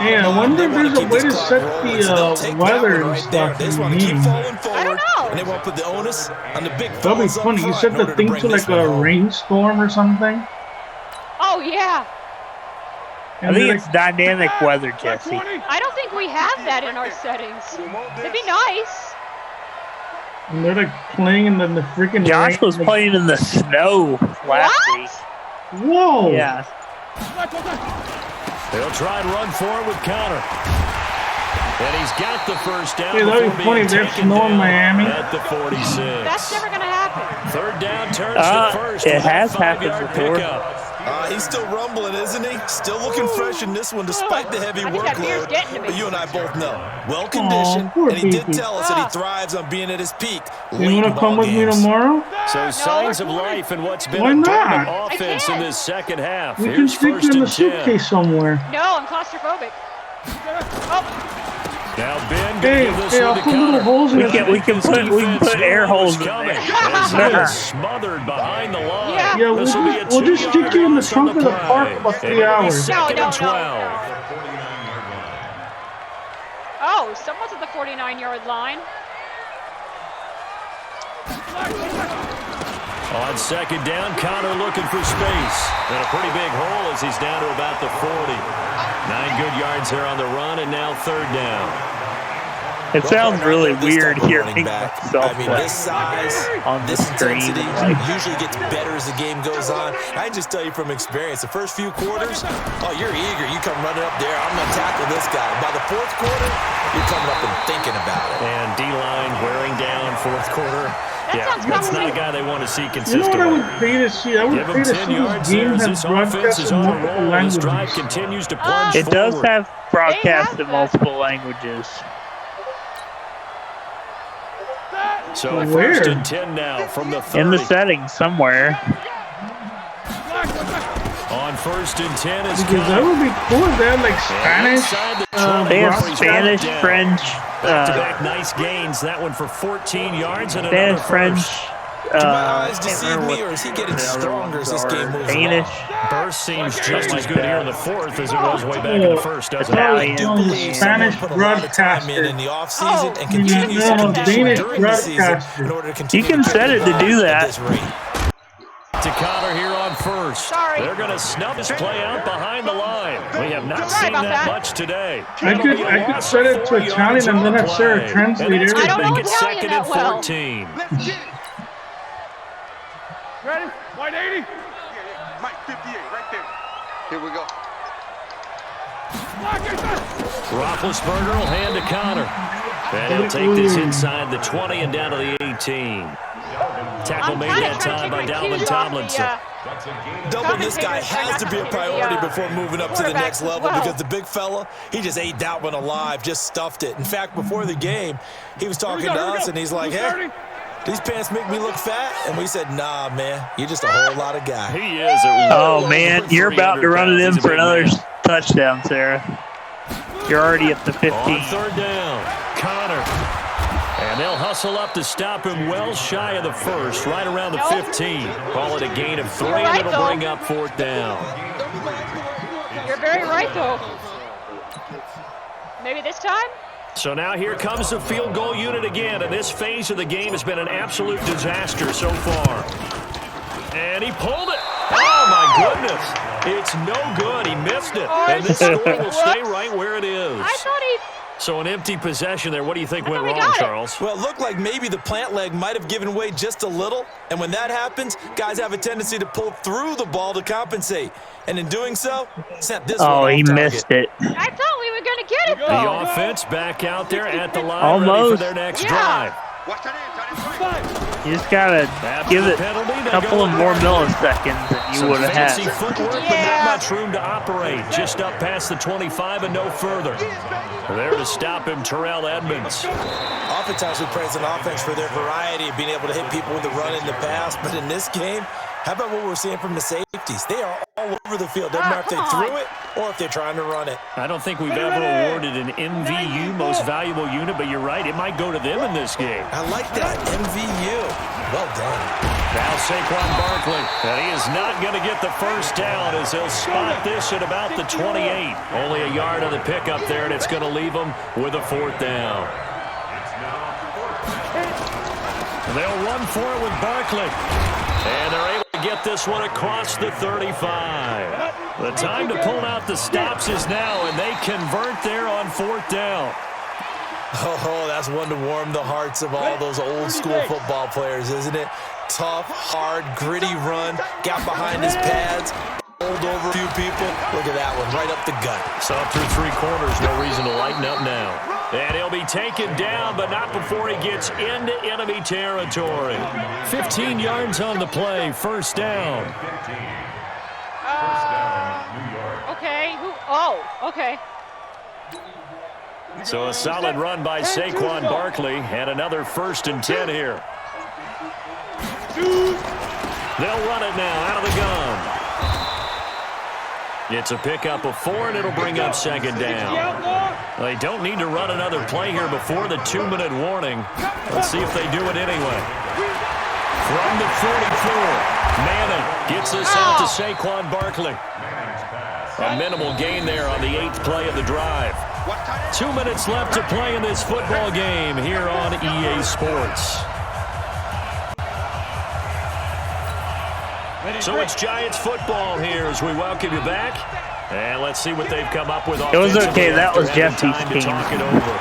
Yeah, I wonder if there's a way to set the weather and stuff. They just want to keep falling forward. I don't know. And they want to put the onus on the big That'd be fellas up funny. You front set in the order to thing bring to this like one a home. rainstorm or something. Oh, yeah. I think it's dynamic weather, Jesse. I don't think we have that in our settings. It'd be nice. And they're like playing in the freaking Josh rain. was playing in the snow last week. Whoa! Yeah. They'll try and run for it with Connor. And he's got the first down. Hey, that'd be before funny being if there's taken snow in down Miami. At the 46. That's never going to happen. 3rd down turns to first. It with a has happened 5-yard before. pickup. He's still rumbling, isn't he? Still looking fresh in this one despite the heavy I think that beer's workload. getting to me. But you and I both know. Well-conditioned, poor and he did baby. tell us that he thrives on being at his peak. You wanna come with me tomorrow? So signs of life in what's been Why a dominant not? offense in this second half. We can Here's stick first you in the and 10. suitcase somewhere. No, I'm claustrophobic. Oh, Now Ben gonna Hey, give this hey, one I'll to put little Connor. holes in We it. can put air holes in Coming there. as he is smothered behind the line. Yeah. Yeah, This will be a we'll just 2-yard stick you in the loss on trunk of the play. park for 3 It'll be hours. second No, and 12. Oh, someone's at the 49-yard line. On second down, Connor looking for space. And a pretty big hole as he's down to about the 40. 9 good yards there on the run, and now 3rd down. It sounds really weird hearing back. myself I mean, play this size, on the this screen. intensity Like, usually gets better as the game goes on. I just tell you from experience, the first few quarters, oh, you're eager. You come running up there. I'm going to tackle this guy. By the 4th quarter, you're coming up and thinking about it. And D-line wearing down 4th quarter. That sounds That's not a promising. guy they want to see You know consistently. what I would pay to see? I would Give him pay to 10 see yards this there game as have this offense broadcast is in on a multiple roll. This drive languages. continues to plunge it does forward. have broadcast They in have multiple languages. So Where? 1st and 10 now from the 30. In the settings somewhere. On 1st and 10 is Because that would be cool if they had like Spanish. inside the 20. They have broadcast. Spanish, down. French, Back-to-back nice gains. That one for 14 yards and Spanish, another French. first. Do my eyes can't deceive remember me, what or is he getting the other stronger as ones this game are. moves Danish. Burst seems just as good here in the 4th as it was way back in the 1st, doesn't it? Italian. I do Oh, believe Spanish someone put a lot of time broadcaster. in the offseason and Oh, continues no, to do Danish during the season broadcaster. in order to continue can to set keep it to do alive that. at this rate. To Connor here on 1st. Sorry. They're going to snub his play out behind the line. We have not Sorry seen about that that. much today. I That'll could be a loss set of it to 4 Italian yards and on then the I'd start play. translate And that's I gonna don't know make it Italian 2nd that and well. 14. 58, right there. Here we go. Roethlisberger will hand to Connor. And he'll take this inside the 20 and down to the 18. Tackle made that time by Dalvin Tomlinson. Doubling this guy has to be a priority before moving up to the next level because the big fella, he just ate that one alive, just stuffed it. In fact, before the game, he was talking to us, and he's like, hey, these pants make me look fat. And we said, nah, man, you're just a whole lot of guy. He is. Oh, man, you're about to run it in for another touchdown, Sarah. You're already at the 15. On third down, Connor. And they'll hustle up to stop him well shy of the first, right around the 15. Call it a gain of 3, and it'll bring up fourth down. You're very right, though. Maybe this time? So now here comes the field goal unit again, and this phase of the game has been an absolute disaster so far. And he pulled it. Oh, my goodness. It's no good. He missed it. And this score will stay right where it is. I thought he... So an empty possession there. What do you think went wrong, Charles? Well, it looked like maybe the plant leg might have given way just a little. And when that happens, guys have a tendency to pull through the ball to compensate. And in doing so, sent this one off target. He missed it. I thought we were going to get it, though. The offense back out there at the line ready for their next drive. You just got to give it a couple of more milliseconds than you would have had. Fancy footwork, but not much room to operate. Just up past the 25 and no further. There to stop him, Terrell Edmonds. Oftentimes we praise an offense for their variety of being able to hit people with the run in the pass. But in this game, how about what we're seeing from the safeties? They are all over the field. Doesn't matter if they threw it or if they're trying to run it. I don't think we've ever awarded an MVU, most valuable unit, but you're right. It might go to them in this game. I like that, MVU. Well done. Now Saquon Barkley, and he is not going to get the first down as they'll spot this at about the 28. Only a yard on the pickup there, and it's going to leave them with a fourth down. And they'll run for it with Barkley. And they're able to get this one across the 35. The time to pull out the stops is now, and they convert there on fourth down. Oh, that's one to warm the hearts of all those old school football players, isn't it? Tough, hard, gritty run, got behind his pads, pulled over a few people. Look at that one, right up the gut. So up through 3 quarters, no reason to lighten up now. And he'll be taken down, but not before he gets into enemy territory. 15 yards on the play, first down. Okay. Oh, okay. So a solid run by Saquon Barkley, and another 1st and 10 here. They'll run it now out of the gun. It's a pickup of 4, and it'll bring up 2nd down. They don't need to run another play here before the 2-minute warning. Let's see if they do it anyway. From the 44, Manning gets this out to Saquon Barkley. A minimal gain there on the 8th play of the drive. 2 minutes left to play in this football game here on EA Sports. So it's Giants football here as we welcome you back. And let's see what they've come up with. It was okay. That was Jesse's team. Talk it over.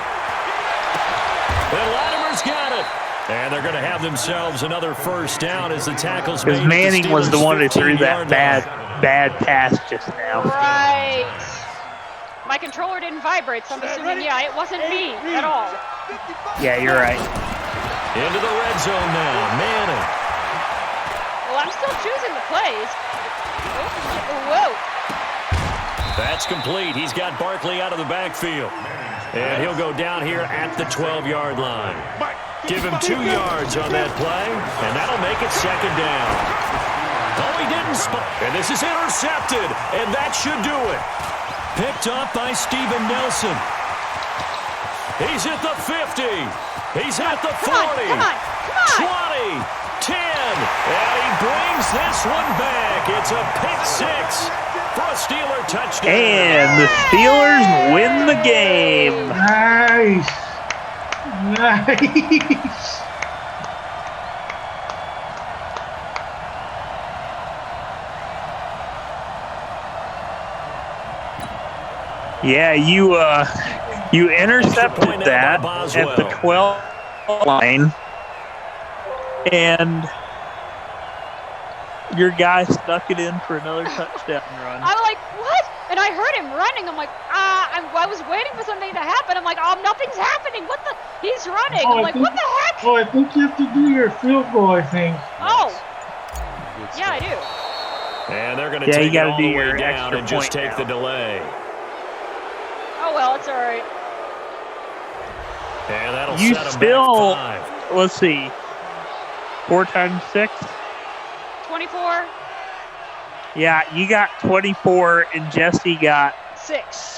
And Latimer's got it. And they're going to have themselves another first down as the tackles made. Because Manning was the one who threw that bad pass just now. Right. My controller didn't vibrate, so I'm assuming, yeah, it wasn't me at all. Yeah, you're right. Into the red zone now, Manning. Well, I'm still choosing the plays. Whoa. That's complete. He's got Barkley out of the backfield. And he'll go down here at the 12-yard line. Give him 2 yards on that play, and that'll make it 2nd down. Oh, he didn't spot. And this is intercepted, and that should do it. Picked up by Steven Nelson. He's at the 50. He's at the 40. Come on. 20. 10. And he brings this one back. It's a pick 6 for a Steeler touchdown. And the Steelers win the game. Nice. Yeah, you intercepted that at the 12 line, and Your guy snuck it in for another touchdown run. I'm like, what? And I heard him running. I'm like, I was waiting for something to happen. I'm like, oh, nothing's happening. What the? He's running. I'm like, what the heck? Oh, I think you have to do your field goal, I think. Oh. Yeah, I do. And they're going to take it all the way down and just take the delay. Oh, well, it's all right. And that'll you set them still, back 5. Let's see, 4 times 6? 24. Yeah, you got 24, and Jesse got 6.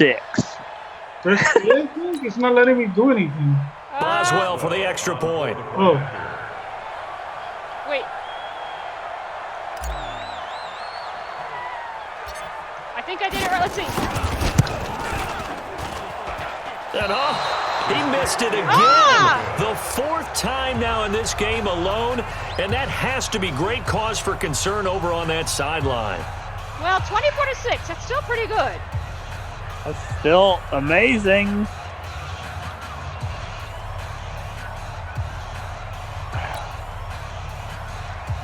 That's it? It's not letting me do anything. Boswell for the extra point. Oh. Wait. I think I did it right. Let's see. And he missed it again. The 4th time now in this game alone, and that has to be great cause for concern over on that sideline. Well, 24-6. That's still pretty good. That's still amazing.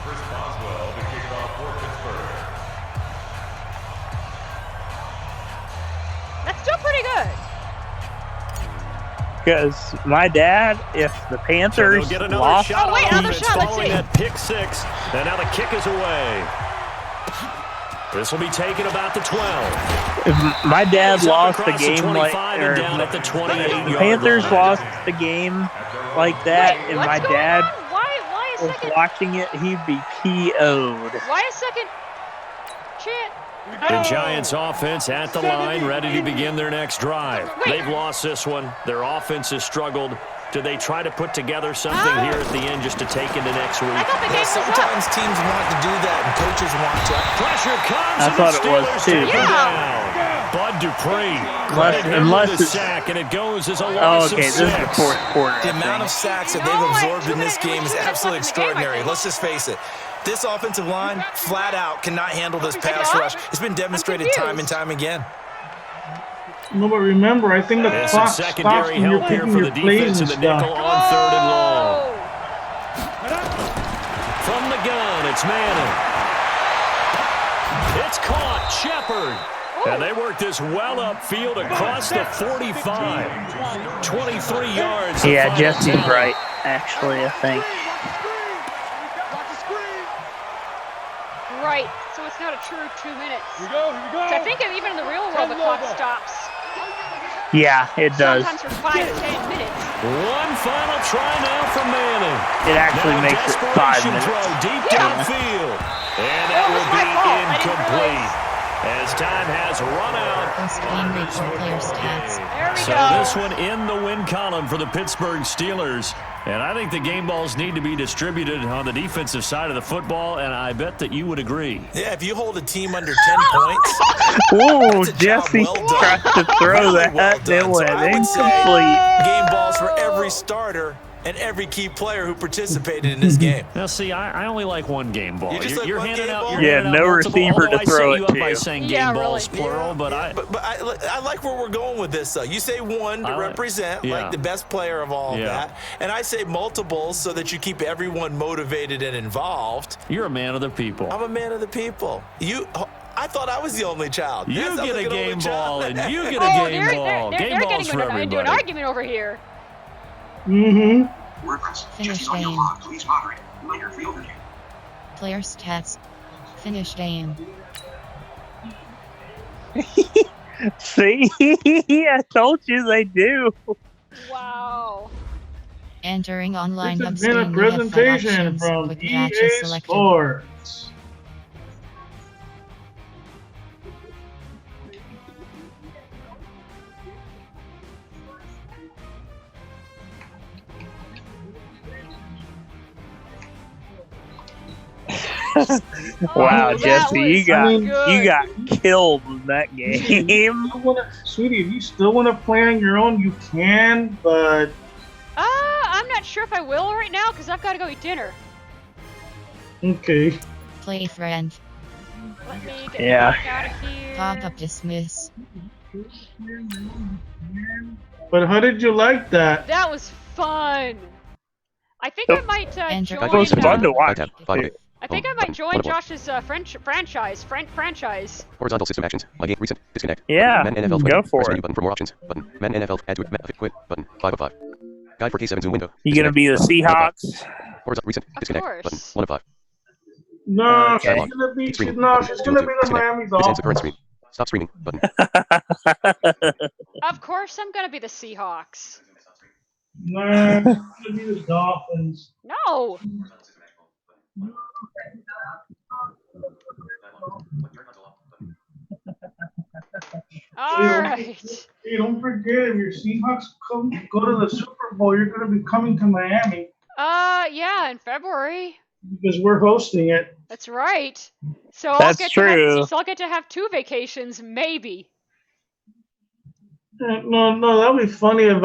Chris Boswell to kick it off for Pittsburgh. That's still pretty good. Because my dad, if the Panthers so get another lost, shot another shot. Let's see. That pick 6, and now the kick is away. This will be taken about the 12. If my dad lost the game like, or down at the 28 the Panthers lost the game like that, and my dad was watching it, he'd be PO'd. Why a second? Chant. The Giants offense at the line, ready to begin their next drive. They've lost this one. Their offense has struggled. Do they try to put together something here at the end just to take into next week? Sometimes teams want to do that and coaches want to. Pressure comes. I thought it was too. Bud Dupree. Unless it's a sack, and it goes as a loss of 6. This is the 4th quarter. The amount of sacks that they've absorbed in this game is absolutely extraordinary. Let's just face it. This offensive line, flat out, cannot handle this pass rush. It's been demonstrated time and time again. No, but remember, I think the clock stops when you're picking your plays and stuff. On 3rd and long. From the gun, it's Manning. It's caught, Shepard. And they work this well upfield across the 45. 23 yards. Yeah, Jesse's right, actually, I think. Right, so it's not a true 2 minutes. Here we go. So I think even in the real world, the clock stops. Yeah, it does. Sometimes for 5 to 10 minutes. One final try now from Manning. It actually makes it 5 minutes. Throw deep downfield. And that will be incomplete. As time has run out. So this one in the win column for the Pittsburgh Steelers. And I think the game balls need to be distributed on the defensive side of the football, and I bet that you would agree. Yeah, if you hold a team under 10 points. Ooh, Jesse tried to throw that. It went incomplete. Game balls for every starter and every key player who participated in this game. Now, see, I only like one game ball. You're handing out. No receiver to throw it to. By saying game balls plural, but I like where we're going with this. Though you say one to represent like the best player of all of that, and I say multiples so that you keep everyone motivated and involved. You're a man of the people. I'm a man of the people. I thought I was the only child. You get a game ball, and you get a game ball. They're getting into an argument over here. Mm-hmm. Finish game. Please moderate. Minor field review. Player stats. Finish game. See? I told you they do. Wow. Entering online This has been a presentation from EA Sports. Wow, Jesse, you got killed in that game. Sweetie, if you still want to play on your own, you can, but I'm not sure if I will right now because I've got to go eat dinner. Okay. Play friend. Let me get back out of here. Pop-up dismiss. But how did you like that? That was fun. I think I might join. That was fun to watch. I think I might join Josh's franchise. Horizontal system actions. My game recent. Disconnect. Yeah, Madden NFL 20. go for Press it. menu button for more options. Button. Madden NFL. Add to it. Quit. Button. 5 of 5. Guide for K7 zoom window. You gonna be the Seahawks? Horizontal recent. Disconnect. Button. 1 of 5. No, Okay. she's gonna be. Keep streaming. She's gonna be the Miami This ends the current Dolphins. stream. Stop streaming. Button. Of course, I'm gonna be the Seahawks. No, she's gonna be the Dolphins. No. All right. Hey, don't forget, if your Seahawks go to the Super Bowl, you're gonna be coming to Miami Yeah, in February. because we're hosting it. That's right. So That's true. I'll get to have 2 vacations, maybe. No, that'll be funny if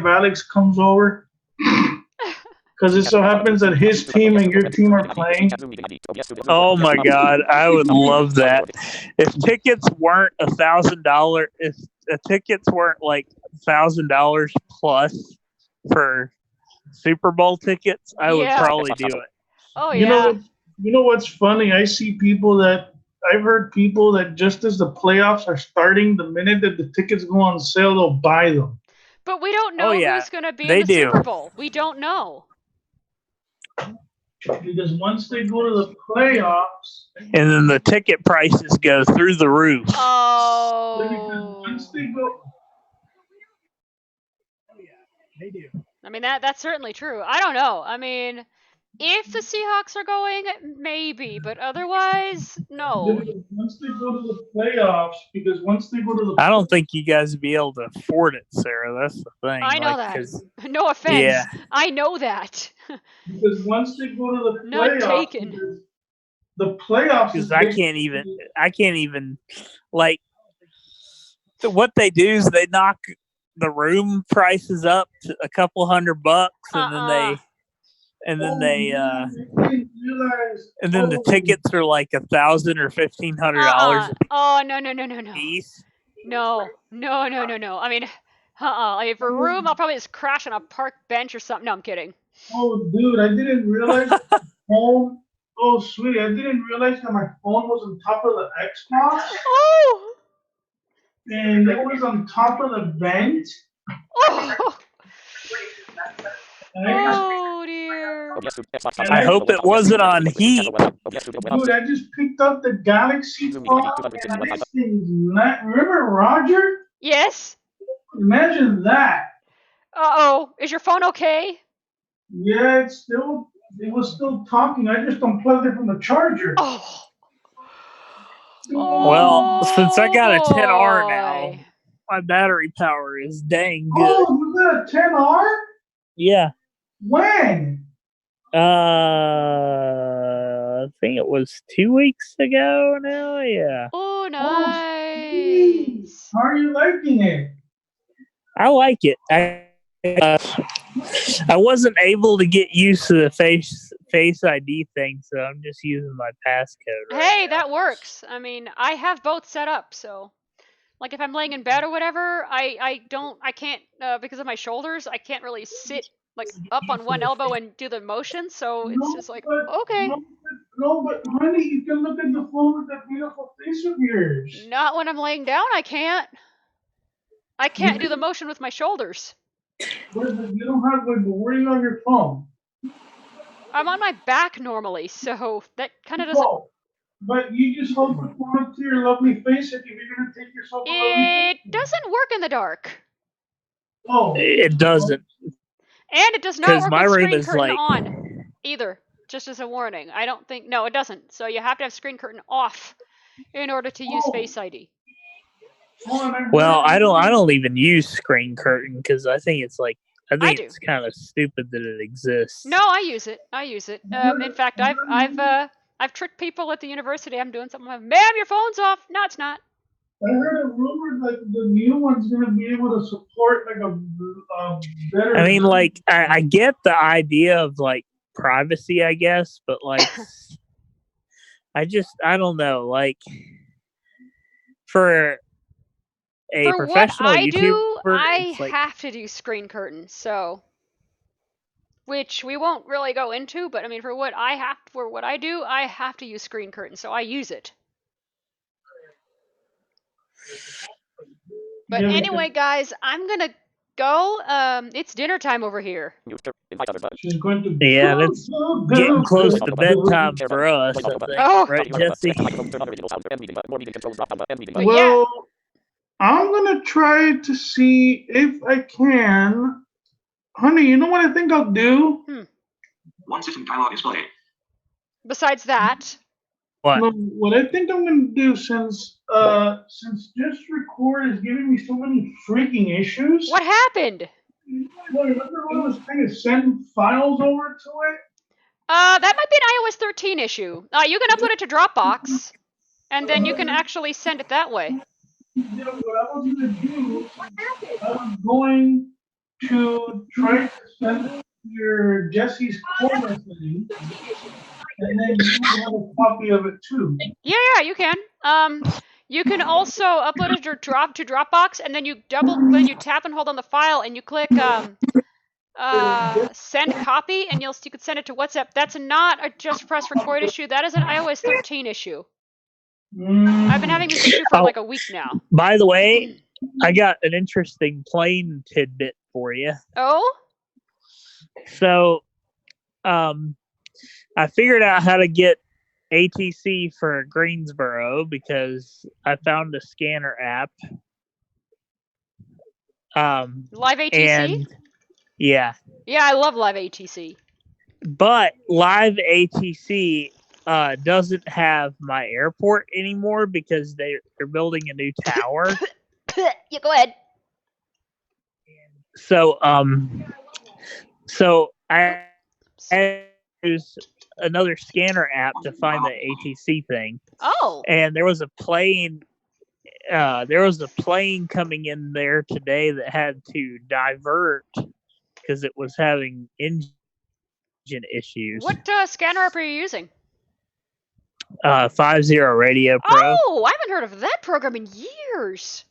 Alex comes over. Because it so happens that his team and your team are playing. Oh my God, I would love that. If tickets weren't $1,000, if tickets weren't like $1,000 plus for Super Bowl tickets, I would probably do it. Oh yeah. You know what's funny? I've heard people that just as the playoffs are starting, the minute that the tickets go on sale, they'll buy them. But we don't know who's going to be They in the do. Super Bowl. We don't know. Because once they go to the playoffs, And then the ticket prices go through the roof. Oh. once they go, They do. I mean, that's certainly true. I don't know. I mean, if the Seahawks are going, maybe, but otherwise, no. once they go to the playoffs, I don't think you guys would be able to afford it, Sarah. That's the thing. I know like, that. No offense. Yeah. I know that. because once they go to the Not playoffs, taken. the playoffs Because I can't even, like, what they do is they knock the room prices up to a couple $100, and then the tickets are like $1,000 or $1,500 Oh, no. a piece. No. I mean, Like, for room, I'll probably just crash on a park bench or something. No, I'm kidding. Oh, dude, I didn't realize my phone. Oh, sweetie, I didn't realize that my phone was on top of the Xbox. Oh! And it was on top of the vent. Oh! Oh, dear. I hope it wasn't on heat. Dude, I just picked up the Galaxy phone, and this thing's not. Remember Roger? Yes? Imagine that. Uh-oh. Is your phone okay? Yeah, it was still talking. I just unplugged it from the charger. Oh. Well, since I got a 10R boy. now, my battery power is dang good. Oh, you got a 10R? Yeah. When? I think it was 2 weeks ago now. Yeah. Oh, nice. How are you liking it? I like it. I wasn't able to get used to the face ID thing, so I'm just using my passcode. Hey, that works. I mean, I have both set up, so like if I'm laying in bed or whatever, I can't because of my shoulders, I can't really sit like up on one elbow and do the motion, so it's just like, okay. No, but honey, you can look at the phone with that beautiful face of yours. Not when I'm laying down, I can't. I can't do the motion with my shoulders. You don't have like where are you on your phone? I'm on my back normally, so that kind of doesn't. No, but you just hold the phone up to your lovely face if you're gonna take yourself a lovely It doesn't work in the dark. Oh, it doesn't. And it does not work my with room screen is curtain like on either. Just as a warning, I don't think. No, it doesn't. So you have to have screen curtain off in order to use Face ID. Well, I don't even use screen curtain because I think it's kind of stupid that it exists. No, I use it. In fact, I've tricked people at the university. I'm doing something. Ma'am, your phone's off. No, it's not. I heard a rumor like the new one's gonna be able to support like a better. I mean, like I get the idea of like privacy, I guess, but like I don't know, like for what professional I YouTuber, do, I like, have to do screen curtain. So which we won't really go into, but I mean, for what I do, I have to use screen curtain, so I use it. But anyway, guys, I'm gonna go. It's dinner time over here. She's going to. Yeah, that's getting close to bedtime for us, I think. Oh. Right, Jesse? But Well, I'm gonna try to see if I can. Honey, you know what I think I'll do? One system dialog display. Besides that, What? No, what I think I'm gonna do, since just record is giving me so many freaking issues. what happened? Well, remember when I was trying to send files over to it? That might be an iOS 13 issue. You can upload it to Dropbox, and then you can actually send it that way. Yeah, what I was gonna do, I was going to try to send your Jesse's corner thing, and then you can have a copy of it too. Yeah, you can. You can also upload it to Dropbox, and then you tap and hold on the file, and you click send copy, and you could send it to WhatsApp. That's not a Just Press Record issue. That is an iOS 13 issue. I've been having this issue for like a week now. By the way, I got an interesting plane tidbit for you. Oh? So, I figured out how to get ATC for Greensboro because I found a scanner app. Live ATC? And yeah. Yeah, I love Live ATC. But Live ATC doesn't have my airport anymore because they're building a new tower. Yeah, go ahead. So I use another scanner app to find the ATC thing. Oh. And there was a plane coming in there today that had to divert because it was having engine issues. What scanner app are you using? 50 Radio Pro. Oh, I haven't heard of that program in years.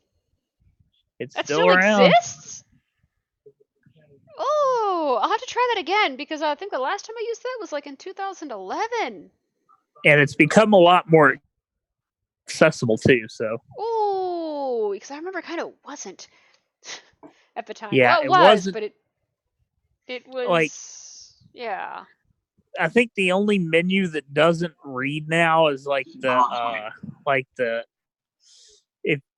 It's that still around. Exists? Oh, I'll have to try that again because I think the last time I used that was like in 2011. And it's become a lot more accessible too. So. Oh, because I remember it kind of wasn't at the time. Yeah, well, it was, wasn't, but it was like, yeah. I think the only menu that doesn't read now is like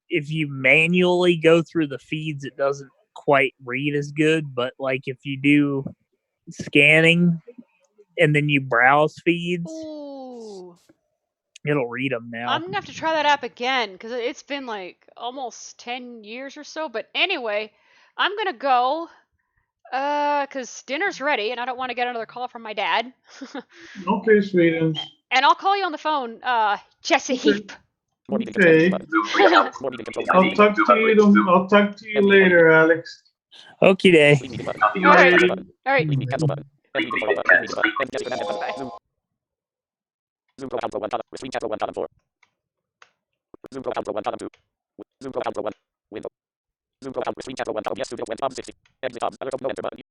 if you manually go through the feeds, it doesn't quite read as good. But like if you do scanning and then you browse feeds, it'll read them now. I'm gonna have to try that app again because it's been like almost 10 years or so. But anyway, I'm gonna go. Because dinner's ready, and I don't want to get another call from my dad. Okay, sweetums. And I'll call you on the phone, Jesse Heap. Okay. I'll talk to you later, Alex. Okie day. All right. Zoom pro outro 1 column. Screen capture 1 column 4. Zoom pro outro 1 column 2. Zoom pro outro 1. Window. Zoom pro outro screen capture 1 column. Yes, studio went 60. Exit no enter button.